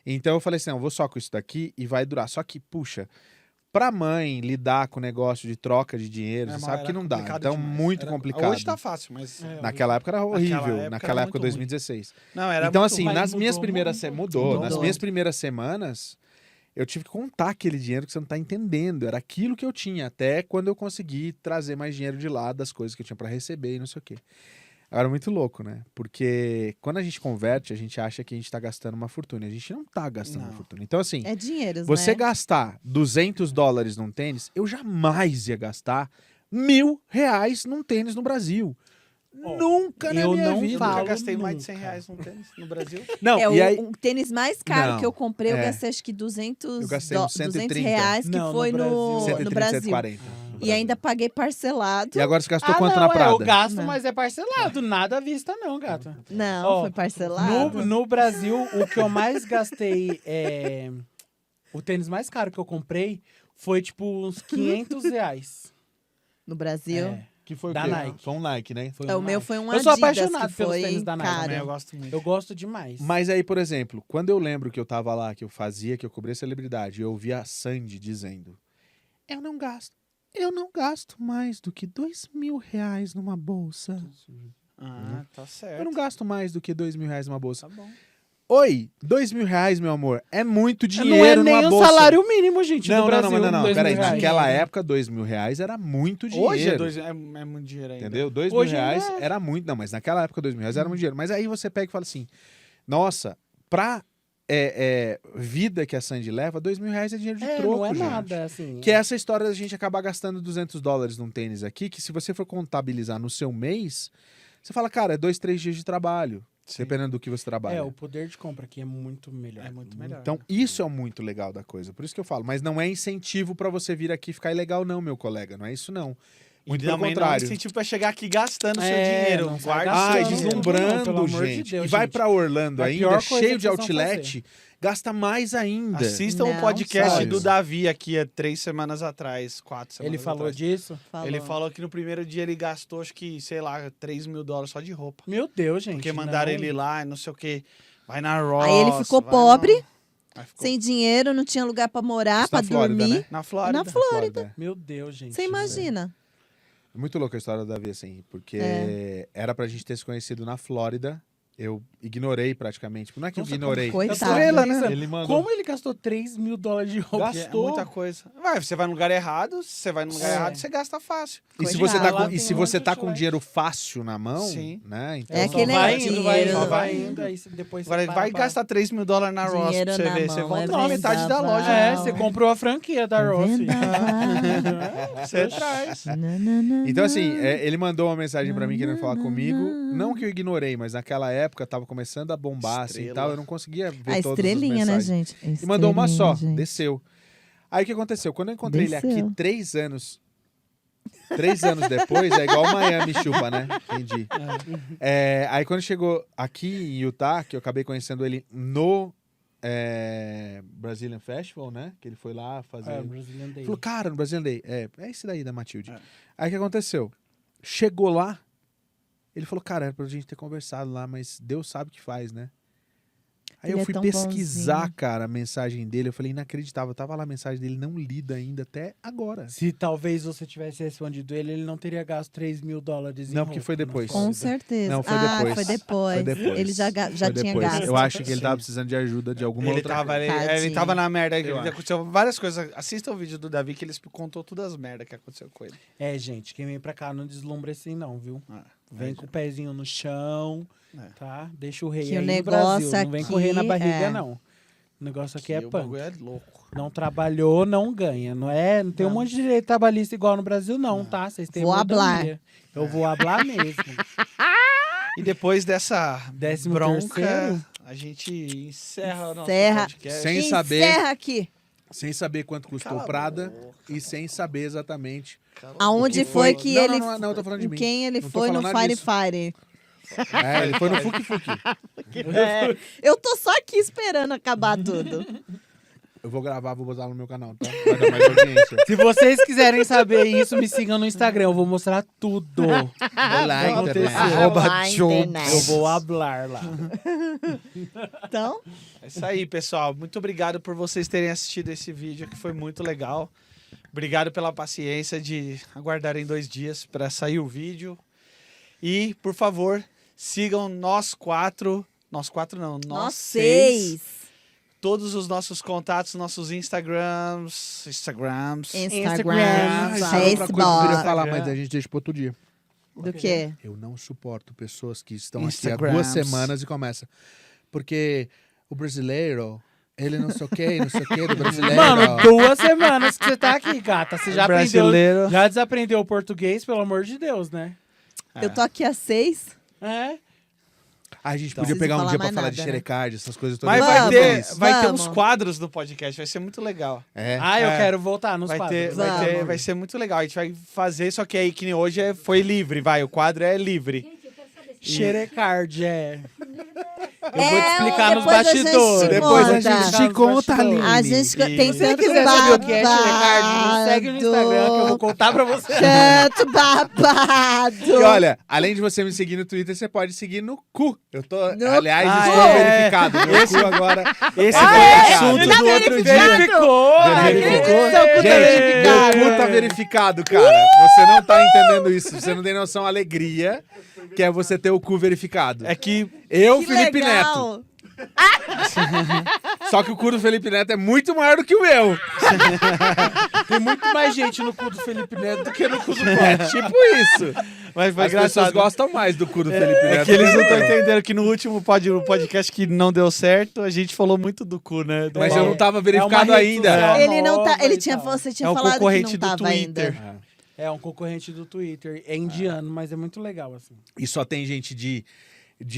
Então eu falei assim, não, eu vou só com isso daqui e vai durar. Só que, puxa, pra mãe lidar com o negócio de troca de dinheiro, você mas sabe era que não dá. complicado Então, demais. muito Era- complicado. Hoje tá fácil, mas... É, Naquela época era horrível. Naquela época era muito 2016. Não, era Então, muito assim, ruim. nas mudou minhas muito. primeiras... Mudou. Nas Mudou. minhas primeiras semanas... Eu tive que contar aquele dinheiro que você não tá entendendo. Era aquilo que eu tinha, até quando eu consegui trazer mais dinheiro de lá das coisas que eu tinha pra receber e não sei o quê. Era muito louco, né? Porque quando a gente converte, a gente acha que a gente tá gastando uma fortuna. A gente não tá gastando uma Não. fortuna. Então, assim, É dinheiro, você né? gastar $200 num tênis, eu jamais ia gastar R$1.000 num tênis no Brasil. Ó, Nunca na eu minha não vida. Eu nunca falo gastei mais de nunca. R$100 num tênis no Brasil. Não, É e aí... o tênis mais caro Não, que eu comprei, eu é. gastei acho que 200, Eu gastei uns 130. R$200, que Não, no foi no, Brasil. no Brasil. 140. E ainda paguei parcelado. E agora você gastou Ah, quanto não, na Prada? eu gasto, Não. mas é parcelado. Nada à vista não, gata. Não, Ó, foi parcelado. No Brasil, o que eu mais gastei o tênis mais caro que eu comprei foi tipo uns R$500. No Brasil. É. Que foi o Da quê? Nike. Foi um Nike, né? Foi É, o um meu Nike. foi um Eu sou Adidas apaixonado que pelos foi tênis da Nike, caro. Também eu gosto muito. Eu gosto demais. Mas aí, por exemplo, quando eu lembro que eu tava lá, que eu fazia, que eu cobria celebridade, eu ouvi a Sandy dizendo: eu não gasto mais do que R$2.000 numa bolsa. Ah, tá certo. Eu não gasto mais do que R$2.000 numa bolsa. Tá bom. Oi, R$2.000, meu amor, é muito não é dinheiro nem numa o bolsa. salário mínimo, gente, Não, do Brasil. não, R$2.000. peraí, R$2.000. naquela época R$2.000 era muito dinheiro. Hoje é muito dinheiro ainda. Entendeu? R$2.000 Hoje ainda é. era muito. Não, mas naquela época R$2.000 era muito dinheiro. Mas aí você pega e fala assim: nossa, pra vida que a Sandy leva, R$2.000 é dinheiro de troco, não é gente. nada, assim. Que é essa história da gente acabar gastando $200 num tênis aqui, que se você for contabilizar no seu mês, você fala, cara, é 2, 3 dias de trabalho, Sim. dependendo do que você trabalha. o poder de compra aqui é muito melhor. É muito melhor. Então, isso é o muito legal da coisa. Por isso que eu falo. Mas não é incentivo pra você vir aqui e ficar ilegal, não, meu colega. Não é isso, não. Muito E pelo também contrário. não é incentivo pra chegar aqui gastando seu É, dinheiro. não sai Guarda gastando. Ai, seu dinheiro. deslumbrando, Pelo amor de gente. Deus, e vai gente. pra Orlando É a ainda, pior coisa cheio que de vocês vão outlet, gasta mais ainda. Assistam o Não, podcast sabe? do Davi aqui há 3 semanas atrás, 4 semanas Ele falou atrás. disso? Ele falou que no primeiro dia ele gastou, acho que, sei lá, $3.000 só de roupa. Meu Deus, gente. Porque mandaram não. ele lá, não sei o quê. Vai na Ross. Aí ele ficou vai pobre, Aí ficou sem dinheiro, não tinha lugar pra morar, Isso pra na Flórida, dormir. né? na Flórida. Na Flórida. Flórida. Meu Deus, gente. Você imagina? Muito louca a história do Davi, assim, porque era pra gente ter se conhecido na Flórida. Eu ignorei praticamente. Não é que eu ignorei. Coitado. Estrela, né? Ele mandou. Como ele gastou $3.000 de roupa? É muita coisa. Vai, você vai no lugar errado, se você vai no lugar É. errado, você gasta fácil. E se Coitado. você tá Lá com, tem se um você monte tá de com chocolate. dinheiro fácil na mão, Sim. né? Então, É Só aquele vai negócio, indo, vai indo, dinheiro. vai indo, aí depois Agora você vai gastar $3.000 na Ross Dinheiro pra você na ver. Você mão, volta é na metade da vendaval. loja. É, você comprou a franquia da Rossi. Você traz. Então, assim, ele mandou uma mensagem pra mim querendo falar comigo. Não que eu ignorei, mas naquela época tava começando a bombar assim, e Estrela. tal. Eu não conseguia ver A todas as estrelinha, né, mensagens. gente? E mandou uma só, Estrelinha, gente. desceu. Aí o que aconteceu? Quando eu encontrei ele Desceu. aqui 3 anos depois, é igual o Miami chupa, né? Entendi. Aí quando chegou aqui em Utah, que eu acabei conhecendo ele no Brazilian Festival, né? Que ele foi lá fazer. É, Brazilian Day. Falou, cara, no Brazilian Day. É esse daí da Matilde. Aí o que aconteceu? Chegou lá, ele falou, cara, era pra gente ter conversado lá, mas Deus sabe o que faz, né? Aí Ele eu é fui tão pesquisar, bonzinho. cara, a mensagem dele. Eu falei, inacreditável. Tava lá a mensagem dele não lida ainda até agora. Se talvez você tivesse respondido ele não teria gasto $3.000 em Não, porque foi roupa, depois. Com certeza. Não, foi depois. Foi depois. Foi depois. Ele já Foi tinha depois. gasto. Eu acho que ele tava Sim. precisando de ajuda de alguma Ele outra tava, coisa. ele Tadinho. tava na merda. Eu acho. Aconteceu várias coisas. Assista o vídeo do Davi que ele contou todas as merdas que aconteceu com ele. É, gente, quem vem pra cá não deslumbra assim não, viu? Ah, Vem com o pezinho no chão, É. tá? Deixa o rei Que aí o no negócio Brasil. Não vem aqui correr na barriga, é- não. O negócio aqui é o punk. bagulho é louco. Não trabalhou, não ganha. Não tem um monte de direito trabalhista igual no Brasil, não, tá? Vocês têm Vou mordomia. Eu vou hablar mesmo. E depois dessa 13º, bronca, a gente encerra o nosso Encerra. podcast. Sem saber. Encerra aqui. Sem saber quanto custou Cala a Prada boca. e sem saber exatamente Aonde o que foi que não, ele... Não, eu tô falando de em mim. quem ele Não tô foi no falando nada Fire disso. Fire. Ele foi no Fuki Fuki. É, eu tô só aqui esperando acabar tudo. Eu vou gravar, vou botar no meu canal, tá? Vai dar mais audiência. Se vocês quiserem saber isso, me sigam no Instagram. Eu vou mostrar tudo. Vai lá, Vai acontecer. internet. Olá, Jobs. internet. Eu vou hablar lá. Então, É isso aí, pessoal. Muito obrigado por vocês terem assistido esse vídeo, que foi muito legal. Obrigado pela paciência de aguardarem 2 dias para sair o vídeo. E, por favor, sigam nós 4. Nós 4 não, nós 6. 6. Todos os nossos contatos, nossos Instagrams. Instagram, Ah, isso é outra coisa que eu queria Facebook. falar, mas a gente deixa pro outro dia. Do quê? Eu não suporto pessoas que estão aqui há Instagrams. 2 semanas e começam. Porque o brasileiro, ele não sei o que, não sei o que do brasileiro. Mano, 2 semanas que você tá aqui, gata. Você já Brasileiro. aprendeu, já desaprendeu o português, pelo amor de Deus, né? Eu tô aqui há 6. É. A gente Então, podia pegar um preciso dia falar pra falar mais de nada, né? xerecard, essas coisas todas. Mas Vamos, vai ter vamos. uns quadros do podcast, vai ser muito legal. É. Ah, eu É. quero voltar nos Vai quadros. Vamos. vai ser muito legal. A gente vai fazer, só que aí que nem hoje foi livre, vai. O quadro é livre. Xerecard, é. Eu vou te É, explicar nos depois a gente bastidores. te Depois a conta. gente te conta, Aline. A gente tem Se Se você tanto quiser saber o que é babado. Xerecard, me segue no Instagram que eu vou contar pra você. Tanto babado. E olha, além de você me seguir no Twitter, você pode seguir no cu. Eu tô, aliás, Ah, estou é. verificado. Meu cu agora. Esse Ah, foi é? o assunto Tá do outro dia. Verificou! Verificou? Seu cu tá Gente, verificado. meu cu tá verificado, cara. Você não tá entendendo isso. Você não tem noção da alegria que é você ter o cu verificado. É que Eu, Que Felipe Neto. legal. Só que o cu do Felipe Neto é muito maior do que o meu. Tem muito mais gente no cu do Felipe Neto do que no cu do É Bob. tipo isso. mas foi As pessoas engraçado. gostam mais do cu do Felipe Neto. É que eles não estão entendendo que no último podcast que não deu certo, a gente falou muito do cu, né? Do Mas pau. eu não tava verificado É uma rede ainda. social. Ele não tá. nova Ele e tinha, tal. você tinha É um falado que concorrente não do tava Twitter. ainda. É um concorrente do Twitter. É indiano, mas é muito legal, assim. E só tem gente de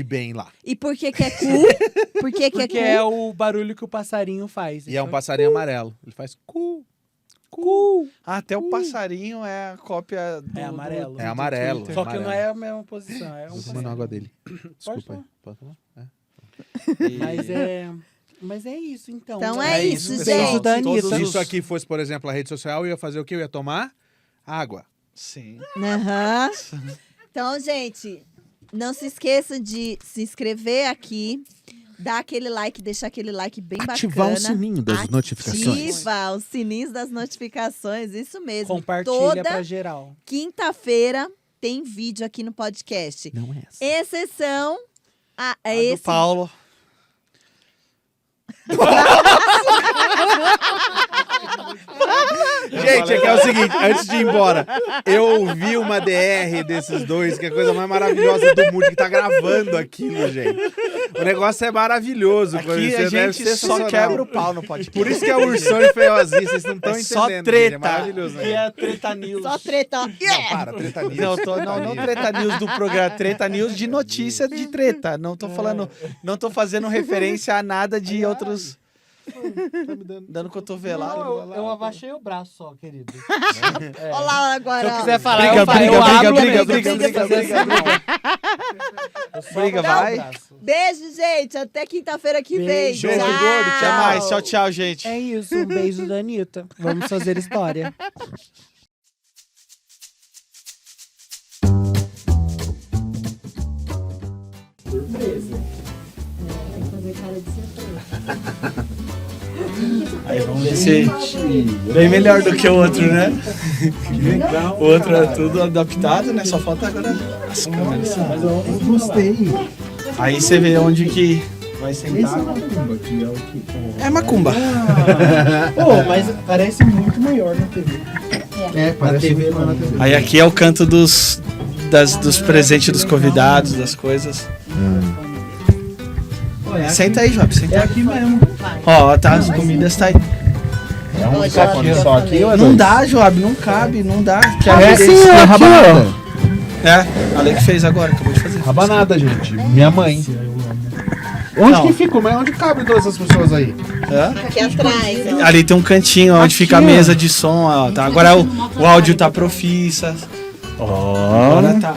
bem lá. E por que que é cu? Por que que Porque é é cu? o barulho que o passarinho faz. E é um Então, passarinho amarelo. Ele faz cu. Até o passarinho é a cópia do... É amarelo. É amarelo. Twitter. Só que amarelo. não é a mesma posição. É um Vou tomando água dele. Desculpa tomar. aí. Pode tomar? É. Mas é isso, então. Então é isso, Beijo gente. da Anitta. Todos Se os- isso aqui fosse, por exemplo, a rede social, eu ia fazer o quê? Eu ia tomar água. Sim. Aham. Então, gente, não se esqueçam de se inscrever aqui, Dá aquele like, deixa aquele like bem Ativar bacana. o sininho das notificações. Ativa os sininhos das notificações, isso mesmo. Compartilha Toda pra geral. quinta-feira tem vídeo aqui no podcast. Não é essa. Exceção a A do esse. Paulo. Gente, é que é o seguinte, antes de ir embora, eu ouvi uma DR desses dois, que é a coisa mais maravilhosa do mundo, que tá gravando aquilo, gente. O negócio é maravilhoso. Aqui você a deve gente ser só sensacional. quebra o pau no podcast. Por isso que é o Ursão e Feiozinho, vocês não estão É entendendo. só gente, treta. É maravilhoso, E né? é Treta News. Só treta, ó. Não, para, treta news. Não Treta News do programa, Treta News de notícia de treta. Não tô falando, não tô fazendo referência a nada de outros. Dando cotovelado. Não, eu abaixei o braço só, querido. Olha lá agora. Se eu ó. quiser falar, Briga, eu falo, briga, eu briga, abro, briga, amigo, briga, tem que briga, fazer briga, assim, não. Eu só Briga, abro o vai. braço. Beijo, gente. Até quinta-feira que vem. Beijo. Beijo, gordo. Até mais. Tchau, tchau, gente. É isso, um beijo da Anitta. Vamos fazer história. Aí vamos ver se bem melhor do que o outro, né? O outro é tudo adaptado, né? Só falta agora as câmeras. Mas eu gostei. Aí você vê onde que vai Esse sentar. é Macumba, que é o que. É macumba. Pô, mas parece muito maior na TV. É, parece TV muito maior na TV. Aí aqui é o canto dos presentes dos convidados, das coisas. Senta aí, Job, senta É aí. aqui mesmo. Ó, tá, as comidas tá aí. É um Olha, saquinho eu só falei. aqui, ou é Não dois? dá, Job, não cabe, não dá. Que a É gente- sim, é rabanada. É, a Lei que fez agora, acabou de fazer. Rabanada, gente. Minha mãe. Onde Não. que fica? Mas onde cabe todas essas pessoas aí? Hã? Aqui atrás. ó. Ali tem um cantinho onde fica a mesa de som, ó. Tá? Agora o áudio tá profissa. Agora tá.